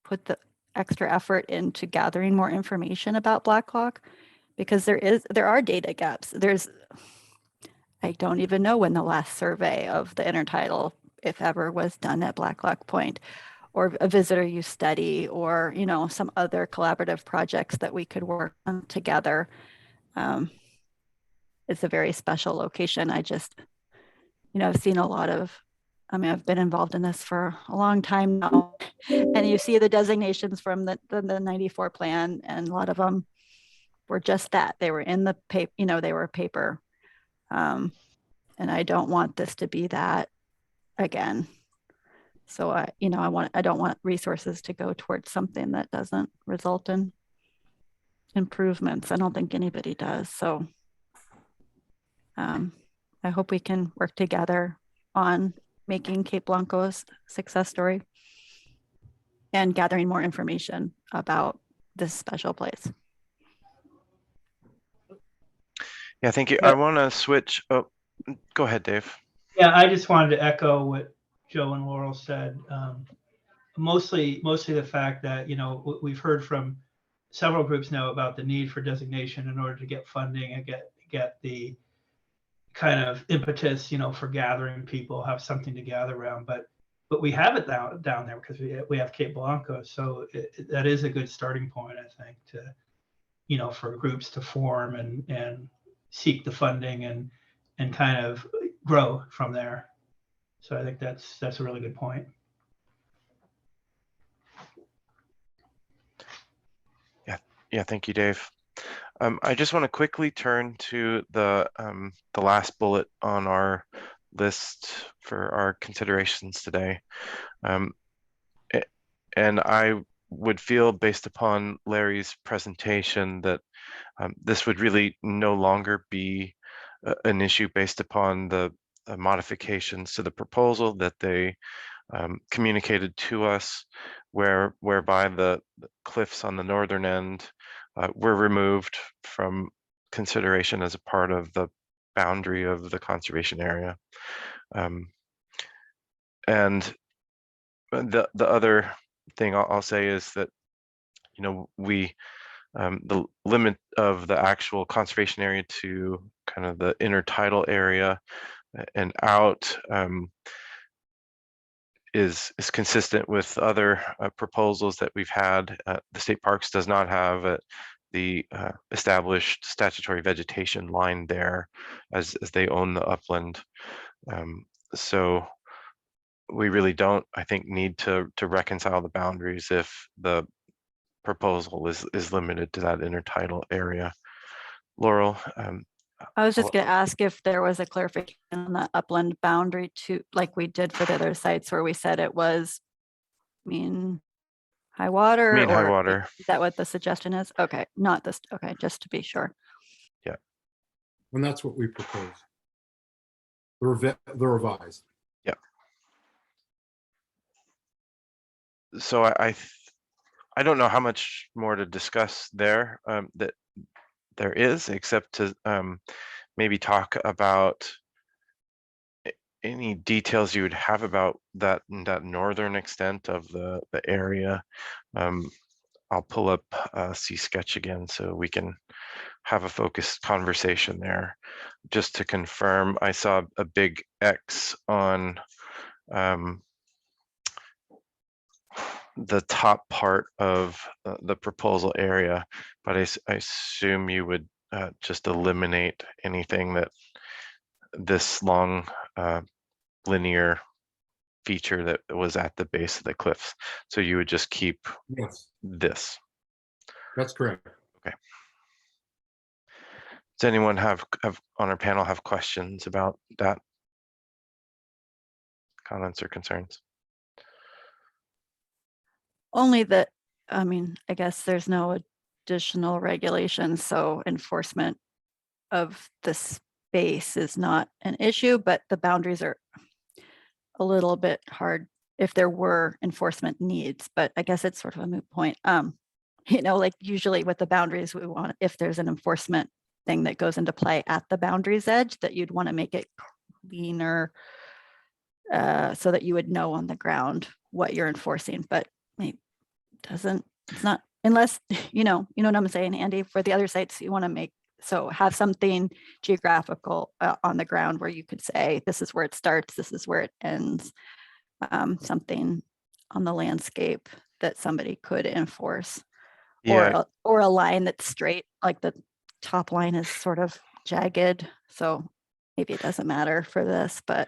put the extra effort into gathering more information about Blacklock, because there are data gaps. I don't even know when the last survey of the intertidal, if ever, was done at Blacklock Point, or a visitor use study, or some other collaborative projects that we could work on together. It's a very special location. I just, I've seen a lot of. I've been involved in this for a long time now, and you see the designations from the 94 plan, and a lot of them were just that. They were in the paper, they were paper. And I don't want this to be that again. So I don't want resources to go towards something that doesn't result in improvements. I don't think anybody does. So I hope we can work together on making Cape Blanco a success story and gathering more information about this special place. Yeah, thank you. I want to switch. Oh, go ahead, Dave. Yeah, I just wanted to echo what Joe and Laurel said. Mostly the fact that, we've heard from several groups now about the need for designation in order to get funding and get the kind of impetus, for gathering people, have something to gather around. But we have it down there because we have Cape Blanco. So that is a good starting point, I think, to, for groups to form and seek the funding and kind of grow from there. So I think that's a really good point. Yeah, thank you, Dave. I just want to quickly turn to the last bullet on our list for our considerations today. And I would feel, based upon Larry's presentation, that this would really no longer be an issue based upon the modifications to the proposal that they communicated to us, whereby the cliffs on the northern end were removed from consideration as a part of the boundary of the conservation area. And the other thing I'll say is that the limit of the actual conservation area to kind of the intertidal area and out is consistent with other proposals that we've had. The state parks does not have the established statutory vegetation line there as they own the upland. So we really don't, I think, need to reconcile the boundaries if the proposal is limited to that intertidal area. Laurel. I was just going to ask if there was a clarification on the upland boundary to, like we did for the other sites where we said it was mean high water. Mean high or water. Is that what the suggestion is? Okay, not this. Okay, just to be sure. Yeah. And that's what we propose. The revised. Yeah. So I don't know how much more to discuss there that there is, except to maybe talk about any details you would have about that northern extent of the area. I'll pull up C-Sketch again so we can have a focused conversation there. Just to confirm, I saw a big X on the top part of the proposal area, but I assume you would just eliminate anything that this long linear feature that was at the base of the cliffs. So you would just keep this. That's correct. Okay. Does anyone have on our panel have questions about that? Comments or concerns? Only that, I mean, I guess there's no additional regulations, so enforcement of the space is not an issue, but the boundaries are a little bit hard if there were enforcement needs, but I guess it's sort of a moot point. Like usually with the boundaries, we want, if there's an enforcement thing that goes into play at the boundaries edge, that you'd want to make it cleaner so that you would know on the ground what you're enforcing, but it doesn't, it's not, unless, you know what I'm saying, Andy, for the other sites you want to make, so have something geographical on the ground where you could say, this is where it starts, this is where it ends, something on the landscape that somebody could enforce. Yeah. Or a line that's straight, like the top line is sort of jagged. So maybe it doesn't matter for this, but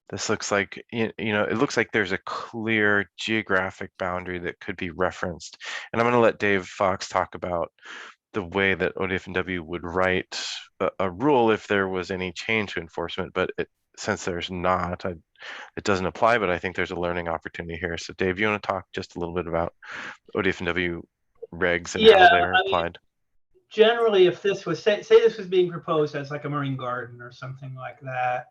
this looks like, it looks like there's a clear geographic boundary that could be referenced. And I'm going to let Dave Fox talk about the way that ODFW would write a rule if there was any change to enforcement, but since there's not, it doesn't apply, but I think there's a learning opportunity here. So Dave, you want to talk just a little bit about ODFW regs and how they're applied? Generally, if this was, say this was being proposed as like a marine garden or something like that,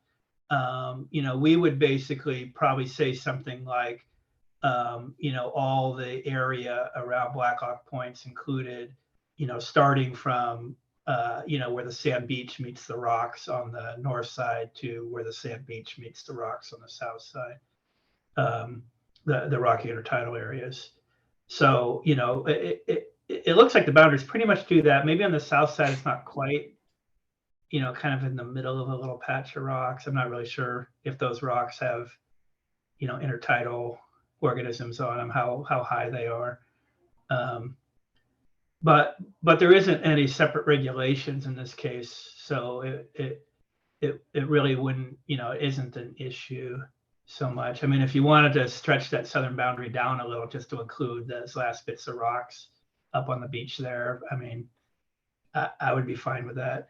we would basically probably say something like, all the area around Blacklock Point's included, starting from, where the sand beach meets the rocks on the north side to where the sand beach meets the rocks on the south side, the rocky intertidal areas. So, it looks like the boundaries pretty much do that. Maybe on the south side, it's not quite, kind of in the middle of a little patch of rocks. I'm not really sure if those rocks have, intertidal organisms on them, how high they are. But there isn't any separate regulations in this case. So it really wouldn't, isn't an issue so much. I mean, if you wanted to stretch that southern boundary down a little just to include those last bits of rocks up on the beach there, I mean, I would be fine with that.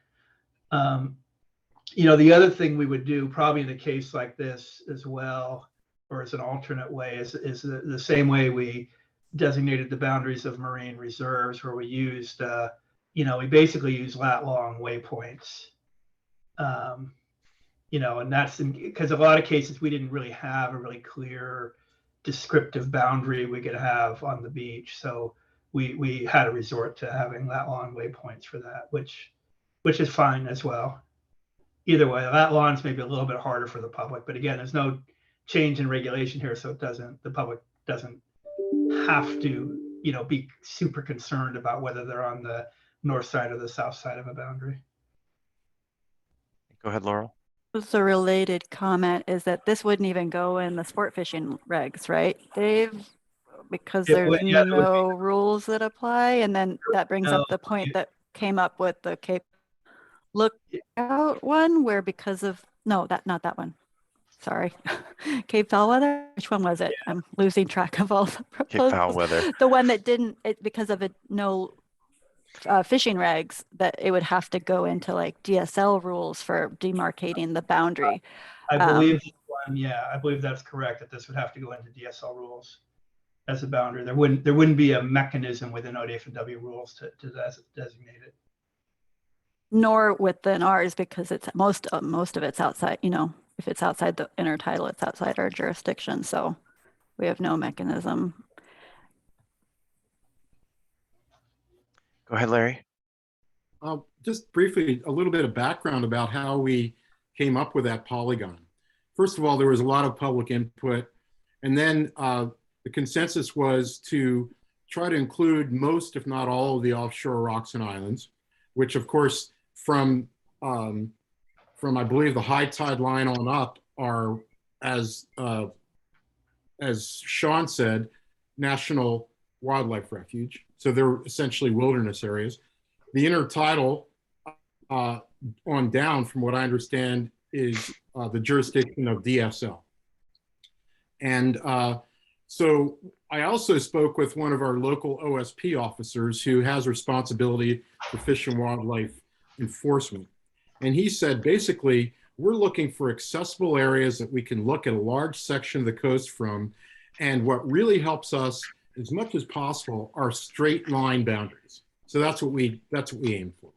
The other thing we would do probably in a case like this as well, or as an alternate way, is the same way we designated the boundaries of marine reserves, where we used, we basically use lat long waypoints. And that's because a lot of cases we didn't really have a really clear descriptive boundary we could have on the beach. So we had to resort to having lat long waypoints for that, which is fine as well. Either way, lat long's maybe a little bit harder for the public, but again, there's no change in regulation here, so the public doesn't have to be super concerned about whether they're on the north side or the south side of a boundary. Go ahead, Laurel. So a related comment is that this wouldn't even go in the sport fishing regs, right, Dave? Because It there's would- yeah, it would no rules that apply. And then that brings up the point that came up with the Cape Lookout one, where because of, no, not that one. Sorry. Cape Foul Weather. Which one was it? I'm losing track of all the proposals. Cape Foul Weather. The one that didn't, because of it, no fishing regs, that it would have to go into like DSL rules for demarcating the boundary. I believe I believe that's correct, that this would have to go into DSL rules as a boundary. There wouldn't be a mechanism within ODFW rules to designate it. Nor within ours, because it's most of it's outside, if it's outside the intertidal, it's outside our jurisdiction. So we have no mechanism. Go ahead, Larry. Just briefly, a little bit of background about how we came up with that polygon. First of all, there was a lot of public input, and then the consensus was to try to include most, if not all, of the offshore rocks and islands, which of course from I believe the high tide line on up are, as Sean said, national wildlife refuge. So they're essentially wilderness areas. The intertidal on down, from what I understand, is the jurisdiction of DSL. And so I also spoke with one of our local OSP officers who has responsibility for fish and wildlife enforcement. And he said, basically, we're looking for accessible areas that we can look at a large section of the coast from. And what really helps us, as much as possible, are straight line boundaries. So that's what we aim for.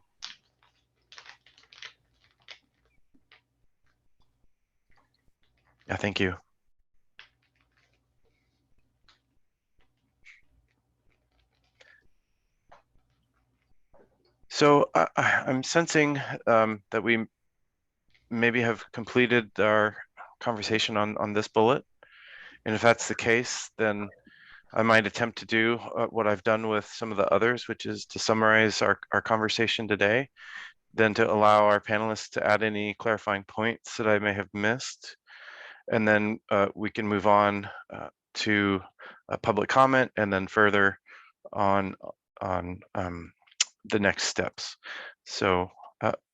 Yeah, thank you. So I'm sensing that we maybe have completed our conversation on this bullet. And if that's the case, then I might attempt to do what I've done with some of the others, which is to summarize our conversation today, then to allow our panelists to add any clarifying points that I may have missed. And then we can move on to a public comment, and then further on the next steps. So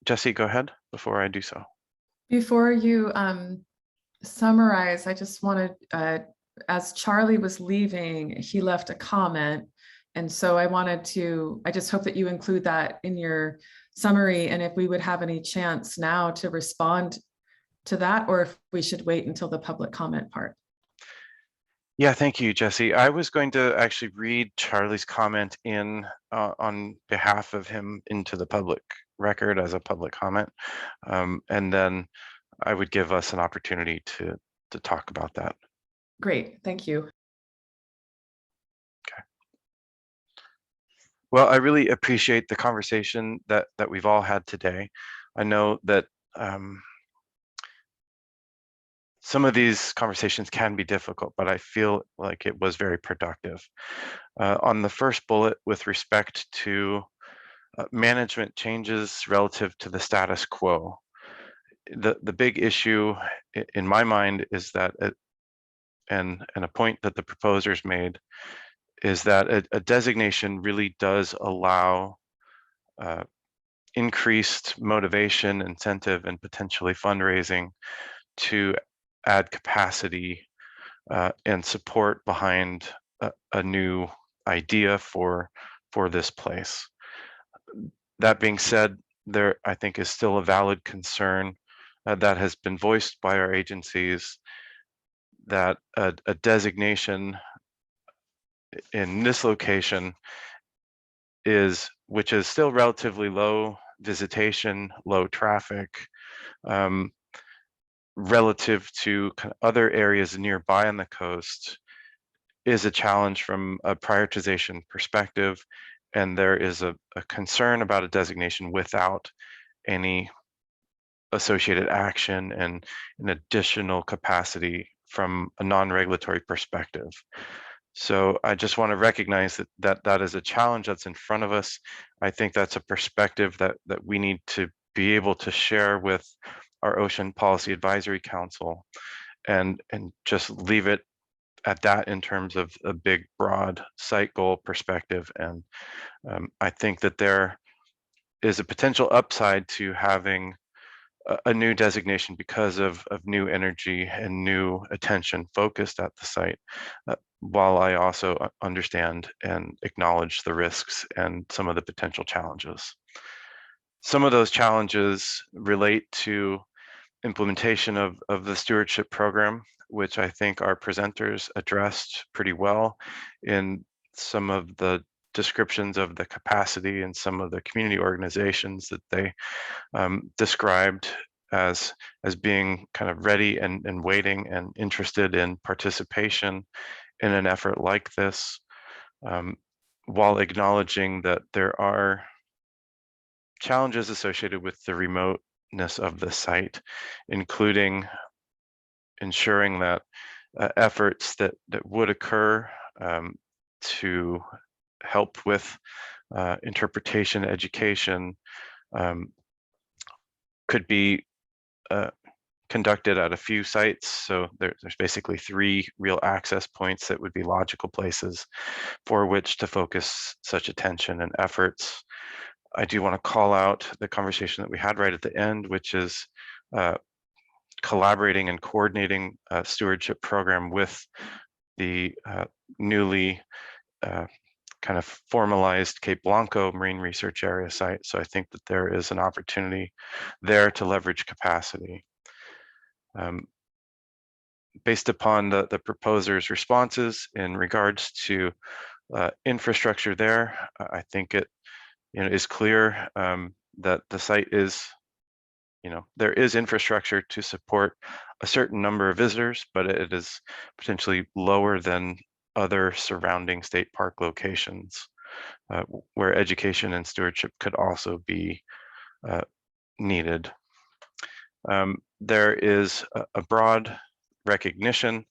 Jessie, go ahead before I do so. Before you summarize, I just wanted, as Charlie was leaving, he left a comment. And so I just hope that you include that in your summary, and if we would have any chance now to respond to that, or if we should wait until the public comment part. Yeah, thank you, Jessie. I was going to actually read Charlie's comment in on behalf of him into the public record as a public comment. And then I would give us an opportunity to talk about that. Great, thank you. Okay. Well, I really appreciate the conversation that we've all had today. I know that some of these conversations can be difficult, but I feel like it was very productive. On the first bullet, with respect to management changes relative to the status quo, the big issue in my mind is that, and a point that the proposers made, is that a designation really does allow increased motivation, incentive, and potentially fundraising to add capacity and support behind a new idea for this place. That being said, there I think is still a valid concern that has been voiced by our agencies, that a designation in this location which is still relatively low visitation, low traffic, relative to other areas nearby on the coast, is a challenge from a prioritization perspective. And there is a concern about a designation without any associated action and an additional capacity from a non-regulatory perspective. So I just want to recognize that is a challenge that's in front of us. I think that's a perspective that we need to be able to share with our Ocean Policy Advisory Council, and just leave it at that in terms of a big, broad site goal perspective. And I think that there is a potential upside to having a new designation because of new energy and new attention focused at the site, while I also understand and acknowledge the risks and some of the potential challenges. Some of those challenges relate to implementation of the stewardship program, which I think our presenters addressed pretty well in some of the descriptions of the capacity and some of the community organizations that they described as being kind of ready and waiting and interested in participation in an effort like this, while acknowledging that there are challenges associated with the remoteness of the site, including ensuring that efforts that would occur to help with interpretation, education, could be conducted at a few sites. So there's basically 3 real access points that would be logical places for which to focus such attention and efforts. I do want to call out the conversation that we had right at the end, which is collaborating and coordinating a stewardship program with the newly kind of formalized Cape Blanco Marine Research Area site. So I think that there is an opportunity there to leverage capacity. Based upon the proposer's responses in regards to infrastructure there, I think it is clear that the site is, there is infrastructure to support a certain number of visitors, but it is potentially lower than other surrounding state park locations, where education and stewardship could also be needed. There is a broad recognition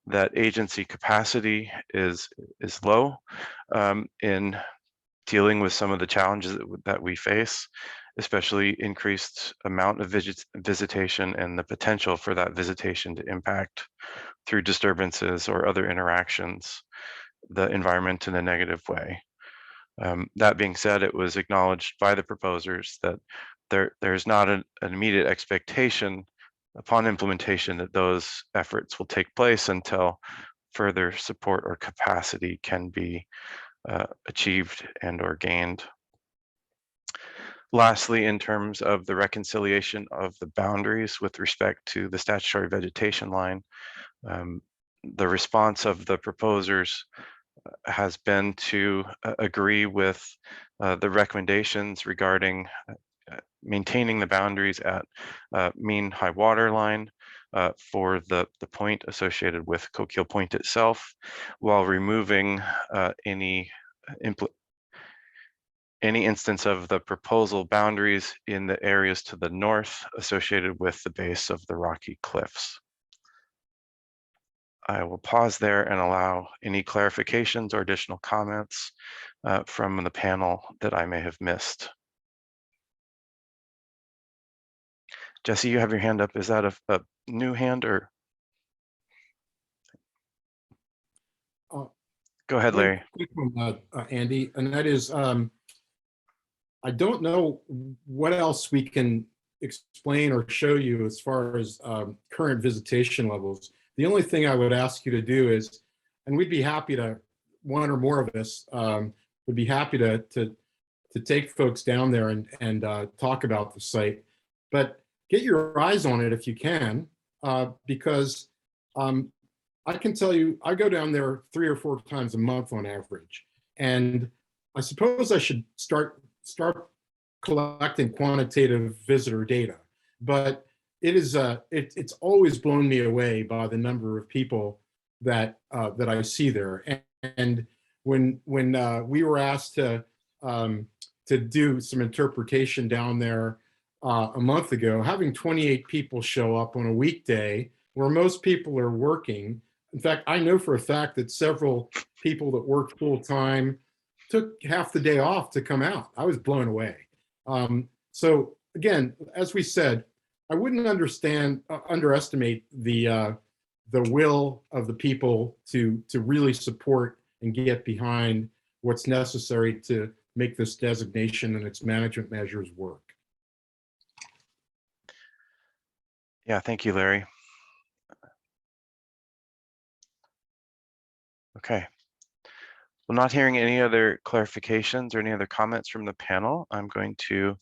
that agency capacity is low in dealing with some of the challenges that we face, especially increased amount of visitation and the potential for that visitation to impact through disturbances or other interactions the environment in a negative way. That being said, it was acknowledged by the proposers that there's not an immediate expectation upon implementation that those efforts will take place until further support or capacity can be achieved and or gained. Lastly, in terms of the reconciliation of the boundaries with respect to the statutory vegetation line, the response of the proposers has been to agree with the recommendations regarding maintaining the boundaries at mean high water line for the point associated with Coquille Point itself, while removing any instance of the proposal boundaries in the areas to the north associated with the base of the rocky cliffs. I will pause there and allow any clarifications or additional comments from the panel that I may have missed. Jessie, you have your hand up. Is that a new hand or? Go ahead, Larry. Quick one, Andy, and that is, I don't know what else we can explain or show you as far as current visitation levels. The only thing I would ask you to do is, and we'd be happy to, one or more of us would be happy to take folks down there and talk about the site, but get your eyes on it if you can, because I can tell you, I go down there 3 or 4 times a month on average, and I suppose I should start collecting quantitative visitor data, but it is it's always blown me away by the number of people that I see there. And when we were asked to do some interpretation down there a month ago, having 28 people show up on a weekday where most people are working, In fact, I know for a fact that several people that worked full-time took half the day off to come out. I was blown away. So again, as we said, I wouldn't underestimate the will of the people to really support and get behind what's necessary to make this designation and its management measures work. Yeah, thank you, Larry. Okay. Well, not hearing any other clarifications or any other comments from the panel, I'm going to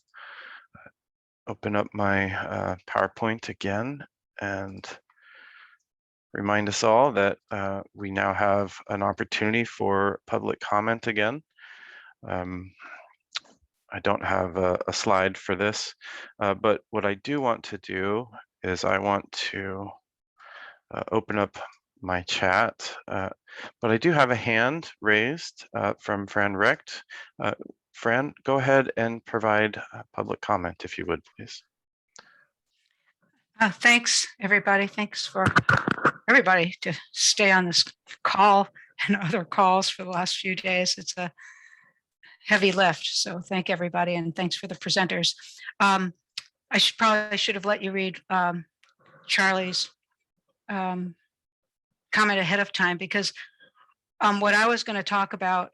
open up my PowerPoint again and remind us all that we now have an opportunity for public comment again. I don't have a slide for this, but what I do want to do is I want to open up my chat, but I do have a hand raised from Fran Recht. Fran, go ahead and provide public comment if you would, please. Thanks, everybody. Thanks for everybody to stay on this call and other calls for the last few days. It's a heavy lift. So thank everybody, and thanks for the presenters. I should have let you read Charlie's comment ahead of time, because what I was going to talk about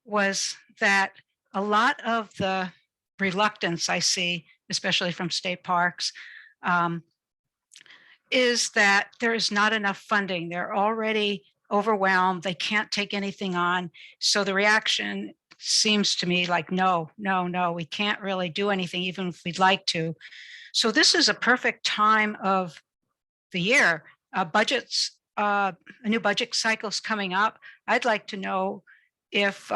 was that a lot of the reluctance I see, especially from state parks, is that there is not enough funding. They're already overwhelmed. They can't take anything on. So the reaction seems to me like, no, we can't really do anything, even if we'd like to. So this is a perfect time of the year. Budgets, a new budget cycle's coming up. I'd like to know if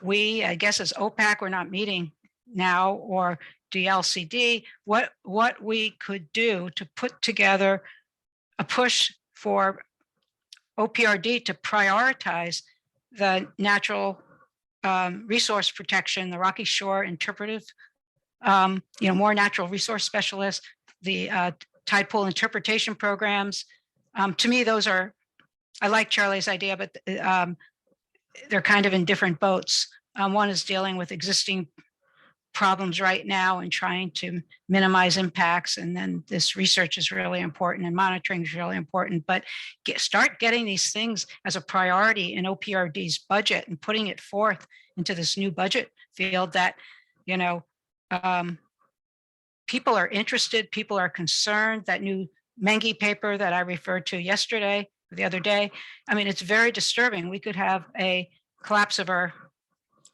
we, I guess as OPAC, we're not meeting now, or DLCD, what we could do to put together a push for OPRD to prioritize the natural resource protection, the Rocky Shore interpretive, more natural resource specialists, the tide pool interpretation programs. To me, those are, I like Charlie's idea, but they're kind of in different boats. One is dealing with existing problems right now and trying to minimize impacts. And then this research is really important and monitoring is really important, but start getting these things as a priority in OPRD's budget and putting it forth into this new budget field that, people are interested, people are concerned. That new Mengi paper that I referred to yesterday, the other day, I mean, it's very disturbing. We could have a collapse of our,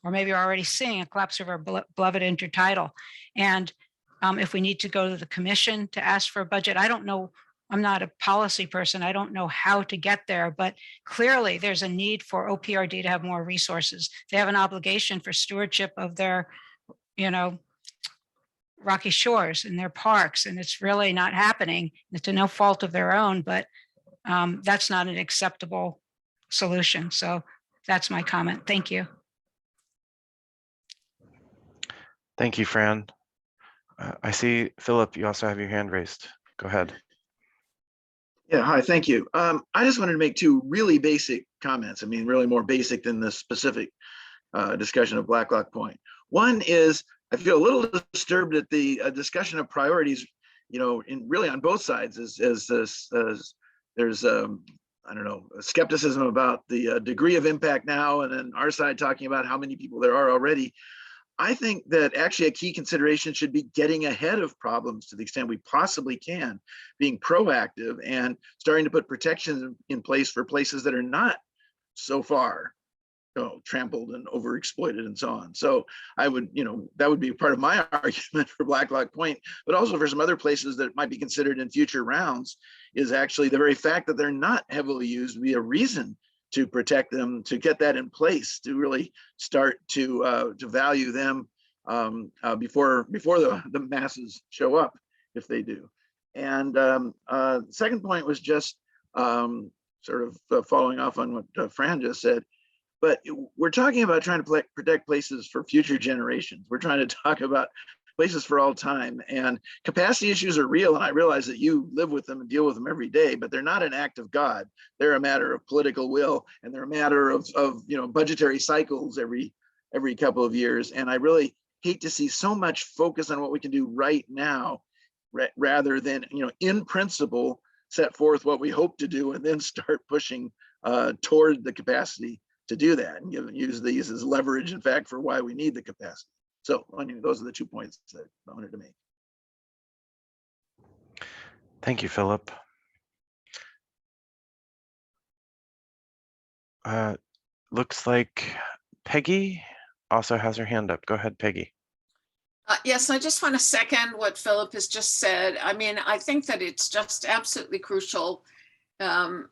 or maybe we're already seeing a collapse of our beloved intertidal. And if we need to go to the commission to ask for a budget, I don't know, I'm not a policy person. I don't know how to get there, but clearly there's a need for OPRD to have more resources. They have an obligation for stewardship of their, Rocky Shores and their parks, and it's really not happening. It's to no fault of their own, but that's not an acceptable solution. So that's my comment. Thank you. Thank you, Fran. I see, Philip, you also have your hand raised. Go ahead. Yeah, hi, thank you. I just wanted to make two really basic comments. I mean, really more basic than the specific discussion of Blacklock Point. One is, I feel a little disturbed at the discussion of priorities, really on both sides, as there's, I don't know, skepticism about the degree of impact now, and then our side talking about how many people there are already. I think that actually a key consideration should be getting ahead of problems to the extent we possibly can, being proactive and starting to put protections in place for places that are not so far trampled and overexploited and so on. So I would, that would be part of my argument for Blacklock Point, but also for some other places that might be considered in future rounds, is actually the very fact that they're not heavily used would be a reason to protect them, to get that in place, to really start to value them before the masses show up, if they do. And the second point was just sort of following off on what Fran just said. But we're talking about trying to protect places for future generations. We're trying to talk about places for all time. And capacity issues are real. And I realize that you live with them and deal with them every day, but they're not an act of God. They're a matter of political will, and they're a matter of budgetary cycles every couple of years. And I really hate to see so much focus on what we can do right now, rather than, in principle, set forth what we hope to do and then start pushing toward the capacity to do that, and use these as leverage, in fact, for why we need the capacity. So those are the 2 points that I wanted to make. Thank you, Philip. Looks like Peggy also has her hand up. Go ahead, Peggy. Yes, I just want to second what Philip has just said. I mean, I think that it's just absolutely crucial to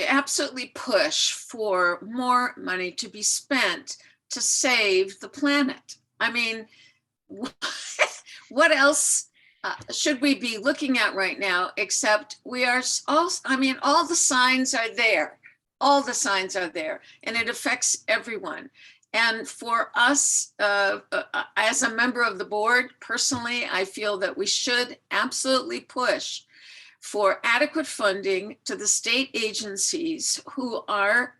absolutely push for more money to be spent to save the planet. I mean, what else should we be looking at right now, except we are all, I mean, all the signs are there. All the signs are there, and it affects everyone. And for us, as a member of the board, personally, I feel that we should absolutely push for adequate funding to the state agencies who are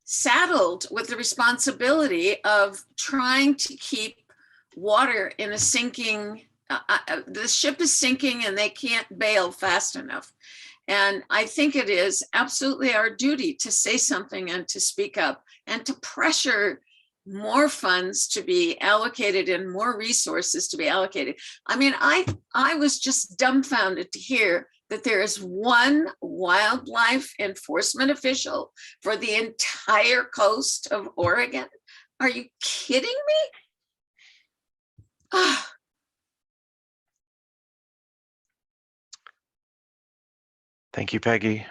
saddled with the responsibility of trying to keep water in a sinking, the ship is sinking and they can't bail fast enough. And I think it is absolutely our duty to say something and to speak up and to pressure more funds to be allocated and more resources to be allocated. I mean, I was just dumbfounded to hear that there is one wildlife enforcement official for the entire coast of Oregon. Are you kidding me? Ah. Thank you, Peggy.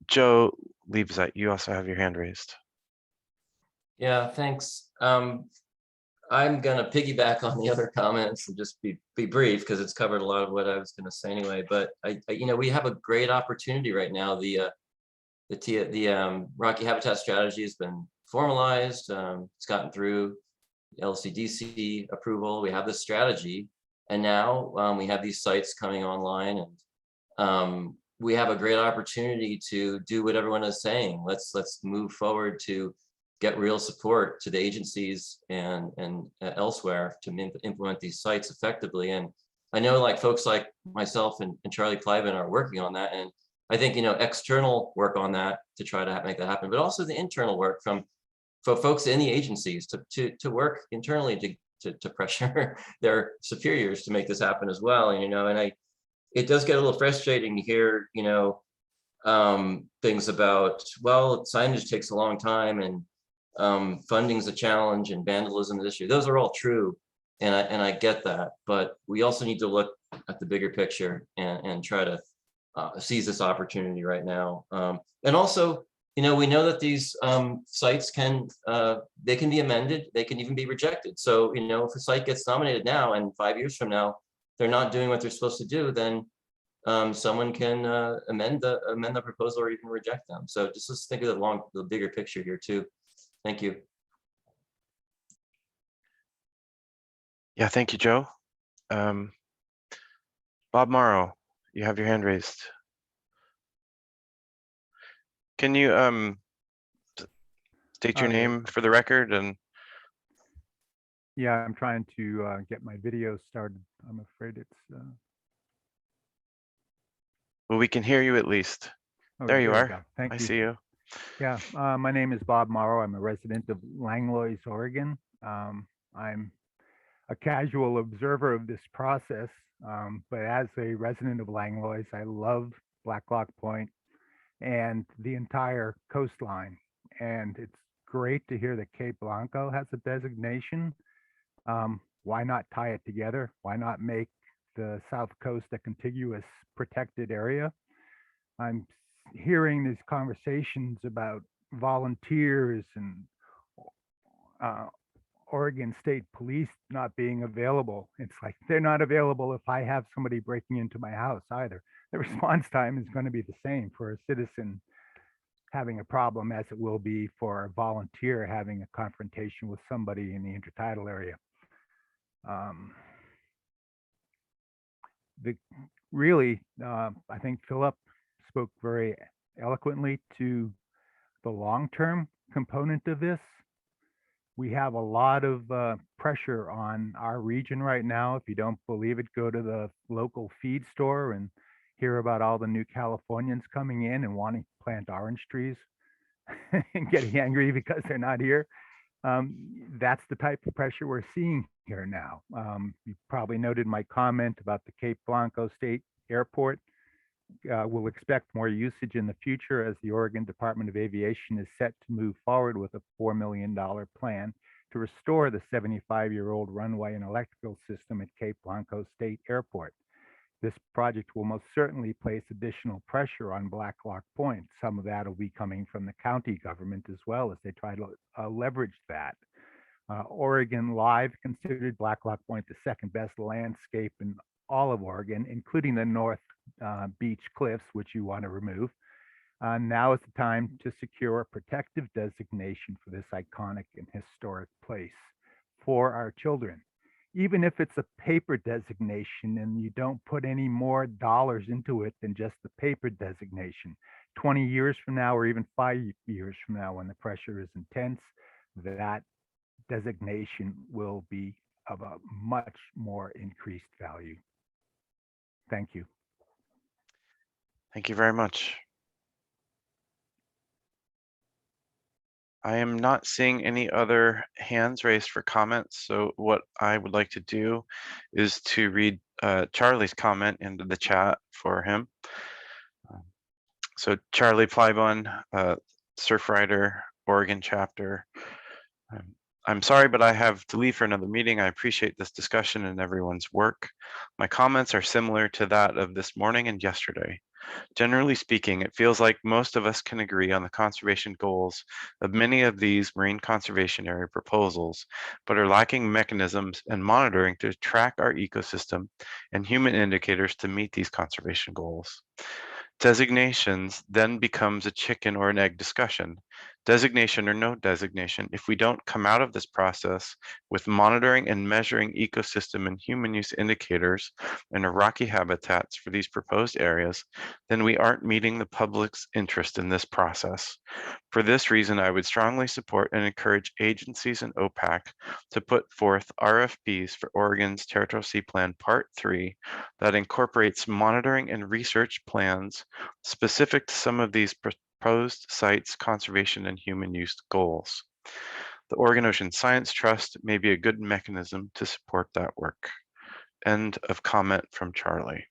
Joe Liebzeit, you also have your hand raised. Yeah, thanks. I'm gonna piggyback on the other comments and just be brief, because it's covered a lot of what I was gonna say anyway. But we have a great opportunity right now. The Rocky Habitat Strategy has been formalized. It's gotten through LCDC approval. We have this strategy, and now we have these sites coming online, and we have a great opportunity to do what everyone is saying. Let's move forward to get real support to the agencies and elsewhere to implement these sites effectively. And I know like folks like myself and Charlie Cliven are working on that. And I think, external work on that to try to make that happen, but also the internal work for folks in the agencies to work internally to pressure their superiors to make this happen as well. And it does get a little frustrating to hear, things about, well, signage takes a long time and funding's a challenge and vandalism is an issue. Those are all true, and I get that, but we also need to look at the bigger picture and try to seize this opportunity right now. And also, we know that these sites can be amended, they can even be rejected. So if a site gets nominated now and 5 years from now they're not doing what they're supposed to do, then someone can amend the proposal or even reject them. So just let's think of the bigger picture here too. Thank you. Yeah, thank you, Joe. Bob Morrow, you have your hand raised. Can you state your name for the record? And yeah, I'm trying to get my video started. I'm afraid it's well, we can hear you at least. There you are. Thank you. I see you. Yeah, my name is Bob Morrow. I'm a resident of Langlois, Oregon. I'm a casual observer of this process, but as a resident of Langlois, I love Blacklock Point and the entire coastline. And it's great to hear that Cape Blanco has a designation. Why not tie it together? Why not make the South Coast a contiguous protected area? I'm hearing these conversations about volunteers and Oregon State Police not being available. It's like they're not available if I have somebody breaking into my house either. The response time is going to be the same for a citizen having a problem as it will be for a volunteer having a confrontation with somebody in the intertidal area. The really, I think Philip spoke very eloquently to the long-term component of this. We have a lot of pressure on our region right now. If you don't believe it, go to the local feed store and hear about all the new Californians coming in and wanting to plant orange trees and getting angry because they're not here. That's the type of pressure we're seeing here now. You probably noted my comment about the Cape Blanco State Airport. We'll expect more usage in the future as the Oregon Department of Aviation is set to move forward with a $4 million plan to restore the 75-year-old runway and electrical system at Cape Blanco State Airport. This project will most certainly place additional pressure on Blacklock Point. Some of that will be coming from the county government as well as they try to leverage that. Oregon Live considered Blacklock Point the second best landscape in all of Oregon, including the North Beach Cliffs, which you want to remove. Now is the time to secure a protective designation for this iconic and historic place for our children. Even if it's a paper designation and you don't put any more dollars into it than just the paper designation, 20 years from now or even 5 years from now when the pressure is intense, that designation will be of a much more increased value. Thank you. Thank you very much. I am not seeing any other hands raised for comments. So what I would like to do is to read Charlie's comment into the chat for him. So Charlie Plybon, Surfrider, Oregon chapter. I'm sorry, but I have to leave for another meeting. I appreciate this discussion and everyone's work. My comments are similar to that of this morning and yesterday. Generally speaking, it feels like most of us can agree on the conservation goals of many of these marine conservation area proposals, but are lacking mechanisms and monitoring to track our ecosystem and human indicators to meet these conservation goals. Designations then becomes a chicken or an egg discussion. Designation or no designation, if we don't come out of this process with monitoring and measuring ecosystem and human use indicators in our rocky habitats for these proposed areas, then we aren't meeting the public's interest in this process. For this reason, I would strongly support and encourage agencies and OPAC to put forth RFPs for Oregon's Territorial Sea Plan Part 3 that incorporates monitoring and research plans specific to some of these proposed sites, conservation and human use goals. The Oregon Ocean Science Trust may be a good mechanism to support that work. End of comment from Charlie.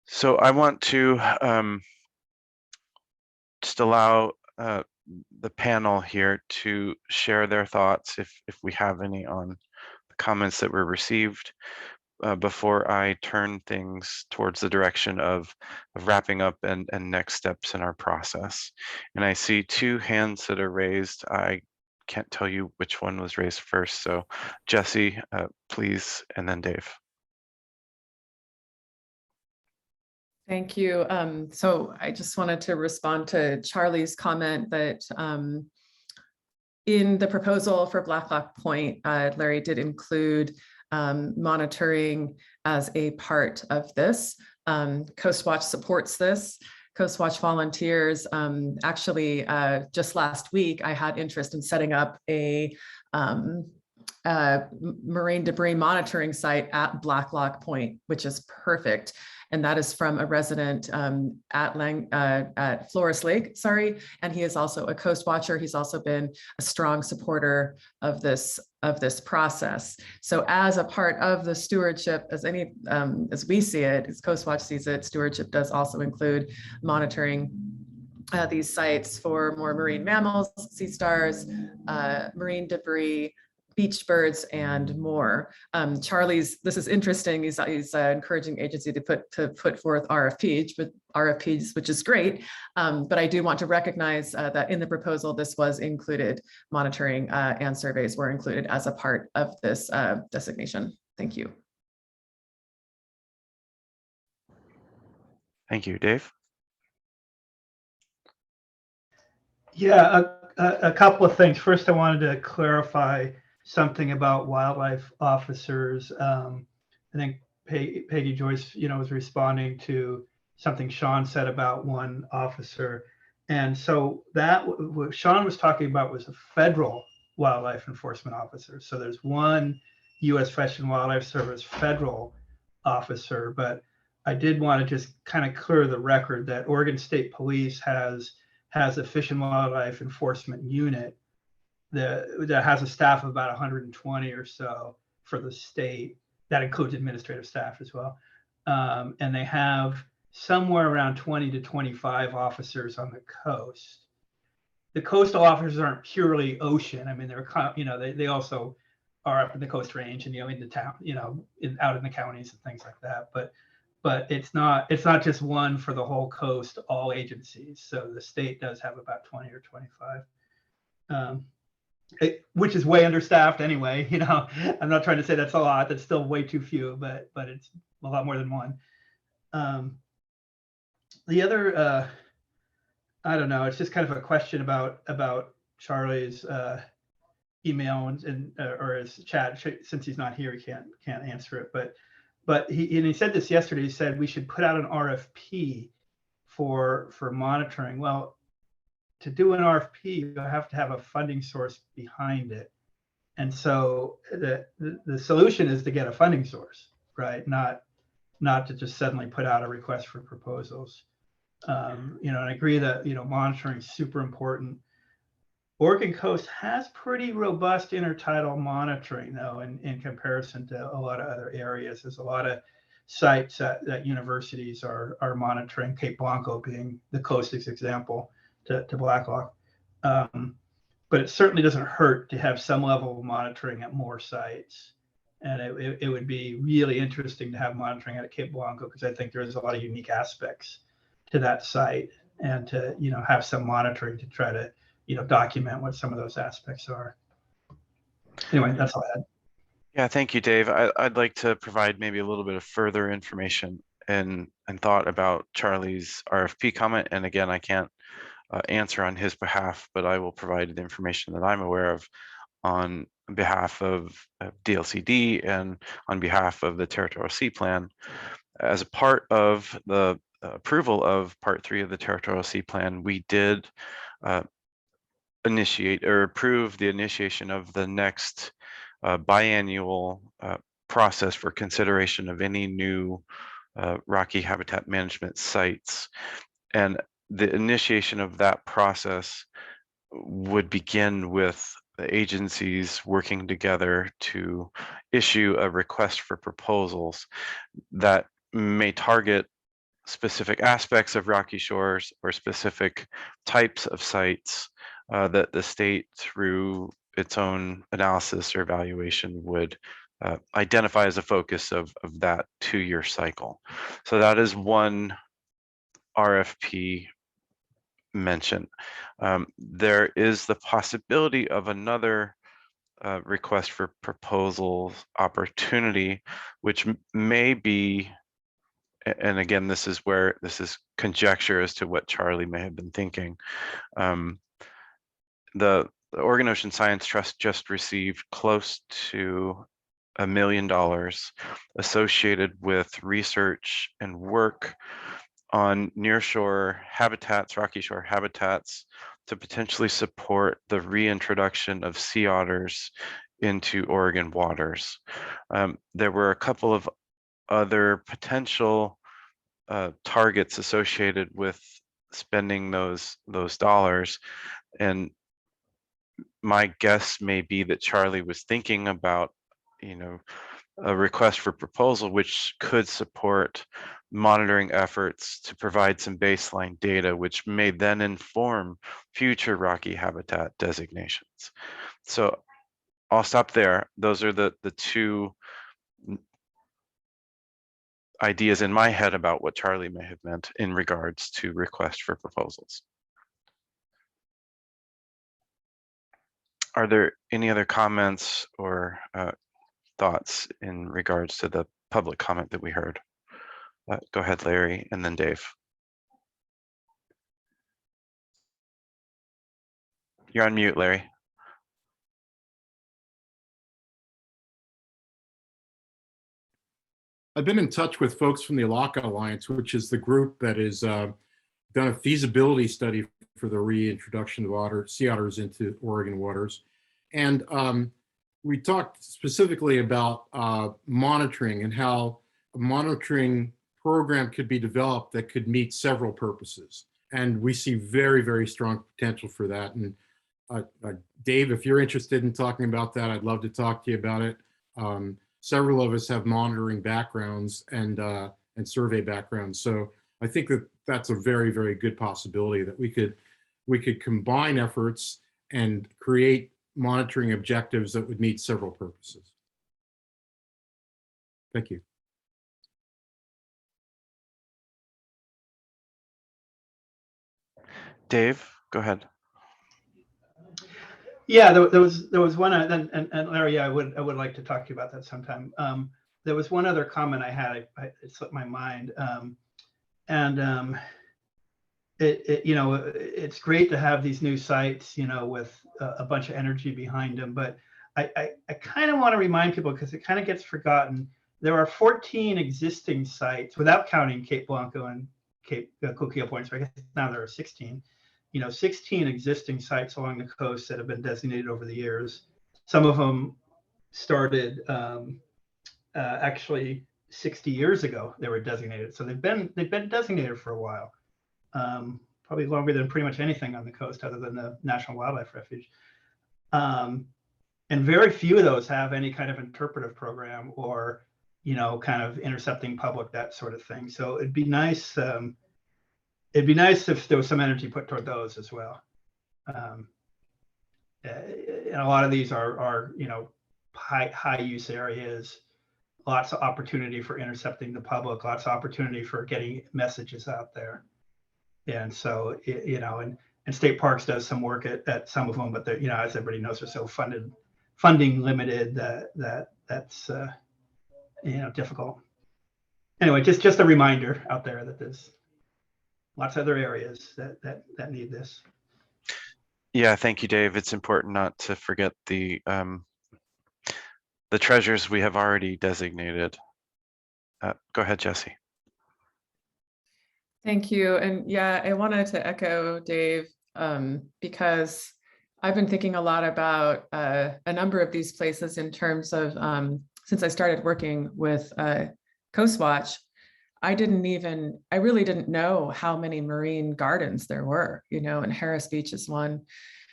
So I want to just allow the panel here to share their thoughts if we have any on the comments that were received before I turn things towards the direction of wrapping up and next steps in our process. And I see two hands that are raised. I can't tell you which one was raised first. So Jessie, please, and then Dave. Thank you. So I just wanted to respond to Charlie's comment that in the proposal for Blacklock Point, Larry did include monitoring as a part of this. Coast Watch supports this. Coast Watch volunteers. Actually, just last week, I had interest in setting up a marine debris monitoring site at Blacklock Point, which is perfect. And that is from a resident at Flores Lake, and he is also a Coast Watcher. He's also been a strong supporter of this process. So as a part of the stewardship, as we see it, as Coast Watch sees it, stewardship does also include monitoring these sites for more marine mammals, sea stars, marine debris, beach birds, and more. This is interesting. He's encouraging agency to put forth RFPs, which is great. But I do want to recognize that in the proposal, this was included. Monitoring and surveys were included as a part of this designation. Thank you. Thank you, Dave. Yeah, a couple of things. First, I wanted to clarify something about wildlife officers. I think Peggy Joyce, was responding to something Sean said about one officer. And so that what Sean was talking about was a federal wildlife enforcement officer. So there's one U.S. Fish and Wildlife Service federal officer, but I did want to just kind of clear the record that Oregon State Police has a Fish and Wildlife Enforcement unit that has a staff of about 120 or so for the state. That includes administrative staff as well. And they have somewhere around 20 to 25 officers on the coast. The coastal officers aren't purely ocean. I mean, they're, they also are up in the Coast Range and, in the town, out in the counties and things like that. But it's not just one for the whole coast, all agencies. So the state does have about 20 or 25. Which is way understaffed anyway. I'm not trying to say that's a lot. That's still way too few, but it's a lot more than one. The other, I don't know. It's just kind of a question about Charlie's email and or his chat. Since he's not here, he can't answer it. But he said this yesterday. He said we should put out an RFP for monitoring. Well, to do an RFP, you have to have a funding source behind it. And so the solution is to get a funding source, right? Not to just suddenly put out a request for proposals. And I agree that, monitoring is super important. Oregon Coast has pretty robust intertidal monitoring, though, in comparison to a lot of other areas. There's a lot of sites that universities are monitoring, Cape Blanco being the closest example to Blacklock. But it certainly doesn't hurt to have some level of monitoring at more sites. And it would be really interesting to have monitoring at Cape Blanco, because I think there's a lot of unique aspects to that site, and to, have some monitoring to try to, document what some of those aspects are. Anyway, that's all I had. Yeah, thank you, Dave. I'd like to provide maybe a little bit of further information and thought about Charlie's RFP comment. And again, I can't answer on his behalf, but I will provide the information that I'm aware of on behalf of DLCD and on behalf of the Territorial Sea Plan. As a part of the approval of Part 3 of the Territorial Sea Plan, we did initiate or approve the initiation of the next biannual process for consideration of any new rocky habitat management sites. And the initiation of that process would begin with the agencies working together to issue a request for proposals that may target specific aspects of rocky shores or specific types of sites that the state, through its own analysis or evaluation, would identify as a focus of that 2-year cycle. So that is one RFP mention. There is the possibility of another request for proposals opportunity, which may be, and again, this is where this is conjecture as to what Charlie may have been thinking. The Oregon Ocean Science Trust just received close to $1 million associated with research and work on nearshore habitats, rocky shore habitats, to potentially support the reintroduction of sea otters into Oregon waters. There were a couple of other potential targets associated with spending those dollars, and my guess may be that Charlie was thinking about, a request for proposal which could support monitoring efforts to provide some baseline data, which may then inform future rocky habitat designations. So I'll stop there. Those are the two ideas in my head about what Charlie may have meant in regards to request for proposals. Are there any other comments or thoughts in regards to the public comment that we heard? Go ahead, Larry, and then Dave. You're on mute, Larry. I've been in touch with folks from the Alaka Alliance, which is the group that has done a feasibility study for the reintroduction of sea otters into Oregon waters. And we talked specifically about monitoring and how a monitoring program could be developed that could meet several purposes. And we see very, very strong potential for that. And Dave, if you're interested in talking about that, I'd love to talk to you about it. Several of us have monitoring backgrounds and survey backgrounds. So I think that that's a very, very good possibility that we could combine efforts and create monitoring objectives that would meet several purposes. Thank you. Dave, go ahead. Yeah, there was one, and Larry, I would like to talk to you about that sometime. There was one other comment I had, it slipped my mind, it's great to have these new sites, with a bunch of energy behind them, but I kind of want to remind people, because it kind of gets forgotten, there are 14 existing sites without counting Cape Blanco and Cape Coquille Point. So I guess now there are 16. 16 existing sites along the coast that have been designated over the years. Some of them started actually 60 years ago. They were designated, so they've been designated for a while, probably longer than pretty much anything on the coast, other than the National Wildlife Refuge. And very few of those have any kind of interpretive program or kind of intercepting public, that sort of thing. So it'd be nice. It'd be nice if there was some energy put toward those as well. And a lot of these are high use areas, lots of opportunity for intercepting the public, lots of opportunity for getting messages out there. And so, and state parks does some work at some of them, but they're, as everybody knows, they're so funding limited that's difficult. Anyway, just a reminder out there that there's lots of other areas that need this. Yeah, thank you, Dave. It's important not to forget the treasures we have already designated. Go ahead, Jessie. Thank you. And yeah, I wanted to echo Dave, because I've been thinking a lot about a number of these places in terms of, since I started working with Coast Watch, I really didn't know how many marine gardens there were, and Harris Beach is one.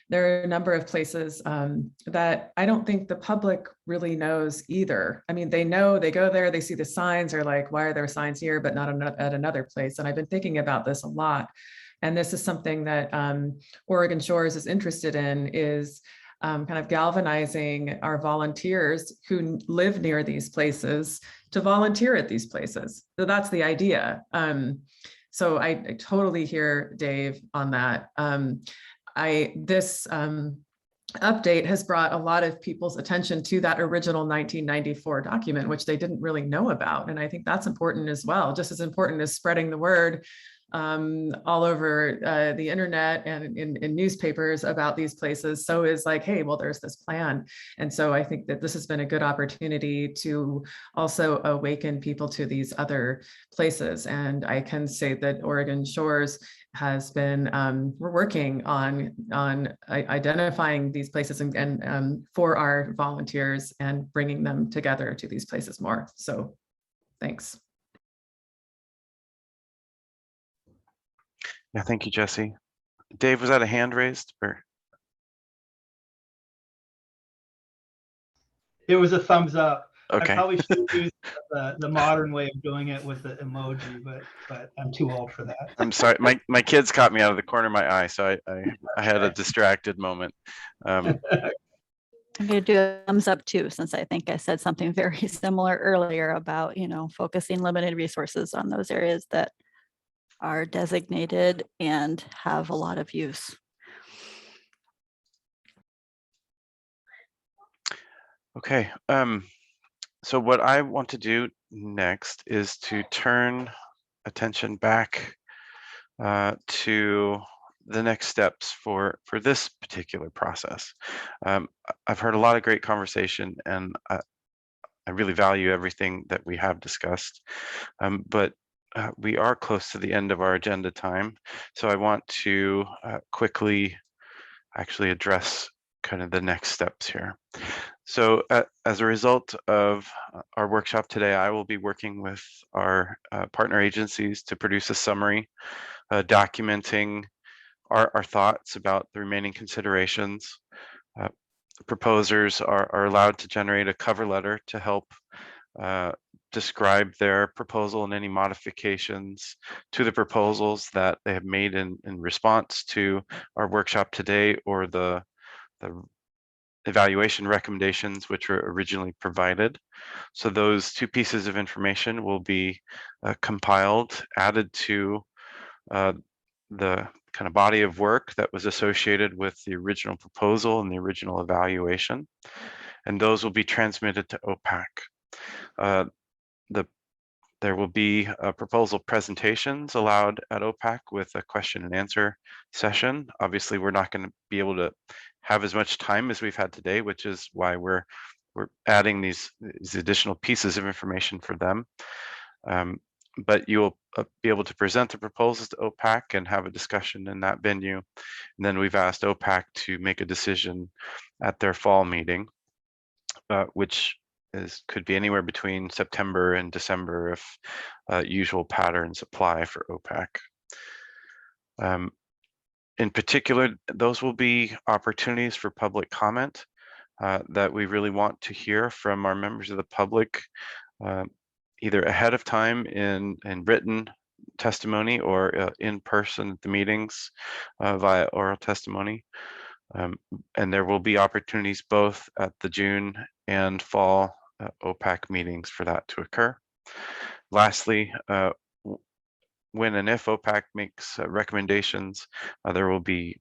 There are a number of places that I don't think the public really knows either. I mean, they know, they go there, they see the signs, they're like, why are there signs here, but not at another place? And I've been thinking about this a lot. And this is something that Oregon Shores is interested in, is kind of galvanizing our volunteers who live near these places to volunteer at these places. So that's the idea. So I totally hear Dave on that. This update has brought a lot of people's attention to that original 1994 document, which they didn't really know about. And I think that's important as well, just as important as spreading the word all over the internet and in newspapers about these places. So is like, hey, well, there's this plan. And so I think that this has been a good opportunity to also awaken people to these other places. And I can say that Oregon Shores has been, we're working on identifying these places and for our volunteers and bringing them together to these places more. So thanks. Yeah, thank you, Jessie. Dave, was that a hand raised or? It was a thumbs up. Okay. I probably should use the modern way of doing it with the emoji, but I'm too old for that. I'm sorry, my kids caught me out of the corner of my eye, so I had a distracted moment. I'm going to do a thumbs up too, since I think I said something very similar earlier about, focusing limited resources on those areas that are designated and have a lot of use. Okay, so what I want to do next is to turn attention back to the next steps for this particular process. I've heard a lot of great conversation, and I really value everything that we have discussed, but we are close to the end of our agenda time, so I want to quickly actually address kind of the next steps here. So as a result of our workshop today, I will be working with our partner agencies to produce a summary documenting our thoughts about the remaining considerations. Proposers are allowed to generate a cover letter to help describe their proposal and any modifications to the proposals that they have made in response to our workshop today, or the evaluation recommendations which were originally provided. So those two pieces of information will be compiled, added to the kind of body of work that was associated with the original proposal and the original evaluation, and those will be transmitted to OPAC. There will be proposal presentations allowed at OPAC with a question and answer session. Obviously, we're not going to be able to have as much time as we've had today, which is why we're adding these additional pieces of information for them. But you'll be able to present the proposals to OPAC and have a discussion in that venue. And then we've asked OPAC to make a decision at their fall meeting, which could be anywhere between September and December if usual patterns apply for OPAC. In particular, those will be opportunities for public comment that we really want to hear from our members of the public, either ahead of time in written testimony or in person at the meetings via oral testimony. And there will be opportunities both at the June and fall OPAC meetings for that to occur. Lastly, when and if OPAC makes recommendations, there will be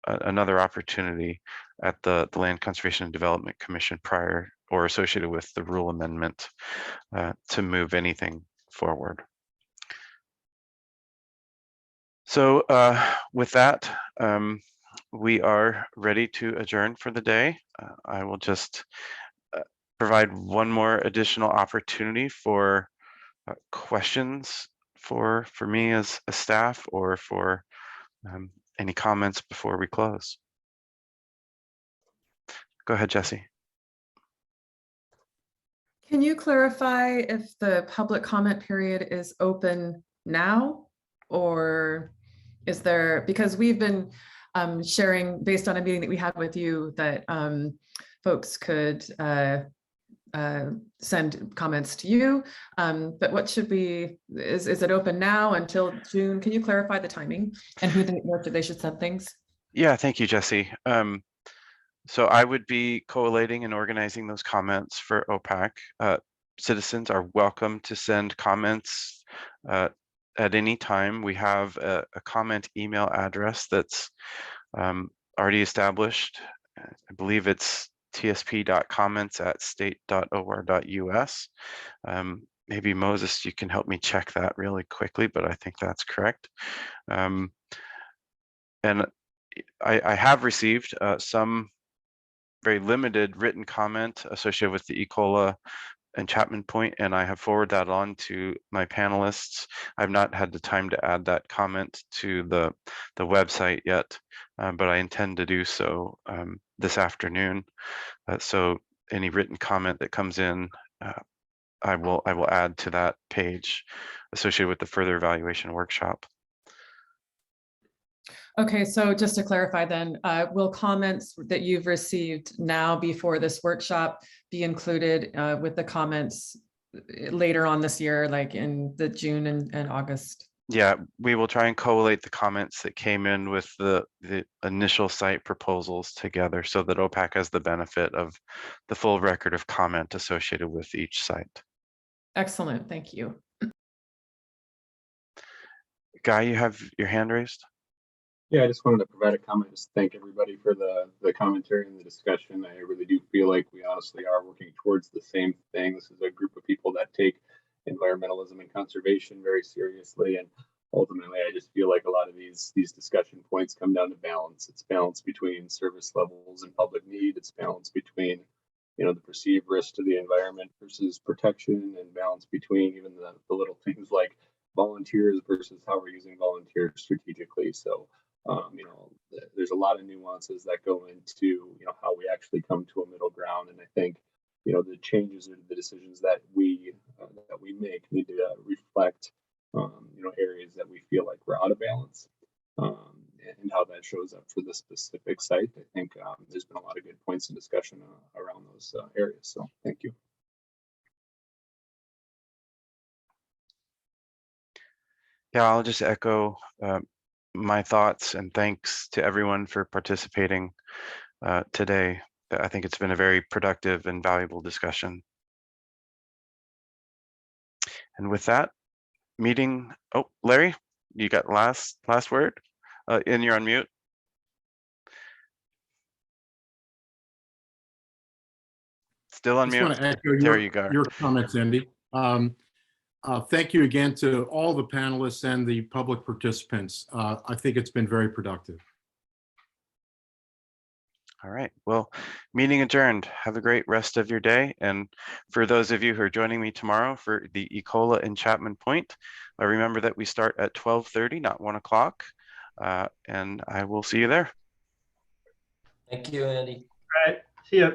another opportunity at the Land Conservation and Development Commission prior or associated with the rule amendment to move anything forward. So with that, we are ready to adjourn for the day. I will just provide one more additional opportunity for questions for me as a staff, or for any comments before we close. Go ahead, Jessie. Can you clarify if the public comment period is open now, or is there, because we've been sharing based on a meeting that we had with you that folks could send comments to you, but what should we, is it open now until June? Can you clarify the timing and where they should send things? Yeah, thank you, Jessie. So I would be collating and organizing those comments for OPAC. Citizens are welcome to send comments at any time. We have a comment email address that's already established. I believe it's tsp.comments@state.or.us. Maybe Moses, you can help me check that really quickly, but I think that's correct. And I have received some very limited written comment associated with the ECOLA and Chapman Point, and I have forwarded that on to my panelists. I've not had the time to add that comment to the website yet, but I intend to do so this afternoon. So any written comment that comes in, I will add to that page associated with the further evaluation workshop. Okay, so just to clarify then, will comments that you've received now before this workshop be included with the comments later on this year, like in the June and August? Yeah, we will try and collate the comments that came in with the initial site proposals together so that OPAC has the benefit of the full record of comment associated with each site. Excellent, thank you. Guy, you have your hand raised? Yeah, I just wanted to provide a comment. Just thank everybody for the commentary and the discussion. I really do feel like we honestly are working towards the same thing. This is a group of people that take environmentalism and conservation very seriously, and ultimately, I just feel like a lot of these discussion points come down to balance. It's balance between service levels and public need. It's balance between, you know, the perceived risk to the environment versus protection, and balance between even the little things like volunteers versus how we're using volunteers strategically. So, you know, there's a lot of nuances that go into, you know, how we actually come to a middle ground. And I think, you know, the changes or the decisions that we make need to reflect, you know, areas that we feel like we're out of balance, and how that shows up for the specific site. I think there's been a lot of good points of discussion around those areas. So thank you. Yeah, I'll just echo my thoughts, and thanks to everyone for participating today. I think it's been a very productive and valuable discussion. And with that meeting, oh, Larry, you got last word? And you're on mute. Still on I just want mute. to echo There you go. your comments, Andy. Thank you again to all the panelists and the public participants. I think it's been very productive. All right, well, meeting adjourned. Have a great rest of your day. And for those of you who are joining me tomorrow for the ECOLA in Chapman Point, remember that we start at 12:30, not 1 o'clock. And I will see you there. Thank you, Andy. All right. See ya.